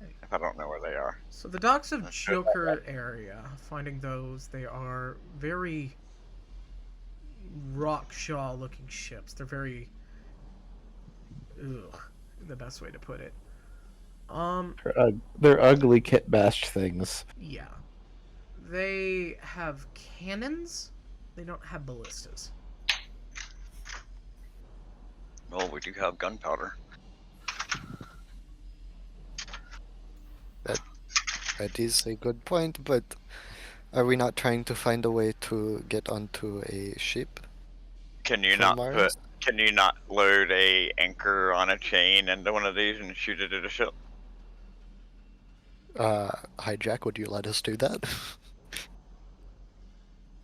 If I don't know where they are. So the docks of Joker area, finding those, they are very Rockshaw looking ships. They're very ugh, the best way to put it. They're ugly kit bash things. Yeah. They have cannons. They don't have ballistas. Well, we do have gunpowder. That is a good point, but are we not trying to find a way to get onto a ship? Can you from not Mars? Can you not load a anchor on a chain into one of these and shoot it at a ship? Hijack, would you let us do that?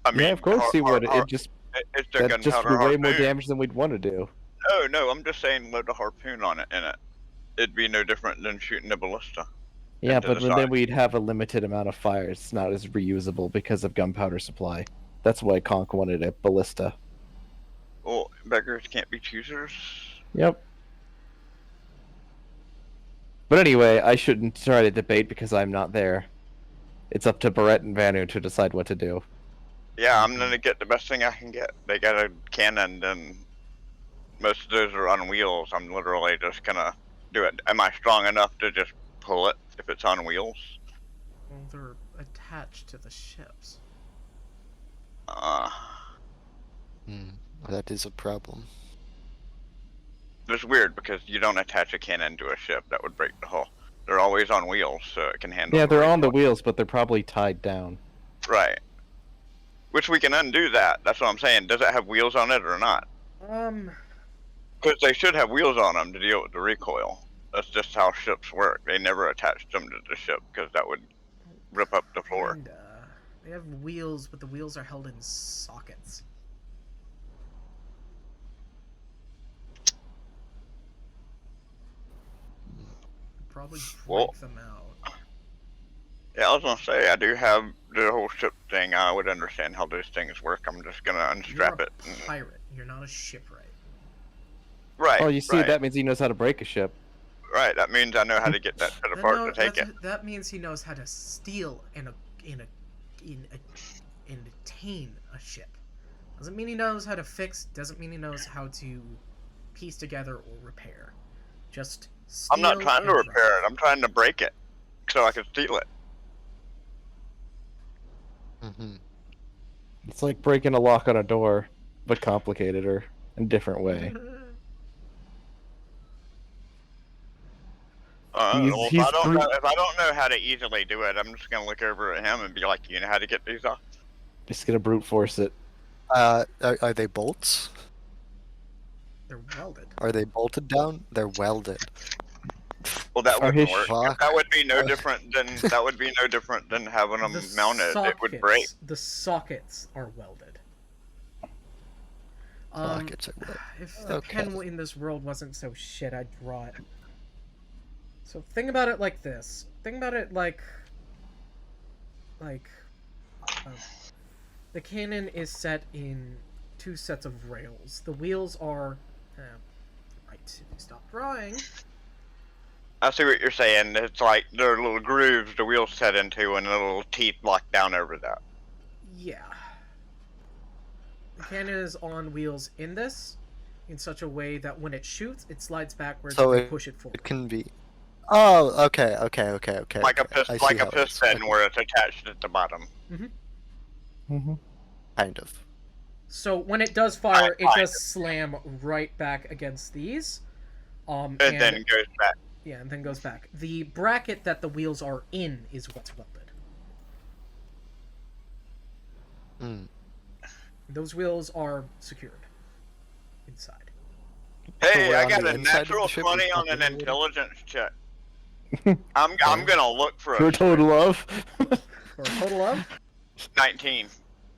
I mean, Yeah, of course he would. It just it's a that just gunpowder be way more harpoon. damage than we'd want to do. No, I'm just saying load a harpoon on it in it. It'd be no different than shooting a ballista. Yeah, into but the then side. we'd have a limited amount of fire. It's not as reusable because of gunpowder supply. That's why Conk wanted a ballista. Well, beggars can't be choosers. Yep. But anyway, I shouldn't try to debate because I'm not there. It's up to Barrett and Vanu to decide what to do. Yeah, I'm gonna get the best thing I can get. They got a cannon, and most of those are on wheels. I'm literally just gonna do it. Am I strong enough to just pull it if it's on wheels? Well, they're attached to the ships. That is a problem. It's weird because you don't attach a cannon to a ship. That would break the hull. They're always on wheels, so it can handle. Yeah, they're on the recoil. wheels, but they're probably tied down. Right. Which we can undo that. That's what I'm saying. Does it have wheels on it or not? Because they should have wheels on them to deal with the recoil. That's just how ships work. They never attached them to the ship because that would rip up the floor. They have wheels, but the wheels are held in sockets. Probably break them out. Yeah, I was gonna say I do have the whole ship thing. I would understand how those things work. I'm just gonna unstrap You're it. a pirate. You're not a shipwright. Right. Oh, you see, right, that means he knows how to break a ship. Right. That means I know how to get that shit apart to take it. That means he knows how to steal and attain a ship. Doesn't mean he knows how to fix. Doesn't mean he knows how to piece together or repair. Just steal. I'm not trying to repair it. I'm trying to break it so I can steal it. It's like breaking a lock on a door, but complicated or in a different way. Well, if I don't know how to easily do it, I'm just gonna look over at him and be like, "You know how to get these off?" Just gonna brute force it. Are they bolts? They're welded. Are they bolted down? They're welded. Well, that wouldn't work. Fuck. That would be no different than having them mounted. It would break. The sockets are welded. Sockets are welded. If the pen in this world wasn't so shit, I'd draw it. So think about it like this. Think about it like the cannon is set in 2 sets of rails. The wheels are right. If you stop drawing. I see what you're saying. It's like there are little grooves the wheels set into and little teeth locked down over that. Yeah. The cannon is on wheels in this, in such a way that when it shoots, it slides backwards So and you push it forward. It can be. Oh, okay. Like a piston where it's attached at the bottom. Kind of. So when it does fire, it does slam right back against these. And then goes back. Yeah, and then goes back. The bracket that the wheels are in is what's welded. Those wheels are secured inside. Hey, I got a natural 20 on an intelligence check. I'm gonna look for a total of. For a total of 19.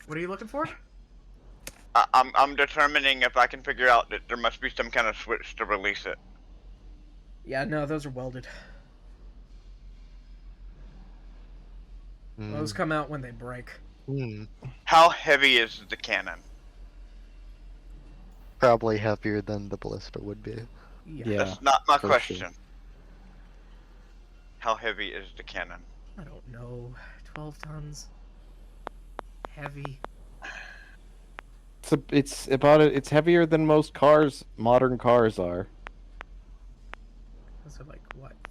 What are you looking for? I'm determining if I can figure out that there must be some kind of switch to release it. Yeah, no, those are welded. Those come out when they break. How heavy is the cannon? Probably heavier than the ballista would be. Yeah. That's not my for question. sure. How heavy is the cannon? I don't know. 12 tons. Heavy. It's heavier than most cars, modern cars are.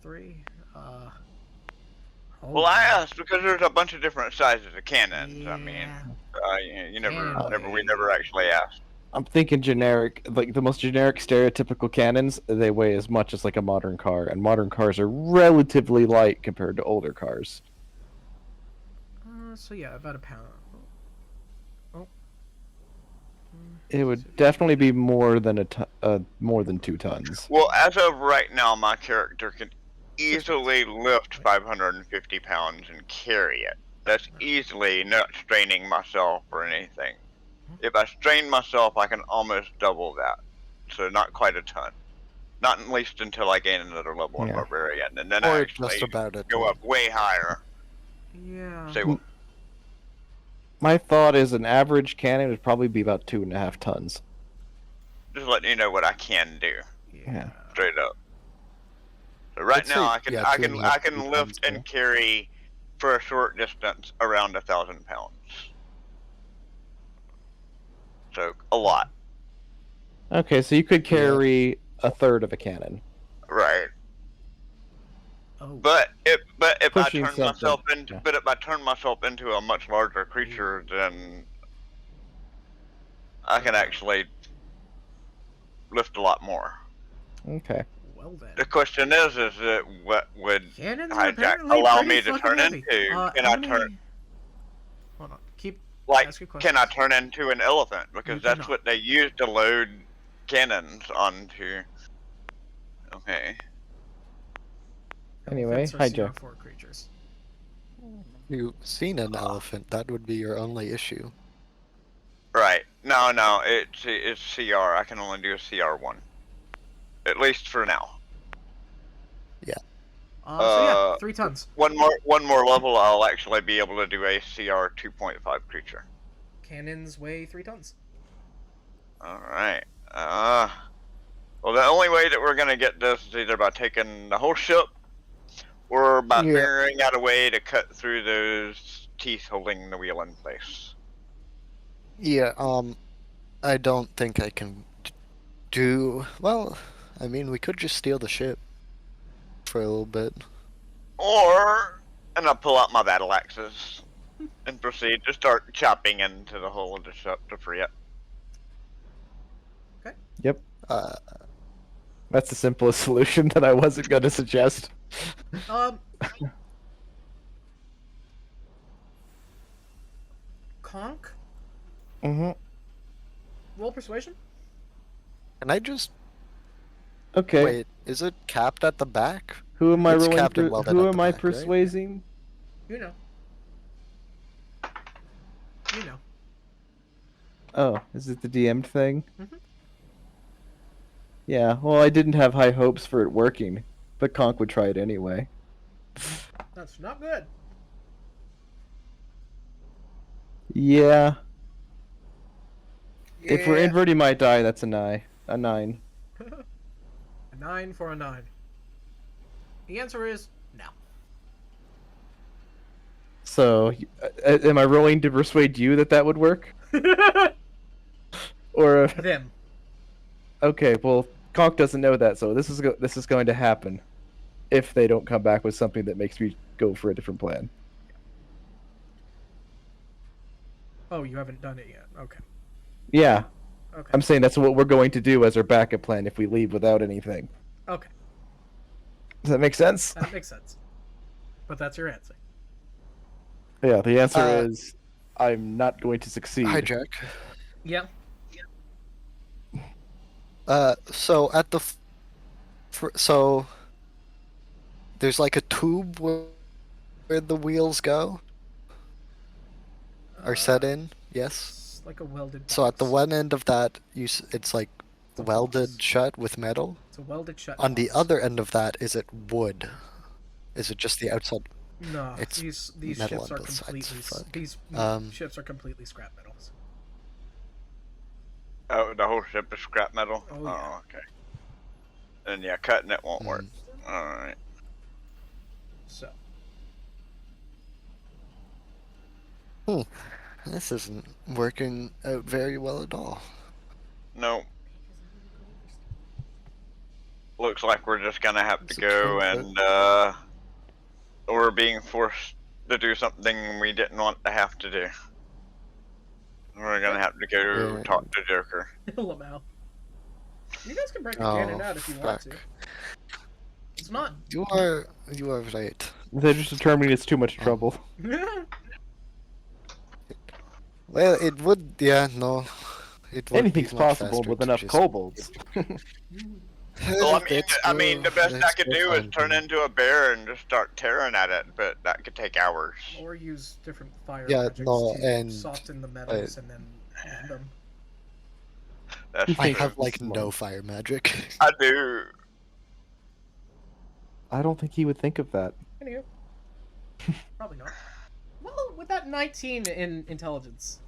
3. Well, I asked because there's a bunch of different sizes of cannons. Yeah. I mean, you Cannon we weight. never actually asked. I'm thinking generic, like the most generic stereotypical cannons, they weigh as much as like a modern car, and modern cars are relatively light compared to older cars. So yeah, about a pound. Oh. It would definitely be more than more than 2 tons. Well, as of right now, my character can easily lift 550 pounds and carry it. That's easily not straining myself or anything. If I strain myself, I can almost double that. So not quite a ton. Not at least until I gain another level in Yeah. Barbarian, and then I Or actually just about it. go up way higher. Yeah. Say what? My thought is an average cannon would probably be about 2.5 tons. Just letting you know what I can do. Yeah. Straight up. So right Let's now, say, I yeah, can 2.5 lift tons, and carry for a short distance around 1,000 pounds. So a lot. Okay, so you could carry a third of a cannon. Right. Oh. But if I Pushing turn something, myself into yeah. but if I turn myself into a much larger creature, then I can actually lift a lot more. Okay. Well then. The question is that what would Cannons are hijack apparently allow pretty me to fucking turn heavy. into? Can how I many- turn Hold on. Keep. like? Ask your Can I questions. turn into an elephant? Because You that's cannot. what they use to load cannons onto. Okay. Anyway, Elephants are hi, Joe. CR4 creatures. You've seen an elephant, that would be your only issue. Right. No, it's CR. I can only do a CR1. At least for now. So yeah, 3 tons. One more level, I'll actually be able to do a CR 2.5 creature. Cannons weigh 3 tons. Alright. Well, the only way that we're gonna get this is either by taking the whole ship, or by Yeah. figuring out a way to cut through those teeth holding the wheel in place. Yeah, I don't think I can do... Well, I mean, we could just steal the ship for a little bit. And I'll pull out my battle axes and proceed to start chopping into the hull of the ship to free it. Yep. Uh, That's the simplest solution that I wasn't going to suggest. Conk? Mm-hmm. Roll persuasion? can I just... Okay. Wait, is it capped at the back? Who am I It's rolling? capped and welded Who at am the I back, right? persuading? You know. You know. Oh, is it the DM'd thing? Mhm. Yeah. Well, I didn't have high hopes for it working, but Conk would try it anyway. That's not good. Yeah. If we're Yeah. inverting my die, that's a 9. A 9. A 9 for a 9. The answer is no. So, am I rolling to persuade you that would work? Or Them. okay, well, Conk doesn't know that, so this is going to happen if they don't come back with something that makes me go for a different plan. Oh, you haven't done it yet. Okay. Yeah, Okay. I'm saying that's what we're going to do as our backup plan if we leave without anything. Okay. Does that make sense? That makes sense. But that's your answer. Yeah, the answer is I'm not going to succeed. Hi, Jack. Yeah. So at the... so... There's like a tube where the wheels go? Are set in? Yes? It's like a welded box. So at the one end of that, it's like It's a welded box. shut with metal? It's a welded shut On the box. other end of that, is it wood? Is it just the outside? No, It's these metal ships on are both sides, completely fuck. these Um, ships are completely scrap metals. Oh, the whole ship is scrap metal? Oh, yeah. Okay. Then yeah, cutting it won't work. Hmm. Alright. So This isn't working out very well at all. No. looks like we're just gonna have to It's a go, 20 and we're being forced to do something we didn't want to have to do. We're gonna have to go talk to Joker. Lamau. You guys can break a Oh, cannon out if you want fuck. to. It's not. You are right. They're just determining it's too much trouble. Well, it would, yeah, no. It would Anything's be much possible faster with to enough just- kobolds. Well, That's I mean, the true. best I That's could still do is fine. turn into a bear and just start tearing at it, but that could take hours. Or use different fire Yeah, magics no, to and, soften the metals and then bend them. That's I true. have like no fire magic. I do. I don't think he would think of that. Anywho. Probably not. Well, with that 19 in intelligence.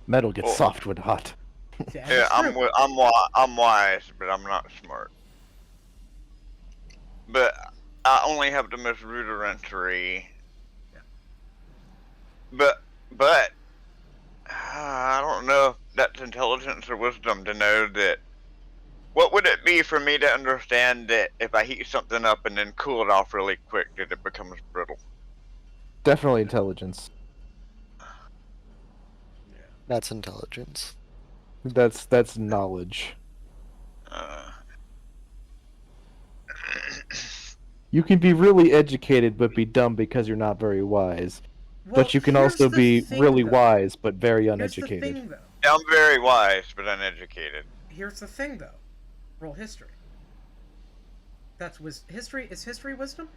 Metal gets Oh. soft when hot. Yeah, Yeah, that's true. I'm wise, but I'm not smart. But I only have the most rudimentary. Yeah. But I don't know if that's intelligence or wisdom to know that. What would it be for me to understand that if I heat something up and then cool it off really quick, that it becomes brittle? Definitely intelligence. That's intelligence. That's knowledge. You can be really educated but be dumb because you're not very wise. Well, But you can here's also the be thing, really though. wise but very Here's the uneducated. thing, though. I'm very wise, but uneducated. Here's the thing, though. Roll history. That's history. Is history wisdom?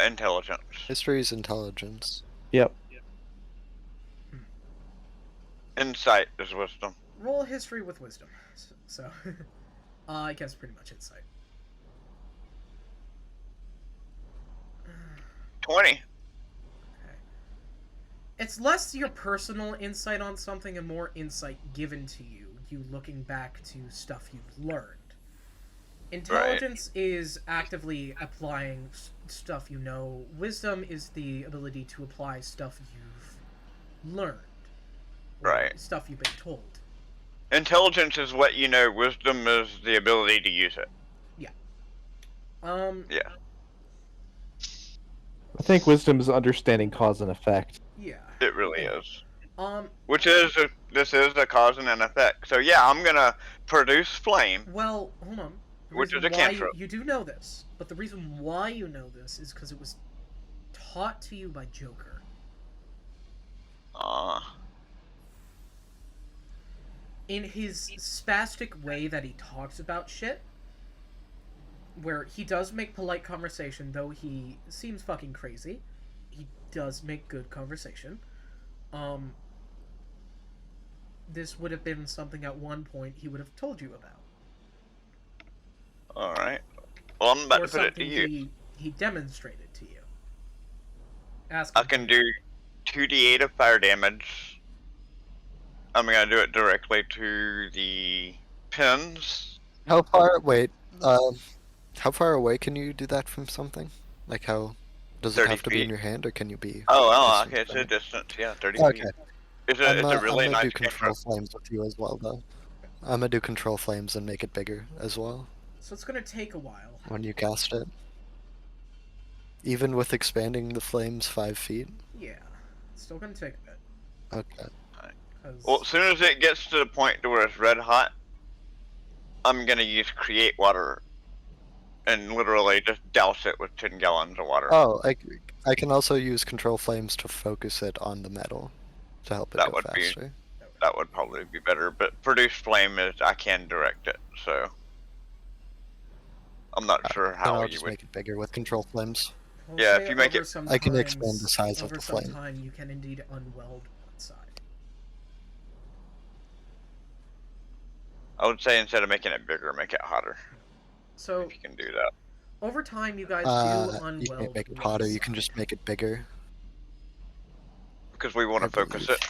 Intelligence. History is intelligence. Yep. Insight is wisdom. Roll history with wisdom. So, I guess pretty much insight. 20. It's less your personal insight on something and more insight given to you, you looking back to stuff you've learned. Intelligence is actively applying stuff you know. Wisdom is the ability to apply stuff you've learned. Or Right. Stuff you've been told. Intelligence is what you know. Wisdom is the ability to use it. Yeah. Yeah. I think wisdom is understanding cause and effect. Yeah. It really is. Which This is a cause and an effect. So yeah, I'm gonna produce flame. Well, hold on. The Which reason is a why cantrip. you do know this, but the reason why you know this is because it was taught to you by Joker. In his spastic way that he talks about shit, where he does make polite conversation, though he seems fucking crazy, he does make good conversation. This would have been something at one point he would have told you about. Alright. Well, I'm about Or to put it to something you. he demonstrated to you. I can do 2d8 of fire damage. I'm gonna do it directly to the pins. How far? Wait. How far away can you do that from something? Like how? Does it 30 have to be in feet. your hand, or can you be? Oh, distant okay, it's from a it? distance, yeah, 30 Okay. feet. It's a really I'm gonna nice do control cantrip. flames with you as well, though. I'm gonna do control flames and make it bigger as well So it's gonna take a while. when you cast it. Even with expanding the flames 5 feet. Yeah. It's still gonna take a bit. Okay. 'Cause- Well, as soon as it gets to the point to where it's red hot, I'm gonna use create water and literally just douse it with 10 gallons of water. Oh, I can also use control flames to focus it on the metal to help it That go would be- faster. That would probably be better, but produce flame is I can direct it, so I'm not sure Then how I'll you just would. make it bigger with control flames. I'll Yeah, say if you make over it- some I can times- expand the size of over the some flame. time, you can indeed unweld one side. I would say instead of making it bigger, make it hotter. So If you can do that. over time, you guys do unweld. You can't make it one hotter, you side. can just make it bigger. Because we want to I focus believe. it.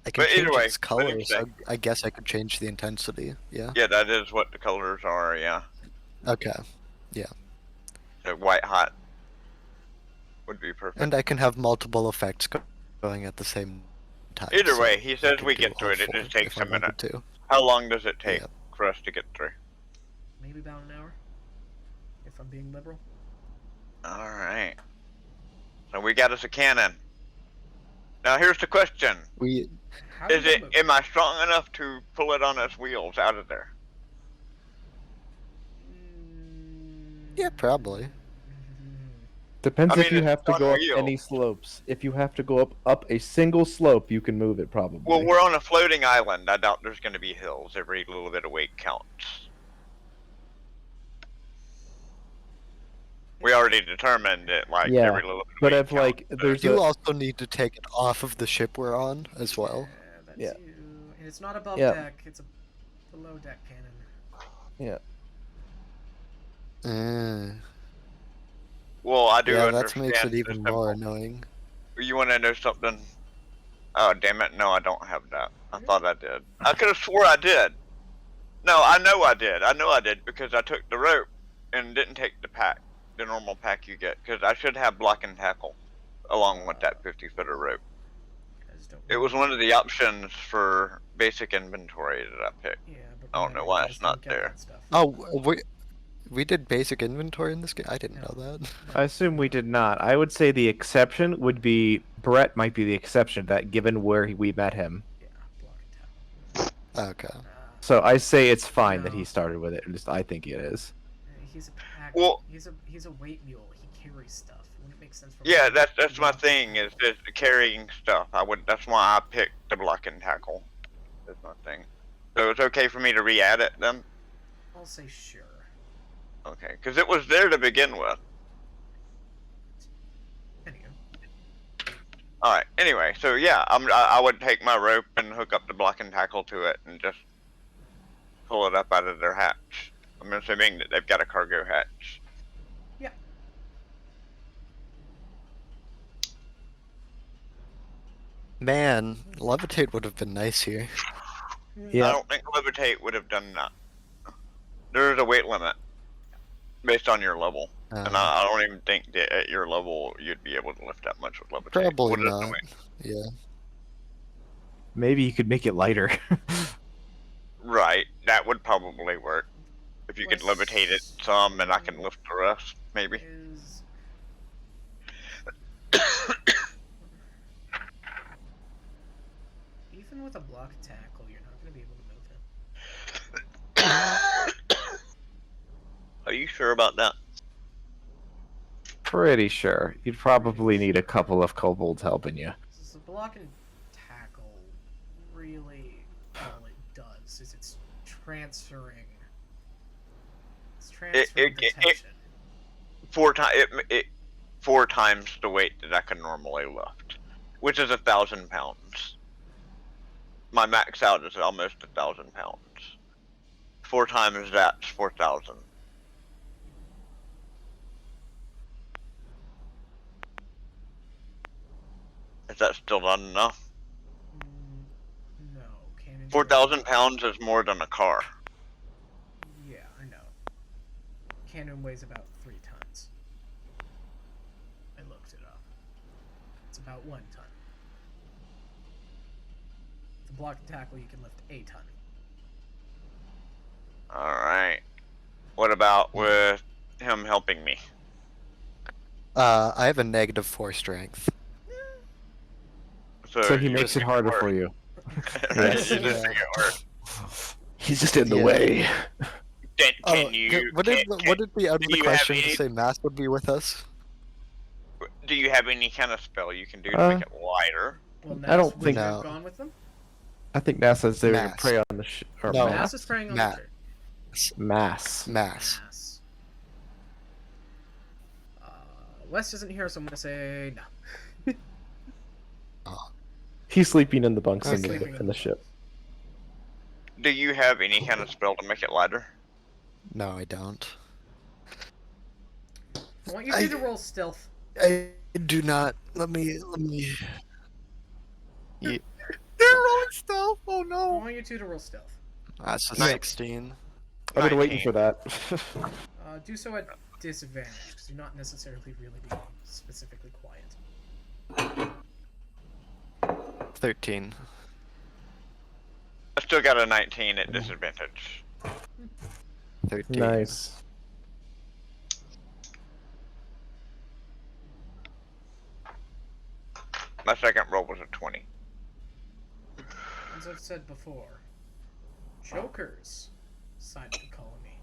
I can But either change way, its what do you color, so I guess I could change the intensity. Yeah. Yeah, that is what the colors are, yeah. Okay. So white hot would be perfect. And I can have multiple effects going going at the same time. Either so way, he I says could we do get through all it. It four just takes if I a minute. wanted to. How long does it take Yeah. for us to get through? Maybe about an hour, if I'm being liberal. Alright. So we got us a cannon. Now here's the question. How did that move? Am I strong enough to pull it on its wheels out of there? Yeah, probably. Depends I if mean, you it's have to on go up wheels. any slopes. If you have to go up a single slope, you can move it probably. Well, we're on a floating island. I doubt there's going to be hills. Every little bit of weight counts. We already determined that, like, Yeah, every little bit of but weight if like counts. there's You a also need to take it off of the ship we're on as well. That Yeah. too. And it's not above Yeah. deck, it's a below deck cannon. yeah. Well, I do Yeah, understand. that makes it the even more simple- annoying. You want to know something? Oh, damn it. No, I don't have that. I thought I did. I could have swore I did. No, I know I did. I know I did because I took the rope and didn't take the pack, the normal pack you get, because I should have block and tackle along with that 50-footer rope. It was one of the options for basic inventory that I picked. Yeah, but I don't know why it's not there. Oh, we did basic inventory in this game? I didn't know that. I assume we did not. I would say the exception would be Brett might be the exception to that, given where we met him. Yeah, block and tackle. Okay. So I say it's fine that No. he started with it. At least I think it is. He's a pack. Well- he's a weight mule. He carries stuff. Wouldn't it make sense for Yeah, him to that's my drop thing is the carrying stuff. That's why I picked the block and tackle. That's my thing. So it's okay for me to re-add it then? I'll say sure. Okay, because it was there to begin with. Anyway. All right. Anyway, so yeah, I would take my rope and hook up the block and tackle to it and just pull it up out of their hatch. I'm assuming that they've got a cargo hatch. Yeah. Man, levitate would have been nice here. Yeah. I don't think levitate would have done that. There's a weight limit based on your level, and I don't even think that at your level you'd be able to lift that much with levitate. Probably What is the not. weight? Yeah. Maybe you could make it lighter. Right, that would probably work. If you could Plus- levitate it some, and I can lift the rest, maybe. Is even with a block tackle, you're not going to be able to move him. Are you sure about that? Pretty sure. You'd probably need a couple of kobolds helping you. So block and tackle, really, all it does is it's transferring. It's transferring the tension. Four times the weight that I can normally lift, which is 1,000 pounds. My max out is almost 1,000 pounds. 4 times that's 4,000. Is that still not enough? No, cannon. 4,000 pounds is more than a car. Yeah, I know. Cannon weighs about 3 tons. I looked it up. It's about 1 ton. The block and tackle, you can lift a ton. Alright. What about with him helping me? I have a -4 strength. So he makes it harder for you. Yes. Yeah. He's just in the Yeah. way. Can you? Would it be out of do the you have question any- to say Mass would be with us? Do you have any kind of spell you can do to make it lighter? Well, I don't Nas, would think- you have No. gone with them? I think Nas says they were gonna Mass. prey on the ship. Or No. Nas mass. is preying on Matt. the Mass. Mass. Mass. Wes isn't here, so I'm gonna say no. He's sleeping in the bunks Okay. in, Sleeping the, in the ship. Do you have any kind of spell to make it lighter? No, I don't. I want you two to roll stealth. I do not. Let me. They're rolling stealth. Oh I no. want you two to roll stealth. That's a Nice. 16. I've been waiting 19. for that. Do so at disadvantage, because you're not necessarily really being specifically quiet. 13. I still got a 19 at disadvantage. 13. Nice. My second roll was a 20. As I've said before, Joker's side of the colony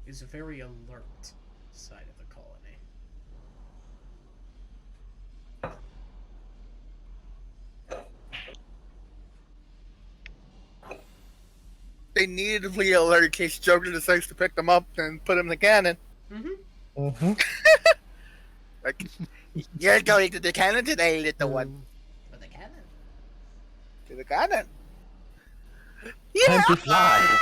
is a very alert side of the colony. They needed to be alert in case Joker decides to pick them up and put them in the cannon. Like, you're going to the cannon today, little one. For the cannon. To the cannon. Time to fly.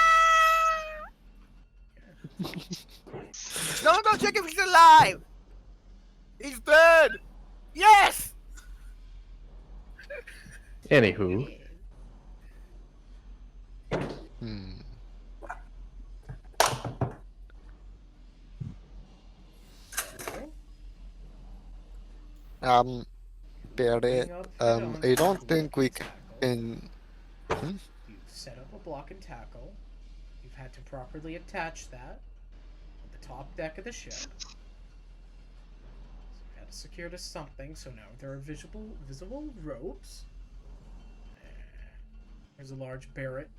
No, check if he's alive. He's dead. Yes. Anywho. Barret, I don't think we can... You've set up a block and tackle. You've had to properly attach that on the top deck of the ship. So you've had to secure to something, so now there are visible ropes. There's a large Barret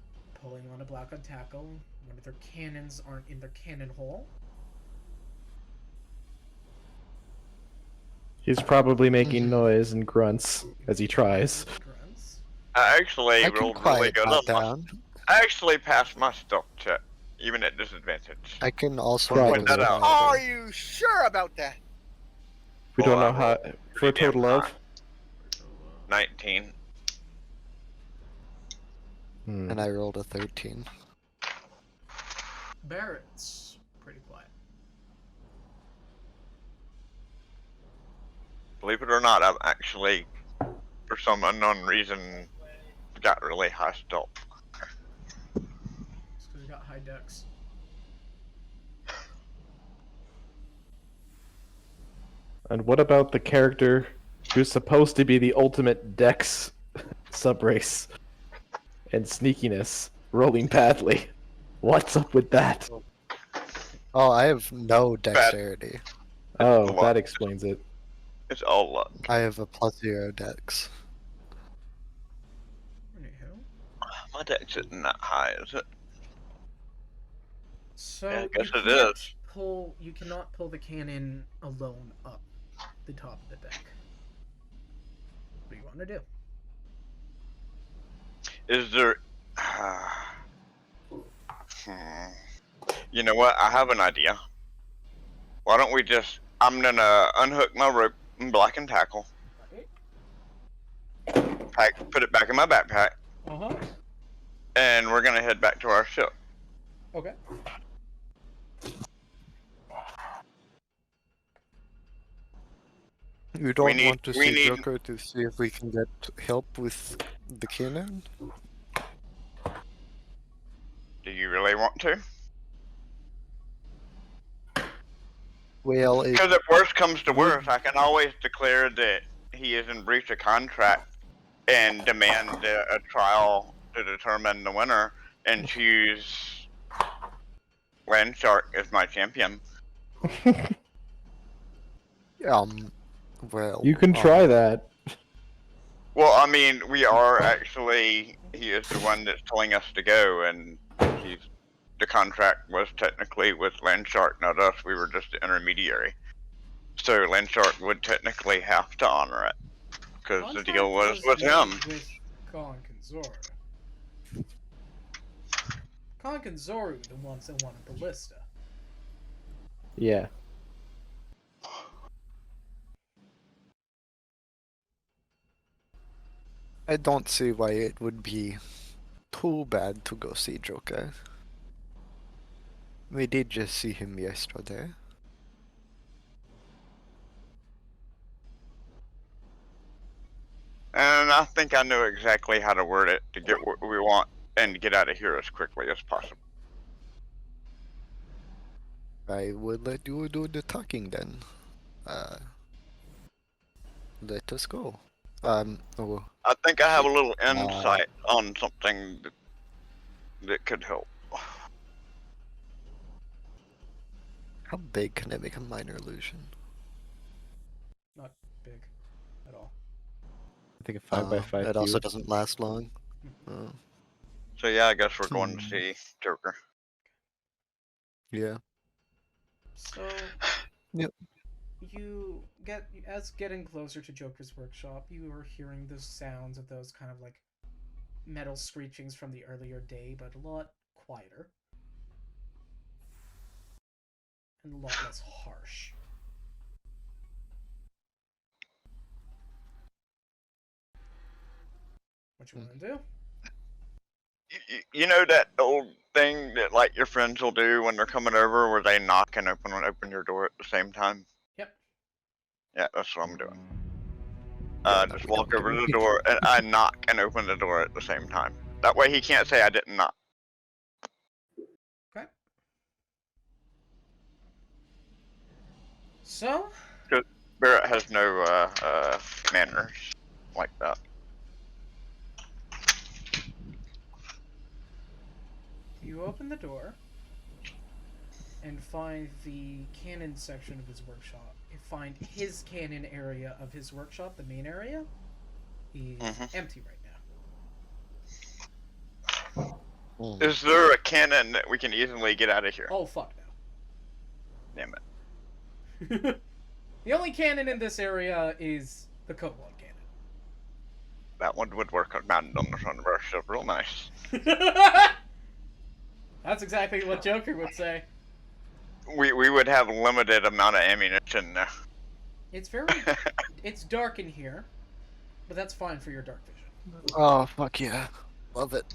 pulling on a block and tackle. One of their cannons aren't in their cannon hole. He's probably making noise and grunts as he tries. I actually rolled really good on down. I actually passed my stealth check, even at disadvantage. I can also Point that out. Are you sure about that? We don't know how. For a total of 19. And I rolled a 13. Barrett's pretty quiet. Believe it or not, I've actually, for some unknown reason, got really high stealth. It's because you got high dex. And what about the character who's supposed to be the ultimate dex subrace and sneakiness, rolling badly? What's up with that? Oh, I have no dexterity. Oh, that explains it. It's all luck. I have a +0 dex. My dex isn't that high, is it? So Yeah, I guess you it can't is. you cannot pull the cannon alone up the top of the deck. What do you want to do? Is there... You know what? I have an idea. Why don't we just... I'm gonna unhook my rope and block and tackle. Put it back in my backpack. And we're gonna head back to our ship. Okay. You don't need- want to we see need- Joker to see if we can get help with the cannon? Do you really want to? Well, Because if worst comes to worst, I can always declare that he is in breach of contract and demand a trial to determine the winner and choose Landshark as my champion. Well... You can try that. Well, I mean, we are actually, he is the one that's telling us to go, and the contract was technically with Landshark, not us. We were just the intermediary. So Landshark would technically have to honor it, because the deal was with him. With Colin Kanzora. Colin Kanzora were the ones that wanted Ballista. Yeah. I don't see why it would be too bad to go see Joker. We did just see him yesterday. And I think I know exactly how to word it to get what we want and get out of here as quickly as possible. I would let you do the talking then. Let us go. Oh, I think I have a little insight on something that could help. how big can I make a minor illusion? Not big at all. I think a 5x5 It also cube. doesn't last long. Oh, So yeah, I guess we're going to see Joker. yeah. So, Yep. you get as getting closer to Joker's workshop, you are hearing the sounds of those kind of like metal screechings from the earlier day, but a lot quieter and a lot less harsh. What you want to do? You know that old thing that like your friends will do when they're coming over, where they knock and open your door at the same time? Yep. Yeah, that's what I'm doing. Just we walk don't over do to the it. door and I knock and open the door at the same time. That way he can't say I didn't knock. Okay. So, Because Barrett has no manners like that. you open the door and find the cannon section of his workshop. You find his cannon area of his workshop, the main area, is empty right now. Is there a cannon that we can easily get out of here? Oh, fuck no. Damn it. The only cannon in this area is the kobold cannon. That one would work mounted on the front of our ship real nice. That's exactly what Joker would say. We would have limited amount of ammunition now. It's very... it's dark in here, but that's fine for your dark vision. Oh, fuck yeah. Love it.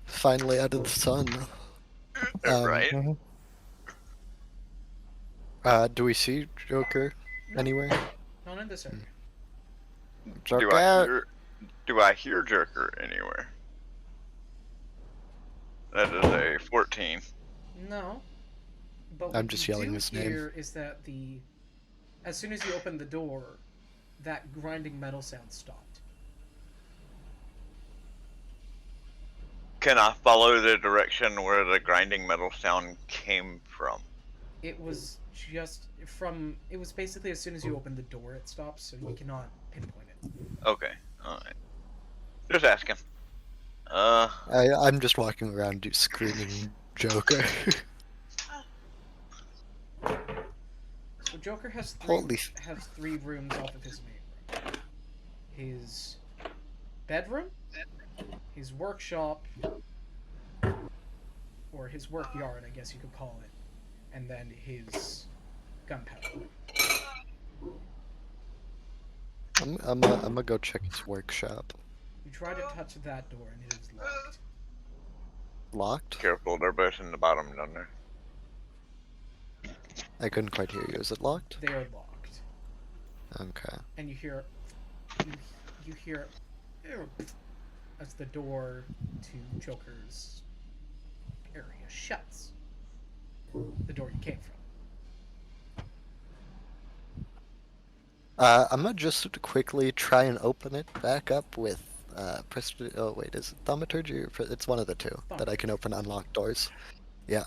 Finally out of the sun. Right. Do we see Joker anywhere? Not in this area. Joker? Do I hear Joker anywhere? That is a 14. No. But I'm just yelling his name. Here is that as soon as you open the door, that grinding metal sound stopped. Can I follow the direction where the grinding metal sound came from? It was just from... It was basically as soon as you open the door, it stops, so you cannot pinpoint it. Okay, alright. Just asking. I'm just walking around screaming Joker. So Joker has three rooms off of his main room. His bedroom, his workshop, or his work yard, I guess you could call it, and then his gunpowder room. I'm gonna go check his workshop. You try to touch that door and it is locked. Locked? Careful, they're both in the bottom down there. I couldn't quite hear you. Is it locked? They are locked. Okay. And you hear as the door to Joker's area shuts. The door you came from. I'm gonna just quickly try and open it back up with oh wait, is it thaumaturgy or it's one of the two that I can open unlocked doors. Yeah.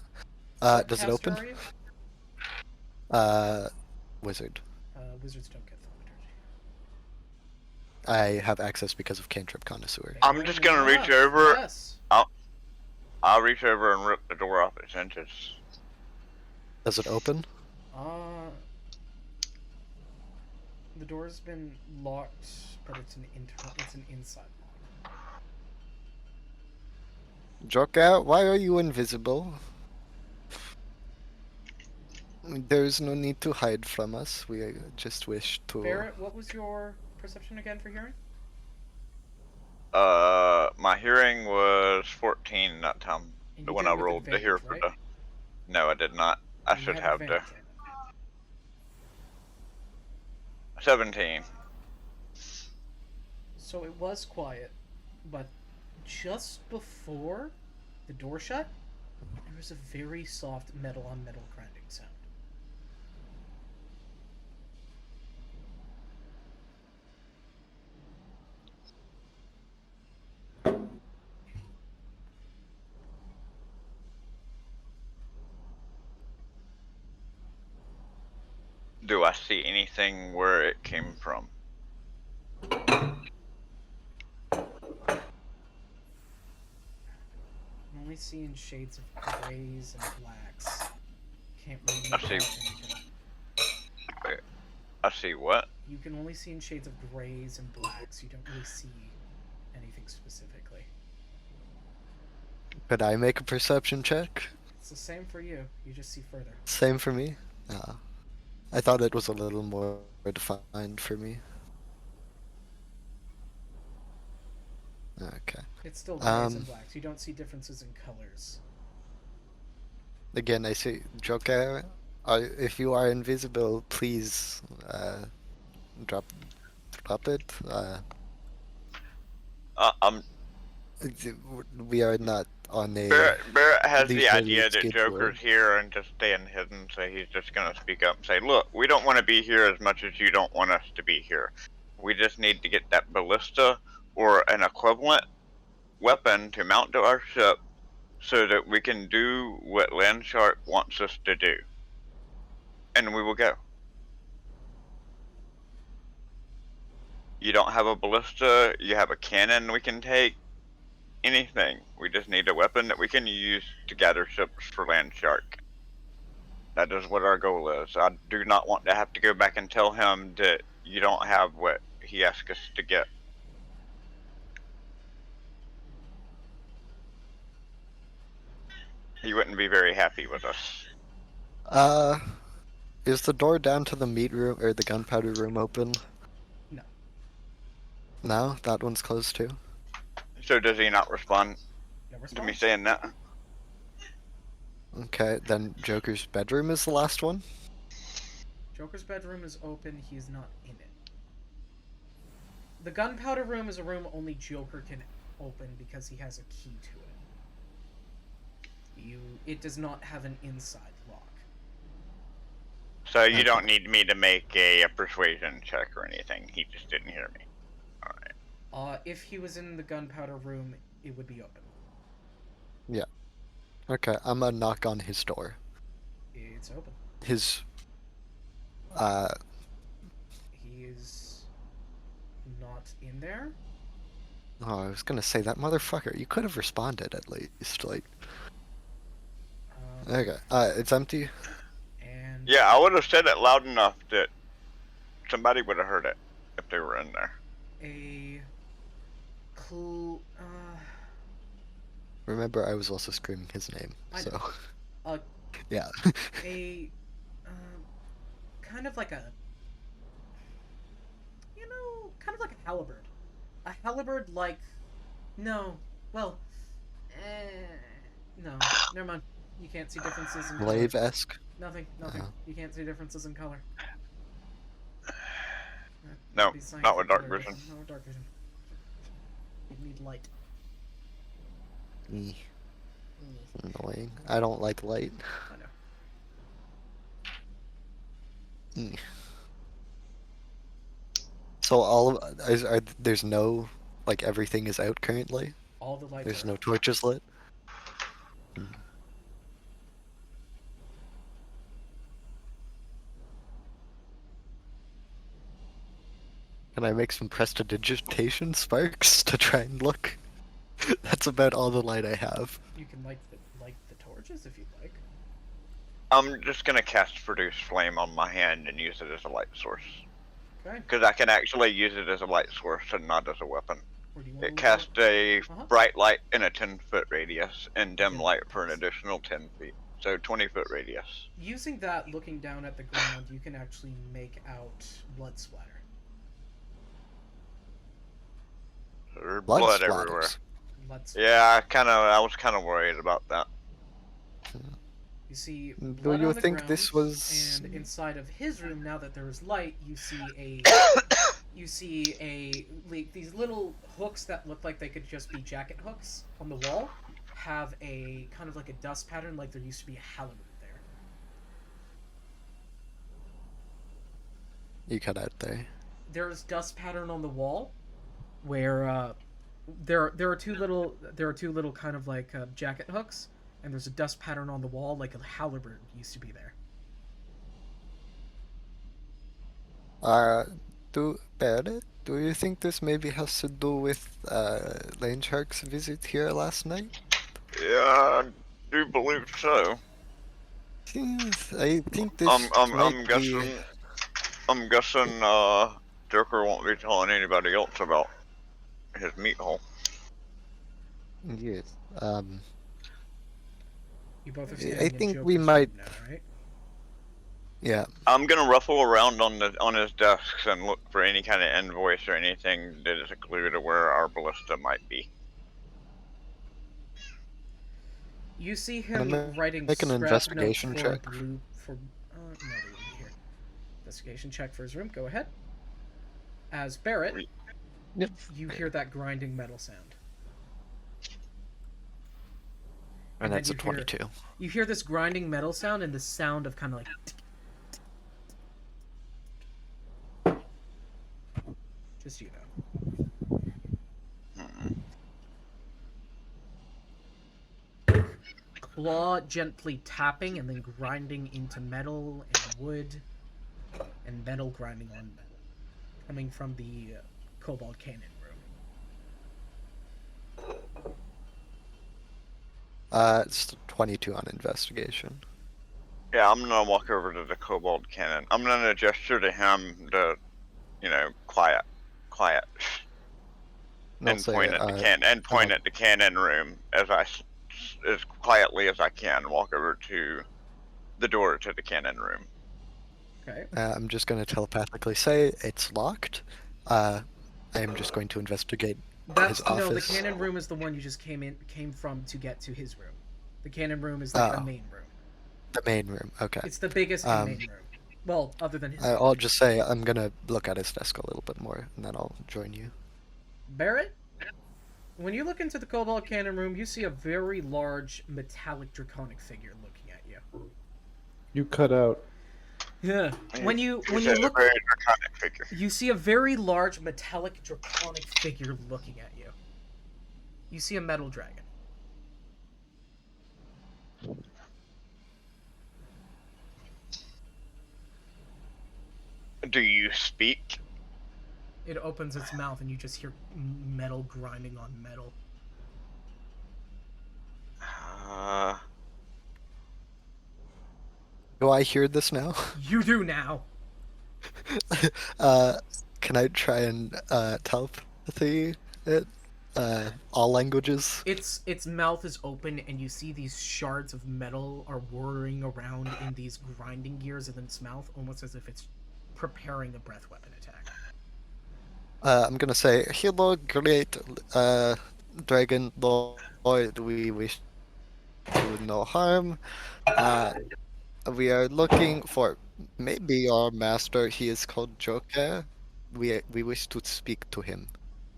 Does it open? Wizard. Wizards don't get thaumaturgy. I have access because of Cantrip Connoisseur. I'm just gonna reach over. Yes. I'll reach over and rip the door off its hinges. Does it open? The door's been locked, but it's an inside lock. Joker, why are you invisible? There's no need to hide from us. We just wish to... Barrett, what was your perception again for hearing? My hearing was 14 that time. The one I rolled to hear for the... No, I did not. I should have the... 17. So it was quiet, but just before the door shut, there was a very soft metal on metal grinding sound. do I see anything where it came from? I'm only seeing shades of grays and blacks. Can't really I make see. out anything. Wait, I see what? You can only see in shades of grays and blacks. You don't really see anything specifically. Could I make a perception check? It's the same for you. You just see further. Same for me? I thought it was a little more defined for me. Okay. It's still grays and blacks. You don't see differences in colors. Again, I see Joker. If you are invisible, please drop it. We are not on a. Barrett has the leisurely idea that schedule. Joker's here and just staying hidden, so he's just gonna speak up and say, "Look, we don't want to be here as much as you don't want us to be here. We just need to get that ballista or an equivalent weapon to mount to our ship so that we can do what Landshark wants us to do. And we will go." You don't have a ballista, you have a cannon we can take, anything. We just need a weapon that we can use to gather ships for Landshark. That is what our goal is. I do not want to have to go back and tell him that you don't have what he asked us to get. He wouldn't be very happy with us. Is the door down to the meat room or the gunpowder room open? No. No, that one's closed too. So does he not respond No to response. me saying that? Okay, then Joker's bedroom is the last one. Joker's bedroom is open. He's not in it. The gunpowder room is a room only Joker can open because he has a key to it. It does not have an inside lock. So you don't need me to make a persuasion check or anything. He just didn't hear me. Alright. If he was in the gunpowder room, it would be open. Yeah. Okay, I'm gonna knock on his door. It's open. His. He is not in there. Oh, I was gonna say that motherfucker. You could have responded at least, like. Okay, it's empty. And Yeah, I would have said it loud enough that somebody would have heard it if they were in there. Remember, I was also screaming his name, so. Yeah. Kind of like a. Kind of like a halberd. A halberd like. No. Well. No. Never mind. You can't see differences in color. Glaive-esque? Nothing. You can't see differences in color. No, not with dark vision. Not with dark vision. You need light. Annoying. I don't like light. I know. So all of there's no, like, everything is out currently? All the lights There's are no out. torches lit? Can I make some prestidigitation sparks to try and look? That's about all the light I have. You can light the torches if you'd like. I'm just gonna cast Produce Flame on my hand and use it as a light source. Okay. Because I can actually use it as a light source and not as a weapon. Where do you want It to casts a Uh-huh. bright light in a 10-foot radius and dim light for an additional 10 feet. So 20-foot radius. Using that, looking down at the ground, you can actually make out blood splatter. There's Blood blood splatters. everywhere. Blood splatter. Yeah, I was kind of worried about that. You see Do blood you on the think ground, this was- and inside of his room, now that there is light, you see these little hooks that look like they could just be jacket hooks on the wall have a kind of like a dust pattern, like there used to be a halberd there. You cut out there. There's dust pattern on the wall where there are two little kind of like jacket hooks, and there's a dust pattern on the wall like a halberd used to be there. Do you think this maybe has to do with Lane Shark's visit here last night? Yeah, I do believe so. Yes, I think this I'm might be. guessing Joker won't be telling anybody else about his meat hole. Yes. You both are I standing in think Joker's we might. room now, right? Yeah. I'm gonna ruffle around on his desks and look for any kind of invoice or anything that is a clue to where our ballista might be. You see Can him I writing make an scrap notes investigation for a check? blue for. No, they wouldn't be here. Investigation check for his room. Go ahead. As Barrett, Yep. you hear that grinding metal sound. And that's a then 22. You hear this grinding metal sound and the sound of kind of like. Just you know. Claw gently tapping and then grinding into metal and wood, and metal grinding on metal, coming from the kobold cannon room. It's 22 on investigation. Yeah, I'm gonna walk over to the kobold cannon. I'm gonna gesture to him to, quiet, and point at the cannon room as quietly as I can. Walk over to the door to the cannon room. Okay. I'm just going to telepathically say it's locked. I am just going to investigate his office. No, the cannon room is the one you just came from to get to his room. The cannon room is like the main room. The main room, okay. It's the biggest main room. Well, other than his. I'll just say I'm going to look at his desk a little bit more, and then I'll join you. Barrett? When you look into the kobold cannon room, you see a very large metallic draconic figure looking at you. You cut out. Yeah. When you look, very draconic figure. You see a very large metallic draconic figure looking at you. You see a metal dragon. Do you speak? It opens its mouth and you just hear metal grinding on metal. Do I hear this now? You do now. Can I try and telepathy it? All languages? Its mouth is open and you see these shards of metal are whirring around in these grinding gears in its mouth, almost as if it's preparing a breath weapon attack. I'm gonna say, hello, great dragon lord. We wish you no harm. We are looking for maybe your master. He is called Joker. We wish to speak to him.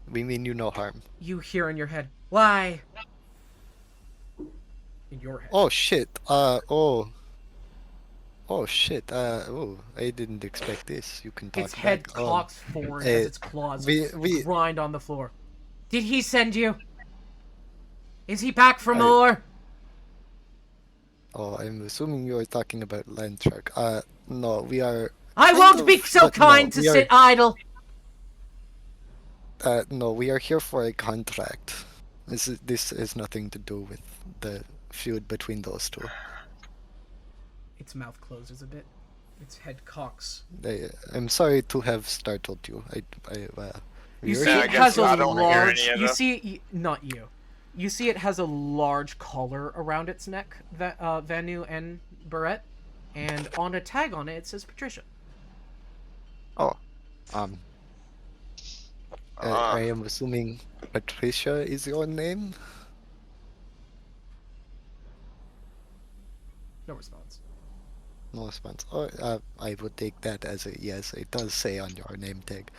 We mean you no harm. You hear in your head, why? In your head. Oh shit. Oh shit. I didn't expect this. You can talk Its head back. cocks forward as its claws grind on the floor. Did he send you? Is he back for more? Oh, I'm assuming you're talking about Land Shark. No, we are... I won't be so kind to sit idle! No, we are here for a contract. This is nothing to do with the feud between those two. Its mouth closes a bit. Its head cocks. I'm sorry to have startled you. You see it has a large... You see... Not you. You see it has a large collar around its neck, Vanu and Barrett, and on a tag on it, it says Patricia. Oh. I am assuming Patricia is your name? No response. No response. Oh, I would take that as a yes. It does say on your name tag.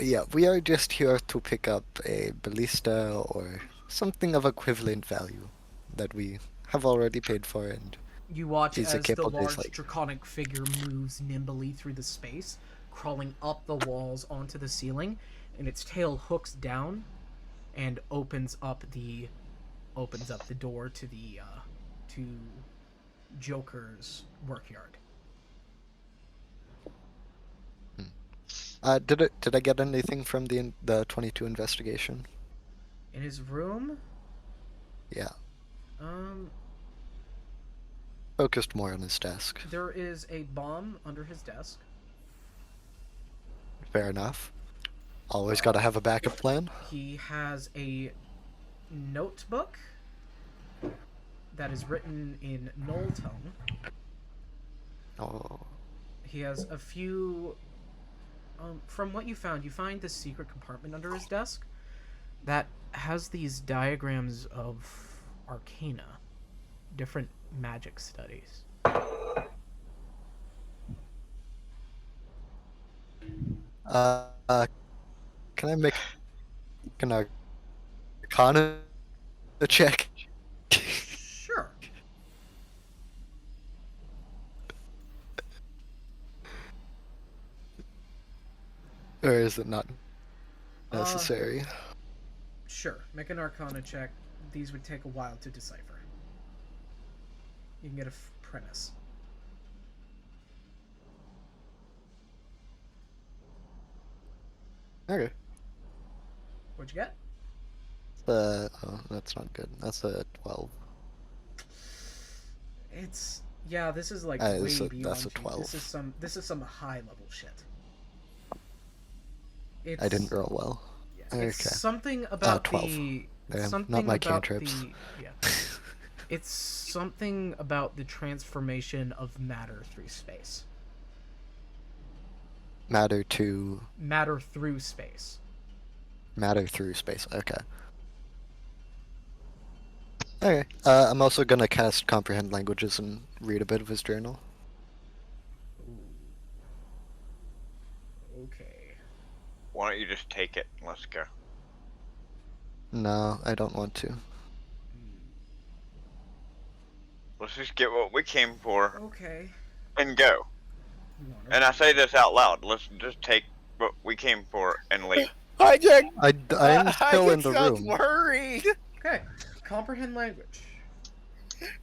Yeah, we are just here to pick up a ballista or something of equivalent value that we have already paid for, and you watch as the large draconic figure moves nimbly through the space, crawling up the walls onto the ceiling, and its tail hooks down and opens up the door to the to Joker's workyard. Did I get anything from the 22 investigation? In his room? Yeah. Um, Focused more on his desk. there is a bomb under his desk. Fair enough. Always gotta have a backup plan. He has a notebook that is written in Null tone. Oh. He has a few... from what you find this secret compartment under his desk that has these diagrams of arcana, different magic studies. Can I make an arcana check? Sure. Or is it not necessary? Sure. Make an arcana check. These would take a while to decipher. You can get a premise. Okay. What'd you get? Oh, that's not good. That's a 12. It's this is like way beyond. That's a you. 12. This is some high level shit. I didn't roll well. Yeah, Okay. it's something about 12. the Damn, something not my about cantrips. It's something about the transformation of matter through space. Matter through space. Matter through space. Okay. Okay. I'm also gonna cast Comprehend Languages and read a bit of his journal. Okay. Why don't you just take it and let's go? No, I don't want to. Let's just get what we came for. Okay. And go. And I say this out loud. Let's just take what we came for and leave. Hijack! I'm still in the sounds room. worried. Okay. Comprehend language.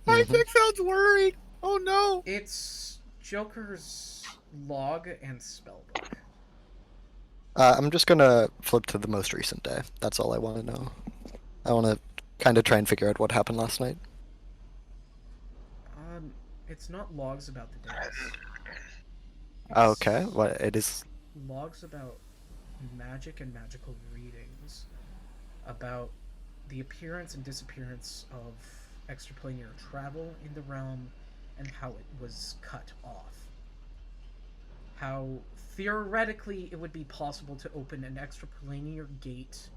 Hijack sounds worried. Oh no. It's Joker's log and spellbook. I'm just gonna flip to the most recent day. That's all I want to know. I want to kind of try and figure out what happened last night. It's not logs about the days. Okay, what it is? Logs about magic and magical readings, about the appearance and disappearance of extraplanar travel in the realm, and how it was cut off. How theoretically it would be possible to open an extraplanar gate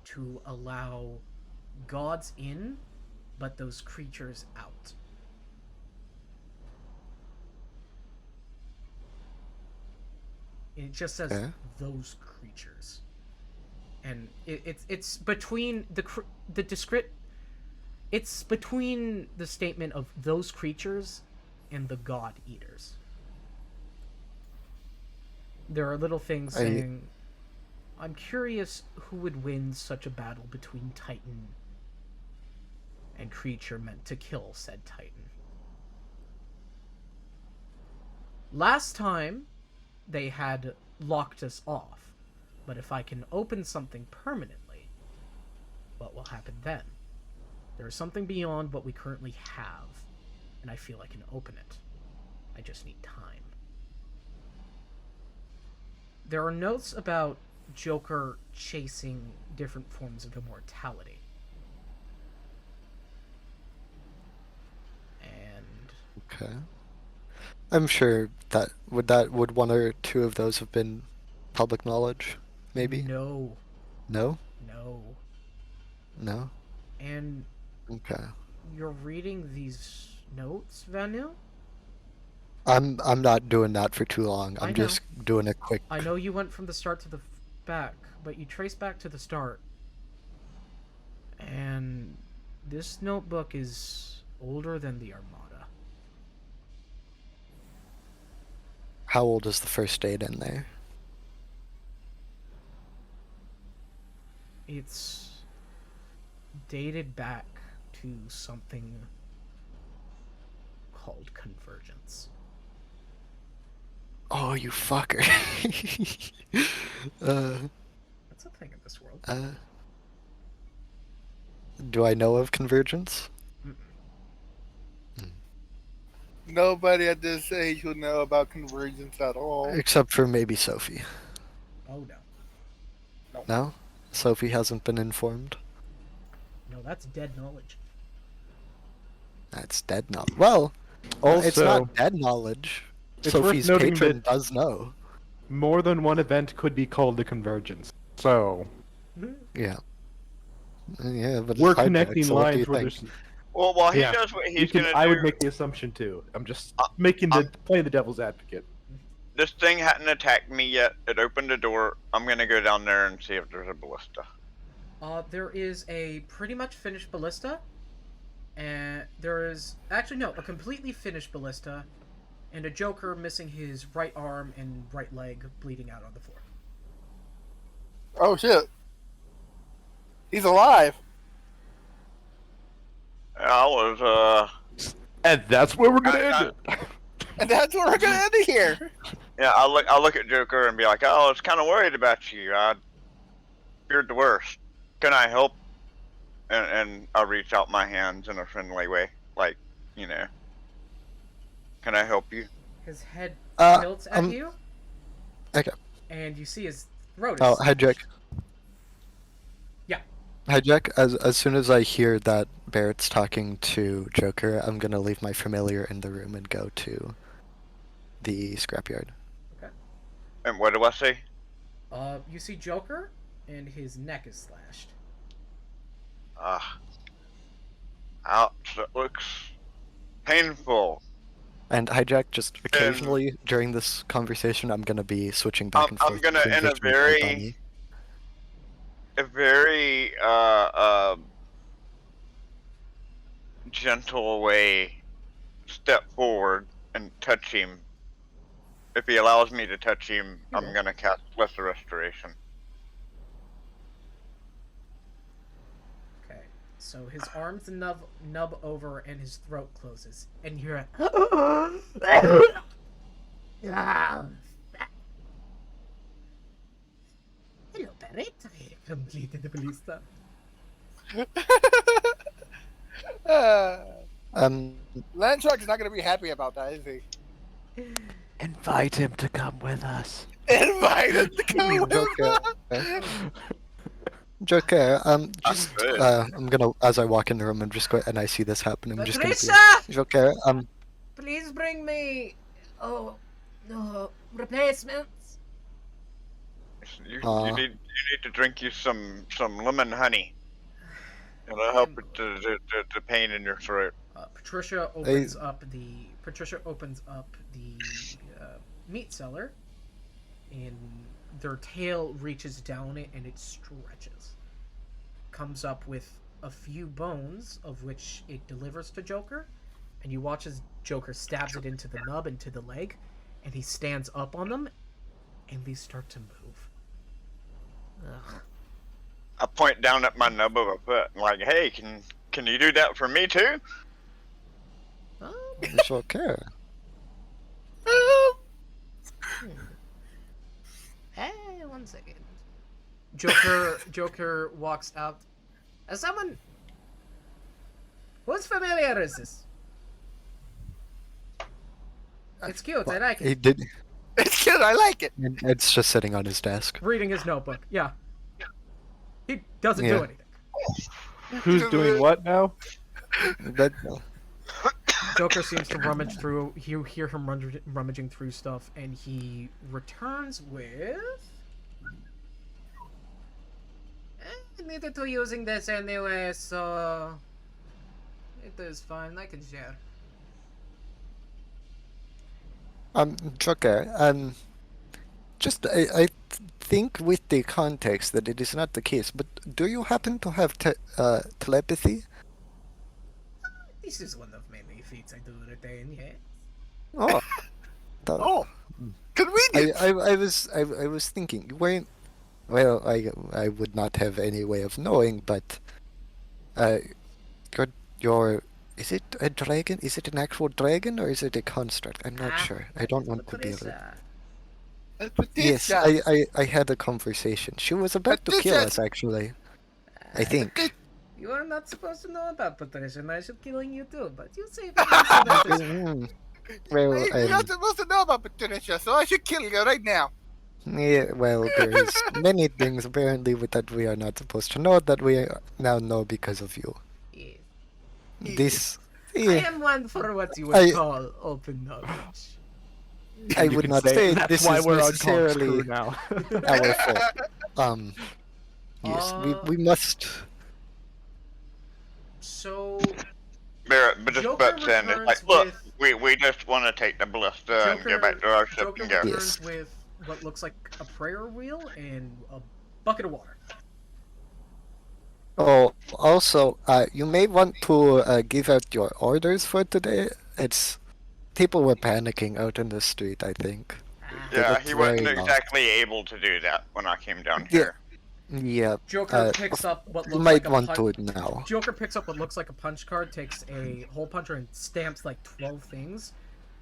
to allow gods in, but those creatures out. It just says those creatures, and it's between the descript. It's between the statement of those creatures and the god eaters. There are little things saying, "I'm curious who would win such a battle between Titan and creature meant to kill said Titan." Last time, they had locked us off, but if I can open something permanently, what will happen then? There is something beyond what we currently have, and I feel I can open it. I just need time. There are notes about Joker chasing different forms of immortality. And... Okay. I'm sure that would one or two of those have been public knowledge, maybe? No. No? No. No? And okay. You're reading these notes, Vanu? I'm not doing that for too long. I'm just doing a quick... I know you went from the start to the back, but you trace back to the start. And this notebook is older than the Armada. How old is the first date in there? It's dated back to something called convergence. Oh, you fucker. That's a thing in this world. Do I know of convergence? Nobody at this age would know about convergence at all. Except for maybe Sophie. Oh no. No? Sophie hasn't been informed? No, that's dead knowledge. That's dead knowledge. Well, it's Also, not dead knowledge. it's worth Sophie's noting patron that- does know. more than one event could be called a convergence. So Yeah. Yeah, but we're it's hijacked, connecting so what do lines you where think? there's. Well, while he Yeah. does what You he's can, gonna I do, would make the assumption too. I'm just playing the devil's advocate. this thing hadn't attacked me yet. It opened the door. I'm gonna go down there and see if there's a ballista. There is a pretty much finished ballista, and there is actually no, a completely finished ballista, and a Joker missing his right arm and right leg, bleeding out on the floor. Oh shit. He's alive. I was And that's where we're gonna end it. And that's where we're gonna end it here. Yeah, I'll look at Joker and be like, oh, I was kind of worried about you. I feared the worst. Can I help? And I'll reach out my hands in a friendly way, like, you know. Can I help you? His head Uh, tilts at you, Okay. and you see his throat. Oh, Is hijack. Yeah. Hijack, as soon as I hear that Barrett's talking to Joker, I'm gonna leave my familiar in the room and go to the scrapyard. And what do I say? You see Joker, and his neck is slashed. Ouch, that looks painful. And hijack, just occasionally during this conversation, I'm gonna be switching back and forth. I'm gonna, between in a Richmond and very gentle way, step forward and touch him. If he allows me to touch him, I'm gonna cast Lesser Restoration. Okay, so his arms nub over, and his throat closes, and you hear a Hello, Barrett. I completed the ballista. Landshark is not gonna be happy about that, is he? Invite him to come with us. Invite him to come with Joker. us. Joker, I'm gonna, as I walk in the room, I'm just going, and I see this happen, I'm just gonna Patricia! be, Joker, Please bring me. Oh, no. Replacements. You need to drink you some lemon honey. It'll help with the pain in your throat. Patricia opens up the meat cellar, and their tail reaches down it and it stretches. Comes up with a few bones, of which it delivers to Joker, and you watch as Joker stabs it into the nub, into the leg, and he stands up on them, and these start to move. Ugh. I point down at my nub of a foot, like, hey, can you do that for me too? Joker. Hey, 1 second. Joker walks out. As someone. Whose familiar is this? It's cute. I like it. He did. It's cute. I like it. It's just sitting on his desk. Reading his notebook. Yeah. He doesn't do anything. Who's doing what now? That, Joker seems to rummage through. You hear him rummaging through stuff, and he returns with. I needed to using this anyway, so it is fine. I can share. Joker, just, I think with the context that it is not the case, but do you happen to have telepathy? This is one of many feats I do retain, yes. Oh. Oh, convenient. I was thinking, you weren't, well, I would not have any way of knowing, but, your, is it a dragon? Is it an actual dragon, or is it a construct? I'm not sure. I don't want to be able to... Yes, I had a conversation. She was about to kill us, actually. I think. You are not supposed to know about Patricia, and I should killing you too. But you say Patricia that is Well, You're not supposed to know about Patricia, so I should kill you right now. yeah, well, there's many things apparently that we are not supposed to know that we now know because of you. yes. This, I yeah, am one for what you would call open knowledge. I You would can not say say that's this why is we're on Tom's necessarily crew now. our fault. Yes, we must. So Barrett, but just Joker about saying it's like, returns look, with we just want to take the ballista and go back to our ship Joker and go. returns with what looks like a prayer wheel and a bucket of water. Oh, also, you may want to give out your orders for today. It's people were panicking out in the street, I think. They Yeah, looked he wasn't very lost. exactly able to do that when I came down here. Yeah. Joker picks up what You looks might like a want punch. to now. Joker picks up what looks like a punch card, takes a hole puncher and stamps like 12 things,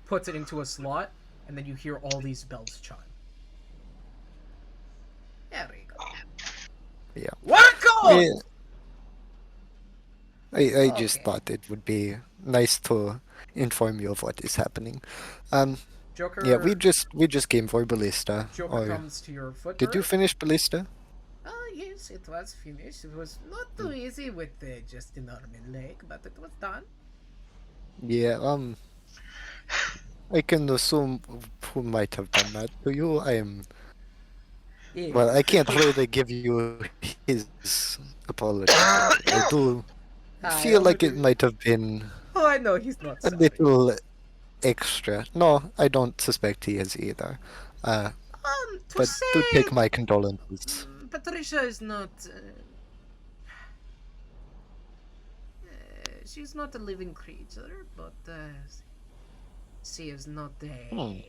puts it into a slot, and then you hear all these bells chime. There we go. Yeah. Work on! Yeah. I just thought it would be nice to inform you of what is happening. Joker. Yeah, we just came for ballista. Joker comes to your foot. Did you finish ballista? Oh yes, it was finished. It was not too easy with just a normal leg, but it was done. Yeah. I can assume who might have done that to you. I am. Yeah. Well, I can't really give you his apology. I do feel like it might have been Oh, I know he's not a sorry. little extra. No, I don't suspect he is either. To But say, do take my condolences. Patricia is not. She's not a living creature, but she is not a.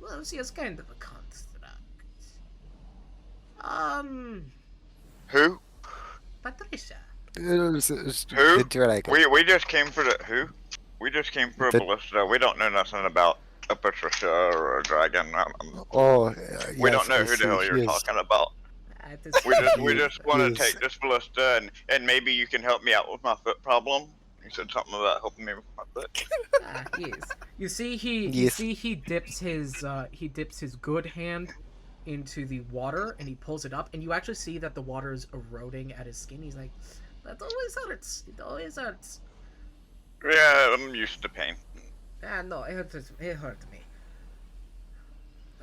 Well, she is kind of a construct. Who? Patricia. Who? The dragon. We just came for the who? We just came for a ballista. We don't know nothing about a Patricia or a dragon. We don't know who the hell you're talking about. We just want to take this ballista and maybe you can help me out with my foot problem. You said something about helping me with my foot. Yes. You see he dips his good hand into the water and he pulls it up and you actually see that the water is eroding at his skin. He's like, that always hurts. It always hurts. Yeah, I'm used to pain. No, it hurt me.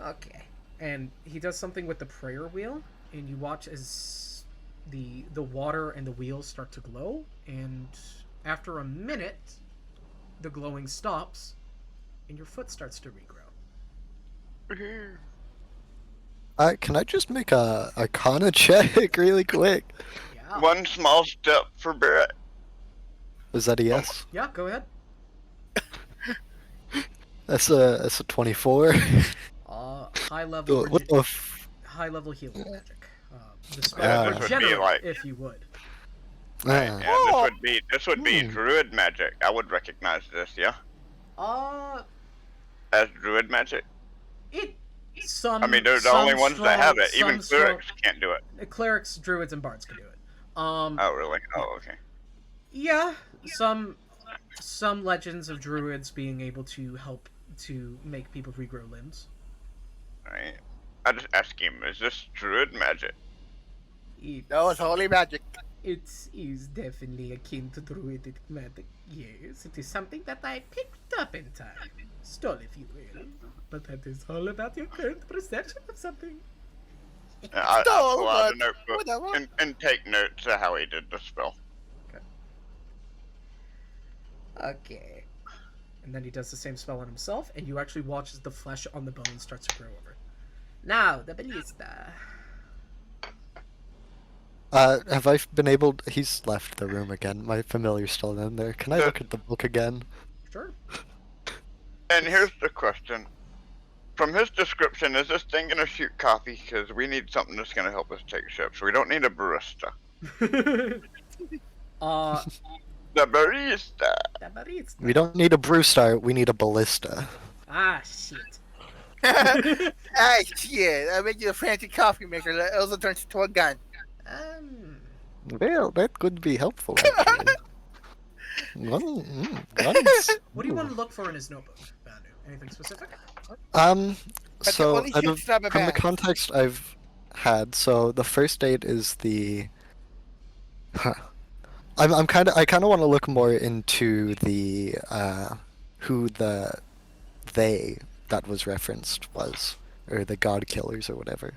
Okay. And he does something with the prayer wheel, and you watch as the water and the wheels start to glow, and after a minute, the glowing stops, and your foot starts to regrow. Can I just make a Arcana check really quick? Yeah. One small step for Barrett. Is that a yes? Yeah, go ahead. That's a 24. High level. What the? High level healing magic. The This spell would be generate, like- if you would. Yeah, this would be druid magic. I would recognize this, yeah. As druid magic. I mean, they're the only ones that have it. Even clerics can't do it. Clerics, druids, and bards can do it. Oh really? Oh okay. Yeah, some legends of druids being able to help to make people regrow limbs. Right. I just ask him, is this druid magic? No, it's holy magic. It is definitely akin to druidic magic. Yes, it is something that I picked up in time. Stole, if you will. But that is all about your current perception of something. I pull out a notebook and take notes of how he did the spell. Okay. And then he does the same spell on himself, and you actually watch as the flesh on the bone starts to grow over. Now, the ballista. Have I been able? He's left the room again. My familiar's still in there. Can I look at the book again? Sure. And here's the question. From his description, is this thing gonna shoot coffee? Because we need something that's gonna help us take ships. We don't need a barista. The barista. The barista. We don't need a Brewstar. We need a ballista. Ah, shit. Ah, shit! I made you a fancy coffee maker that also turns into a gun. Well, that could be helpful, actually. Guns. What do you want to look for in his notebook, Banu? Anything specific? But So only out of, shoots from a from the bat. context I've had, so the first aid is the. I kind of want to look more into the who the they that was referenced was, or the god killers or whatever.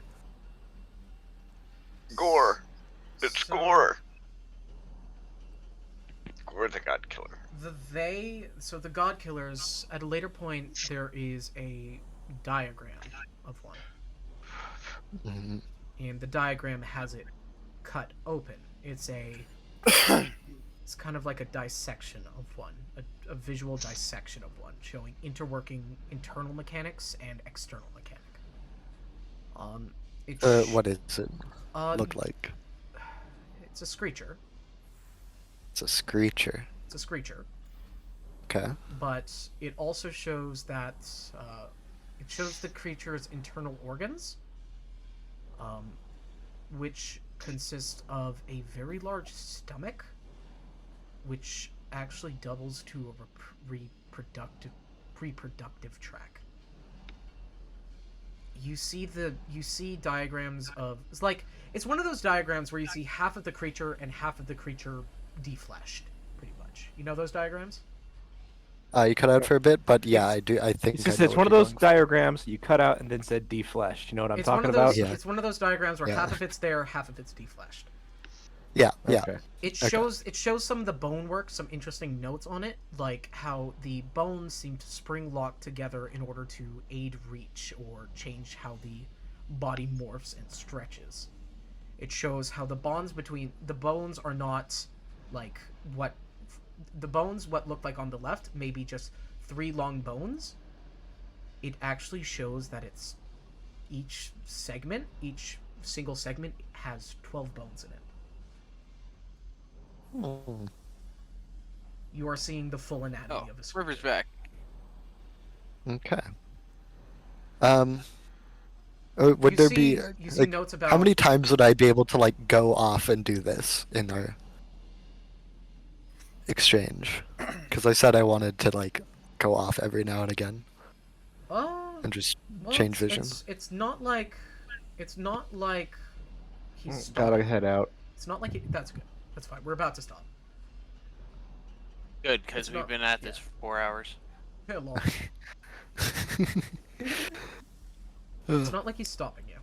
Gore. It's Gore. Gore the god killer. So the god killers, at a later point, there is a diagram of one. Mhm. And the diagram has it cut open. It's kind of like a dissection of one, a visual dissection of one, showing interworking internal mechanics and external mechanic. What does it look like? It's a screecher. It's a screecher. It's a screecher. Okay. But it also shows that it shows the creature's internal organs, which consist of a very large stomach, which actually doubles to a reproductive tract. You see diagrams of it's one of those diagrams where you see half of the creature and half of the creature defleshed, pretty much. You know those diagrams? You cut out for a bit, but yeah, I do. I think It's one of those diagrams you cut out and then said defleshed. You know what I'm talking about? Yeah. It's one of those diagrams where half of it's there, half of it's defleshed. Yeah, yeah. Okay. It shows some of the bone work, some interesting notes on it, like how the bones seem to spring lock together in order to aid reach or change how the body morphs and stretches. It shows how the bonds between the bones are not like what look like on the left, maybe just 3 long bones. It actually shows that it's each single segment has 12 bones in it. You are seeing the full anatomy of a screecher. River's back. Okay. Would there be you see notes about how many times would I be able to go off and do this in our exchange? Because I said I wanted to go off every now and again and just change vision. It's not like he's Gotta head out. It's not like that's good. That's fine. We're about to stop. Good, because we've been at this for 4 hours. Yeah, long. It's not like he's stopping you.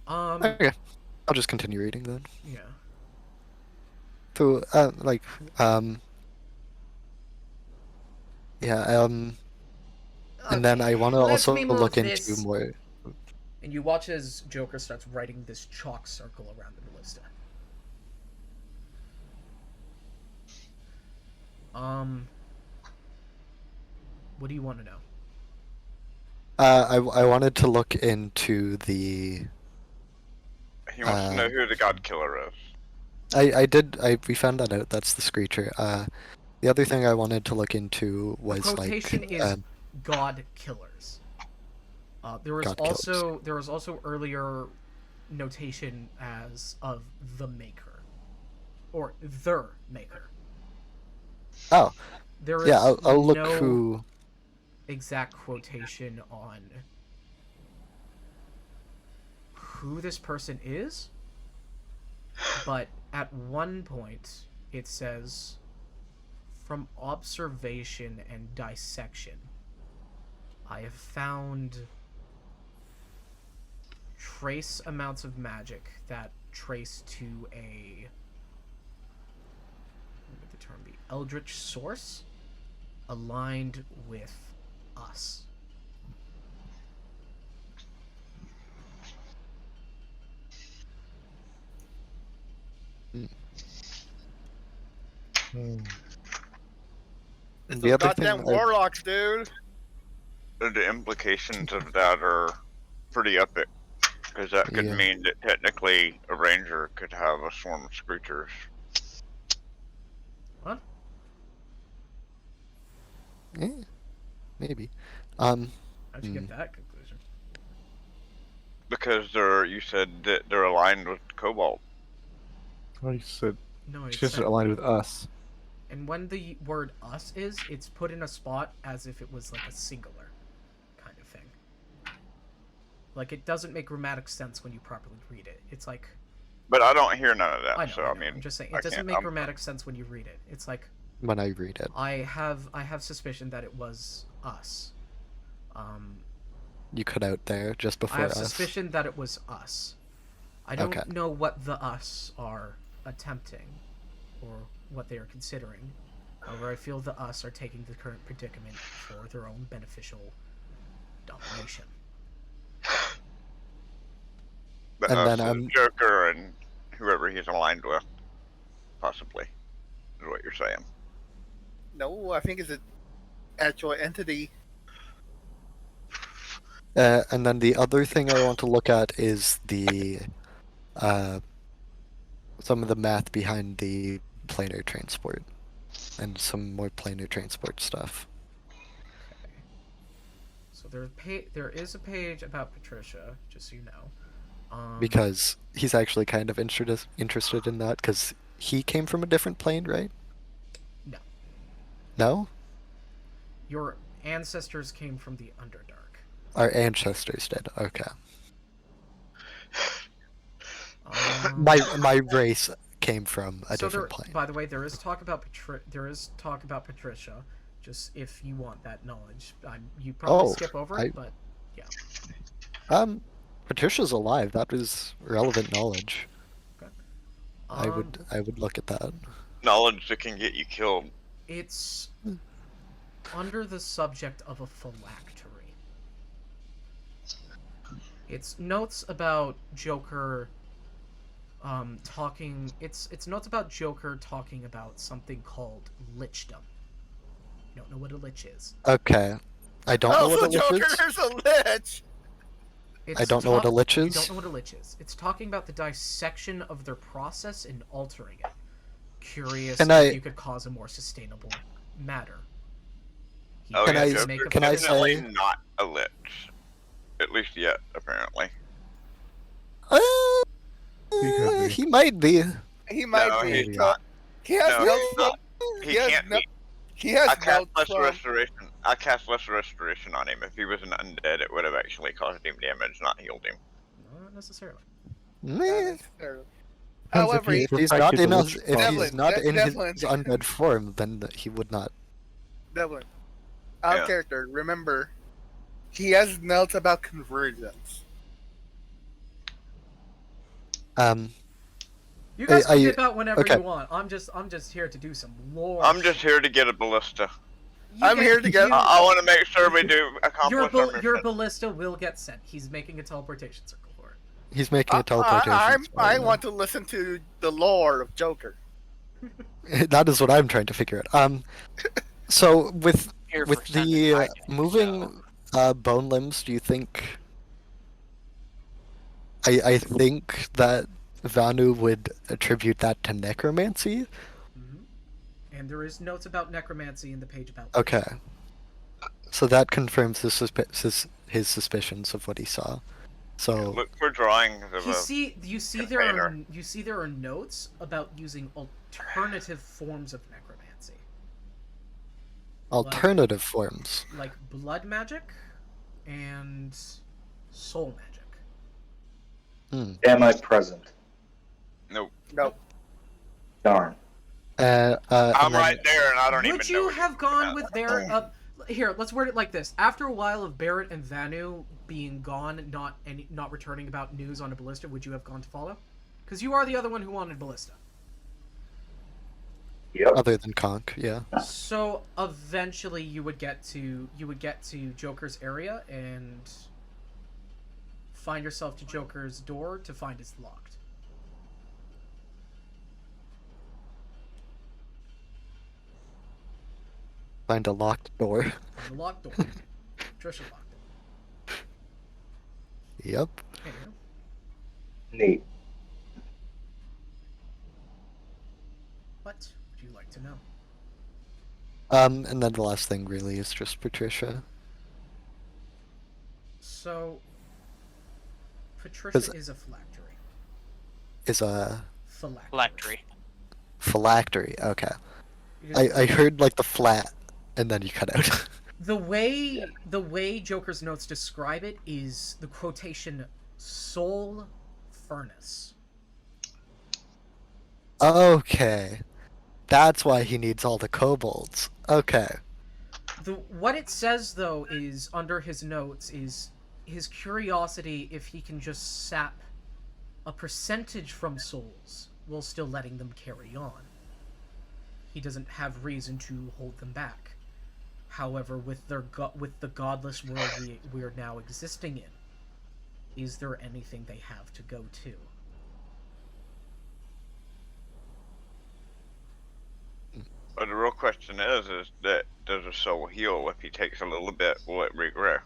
Okay, I'll just continue reading then. Yeah. So, yeah, and then I want to also look into more. And you watch as Joker starts writing this chalk circle around the ballista. What do you want to know? I wanted to look into the. He wants to know who the god killer is. We found that out. That's the screecher. The other thing I wanted to look into was the quotation is god killers. There was also earlier notation as of the maker, or their maker. Oh. There is yeah, I'll look no who. Exact quotation on who this person is, but at one point it says, from observation and dissection, I have found trace amounts of magic that trace to a, what would the term be, eldritch source aligned with us. It's The those other thing goddamn warlocks, dude. The implications of that are pretty epic, because that could mean that technically a ranger could have a swarm of screechers. What? Yeah, maybe. How'd you get that conclusion? Because you said that they're aligned with Cobalt. Oh, you said No, it's just aligned with us. And when the word us is, it's put in a spot as if it was like a singular kind of thing. Like, it doesn't make grammatic sense when you properly read it. It's like... But I don't hear none of that, I know, so I mean... I'm just saying, it doesn't make grammatic sense when you read it. It's like... When I read it. I have suspicion that it was us. You cut out there just before us. I have suspicion that it was us. I don't know what the us are attempting, or what they are considering. However, I feel the us are taking the current predicament for their own beneficial domination. But and then Joker and whoever he's aligned with, possibly, is what you're saying. No, I think it's an actual entity. And then the other thing I want to look at is the some of the math behind the planar transport, and some more planar transport stuff. Okay. So there is a page about Patricia, just so you know. Because he's actually kind of interested in that, because he came from a different plane, right? No. No? Your ancestors came from the Underdark. Our ancestors did. Okay. My race came from a different plane. By the way, there is talk about Patricia. Just if you want that knowledge, you probably skip over it, but yeah. Patricia's alive. That is relevant knowledge. Okay. I would look at that. Knowledge that can get you killed. It's under the subject of a phylactery. It's notes about Joker talking. It's notes about Joker talking about something called lichdom. You don't know what a lich is. Okay. I don't know what a lich is. Joker's a lich! I don't know what a lich is. You don't know what a lich is. It's talking about the dissection of their process and altering it. Curious if you could cause a more sustainable matter. Can I say not a lich? At least yet, apparently. He might be. He might be. He's not. He has no. He can't be. He has I cast no restoration. I cast less restoration on him. If he was an undead, it would have actually caused him damage, not healed him. Not necessarily. However, if he's not in his undead form, then he would not. Devlin, our character, remember, he has notes about convergence. You guys can dip out whenever you want. I'm just here to do some lore. I'm just here to get a ballista. I want to make sure we do accomplish our mission. Your ballista will get sent. He's making a teleportation circle for it. He's making a teleportation circle. I want to listen to the lore of Joker. That is what I'm trying to figure out. So with the moving bone limbs, do you think? I think that Vanu would attribute that to necromancy. And there is notes about necromancy in the page about. Okay. So that confirms his suspicions of what he saw. So look for drawings of you see there are notes about using alternative forms of necromancy. Alternative forms. Like blood magic and soul magic. Am I present? Nope. Darn. I'm right there, and I don't even know. Would you have gone with Barrett? Here, let's word it like this: after a while of Barrett and Vanu being gone, not returning about news on a ballista, would you have gone to follow? Because you are the other one who wanted ballista. Yep. Other than Conk, yeah. So eventually, you would get to Joker's area and find yourself to Joker's door to find it's locked. Find a locked door. Find a locked door. Trisha locked it. Yep. Neat. What would you like to know? And then the last thing really is just Patricia. So Patricia is a phylactery. Is a Phylactery. phylactery. Okay. I heard like the flat, and then you cut out. The way Joker's notes describe it is the quotation "soul furnace." Okay. That's why he needs all the kobolds. Okay. What it says though is under his notes is his curiosity if he can just sap a percentage from souls while still letting them carry on. He doesn't have reason to hold them back. However, with the godless world we're now existing in, is there anything they have to go to? But the real question is that does a soul heal if he takes a little bit? Will it regrow?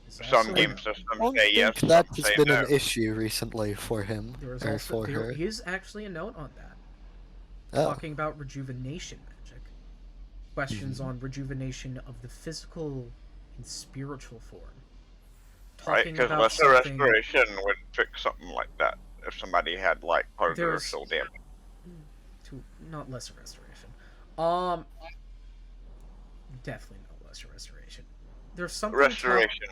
Some game systems say yes, some That has say been no. an issue recently for him, or for There her. is actually a note on that, Oh. talking about rejuvenation magic. Questions on rejuvenation of the physical and spiritual form. Right, Talking because about lesser something... restoration would fix something like that if somebody had like part of their There's- soul damage. Not lesser restoration. Definitely not lesser restoration. There's something... Restoration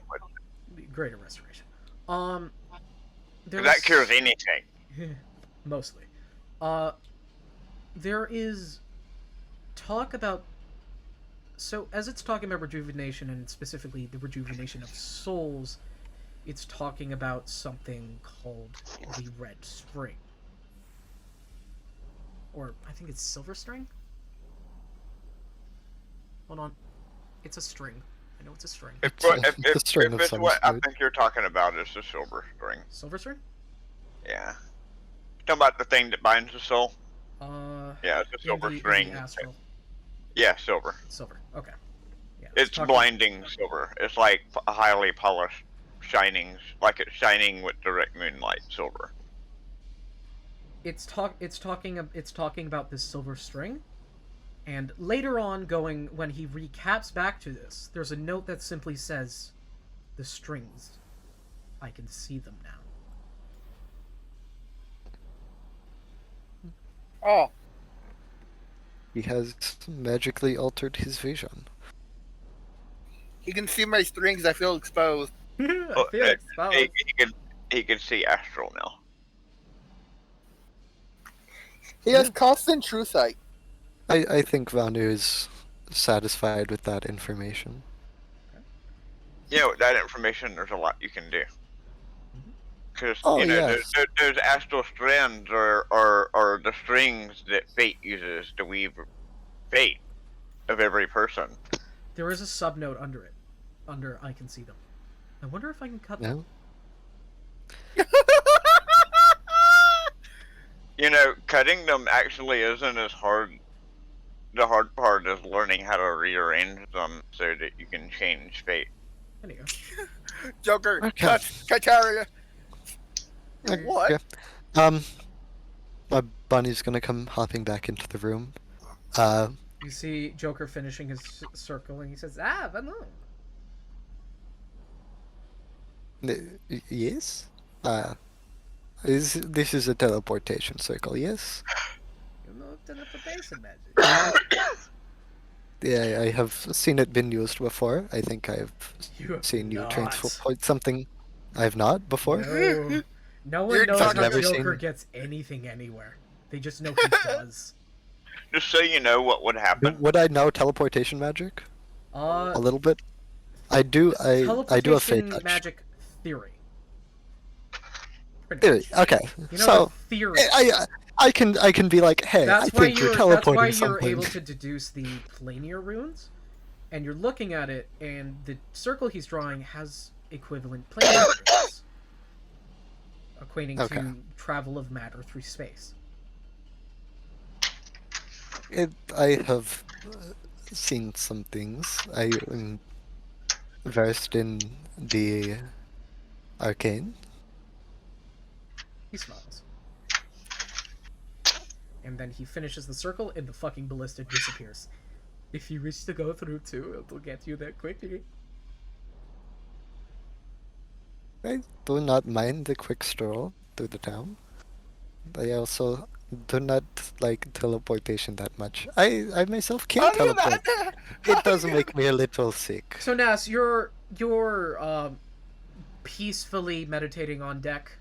Greater restoration. that cures anything. Mostly. There is talk about... So, as it's talking about rejuvenation, and specifically the rejuvenation of souls, it's talking about something called the Red String. Or, I think it's Silver String? Hold on. It's a string. I know it's a string. If string of it's some what I sort. think you're talking about is the silver string. Silver String? Yeah. Talking about the thing that binds the soul? Yeah, it's a in silver the string. astral. Yeah, silver. Silver. Okay. Yeah, It's talking- blinding silver. It's like a highly polished, shining, like it's shining with direct moonlight silver. It's talking about this silver string, and later on, when he recaps back to this, there's a note that simply says, "The strings, I can see them now." Oh, He has magically altered his vision. you can see my strings. I feel exposed. I feel exposed. He can see astral now. He has constant true sight. I think Vanu is satisfied with that information. You know, with that information, there's a lot you can do. Because, Oh, you know, yes. there's astral strands or the strings that fate uses to weave fate of every person. There is a subnote under it. Under I can see them. I wonder if I can cut them. No? You know, cutting them actually isn't as hard. The hard part is learning how to rearrange them so that you can change fate. There you go. Joker, Okay. Kataria. What? Okay. My bunny's gonna come hopping back into the room. You see Joker finishing his circle, and he says, "Ah, but no." Yes? This is a teleportation circle, yes? You know teleportation magic. Yeah, I have seen it been used before. I think I've You have seen you not. transport something I have not before. No, no one You're knows how never Joker seen- gets anything anywhere. They just know he does. Just so you know what would happen. Would I know teleportation magic? A Uh, little bit? I do I do have teleportation fate touch. magic theory. Pretty Theory. much. Okay. You know So the theory. I can be like, hey, I That's why think you're that's teleporting why you're something. able to deduce the planar runes, and you're looking at it, and the circle he's drawing has equivalent planar runes, equating Okay. to travel of matter through space. I have seen some things. I am versed in the arcane. He smiles. And then he finishes the circle, and the fucking ballista disappears. If you wish to go through too, it'll get you there quickly. I do not mind the quick stroll through the town. I also do not like teleportation that much. I myself How can't do you teleport. not? It does make me a little sick. So Nas, you're peacefully meditating on deck.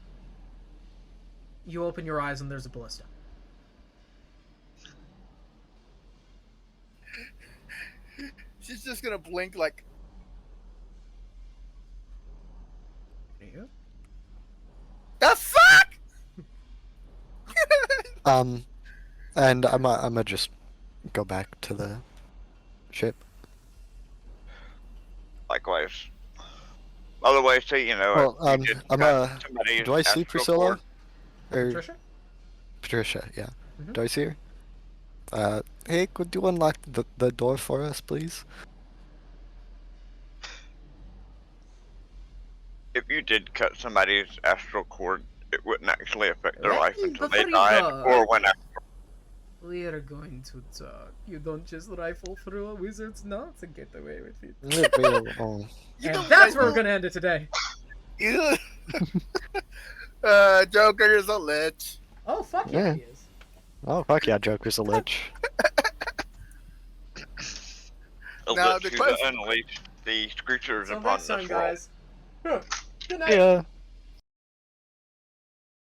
You open your eyes and there's a ballista. She's just gonna blink like. Yeah. The fuck? And I'ma just go back to the ship. Likewise. By the way, so you know, Well, you did I'm cut somebody's do I see astral Priscilla? cord. Or Patricia? Patricia, yeah. Mhm. Do I see her? Hey, could you unlock the door for us, please? If you did cut somebody's astral cord, it wouldn't actually affect their Let life me until before they you died go. or when. We are going to talk. You don't just rifle through a wizard's nuts and get away with it. Oh. And don't that's where we're rifle- gonna end it today. You. Joker is a lich. Oh fuck Yeah. yeah, he is. Oh, fuck yeah, Joker's a lich. Now, Now, the to question- unleash the creatures Until upon next time, this world. guys. Good night. Yeah.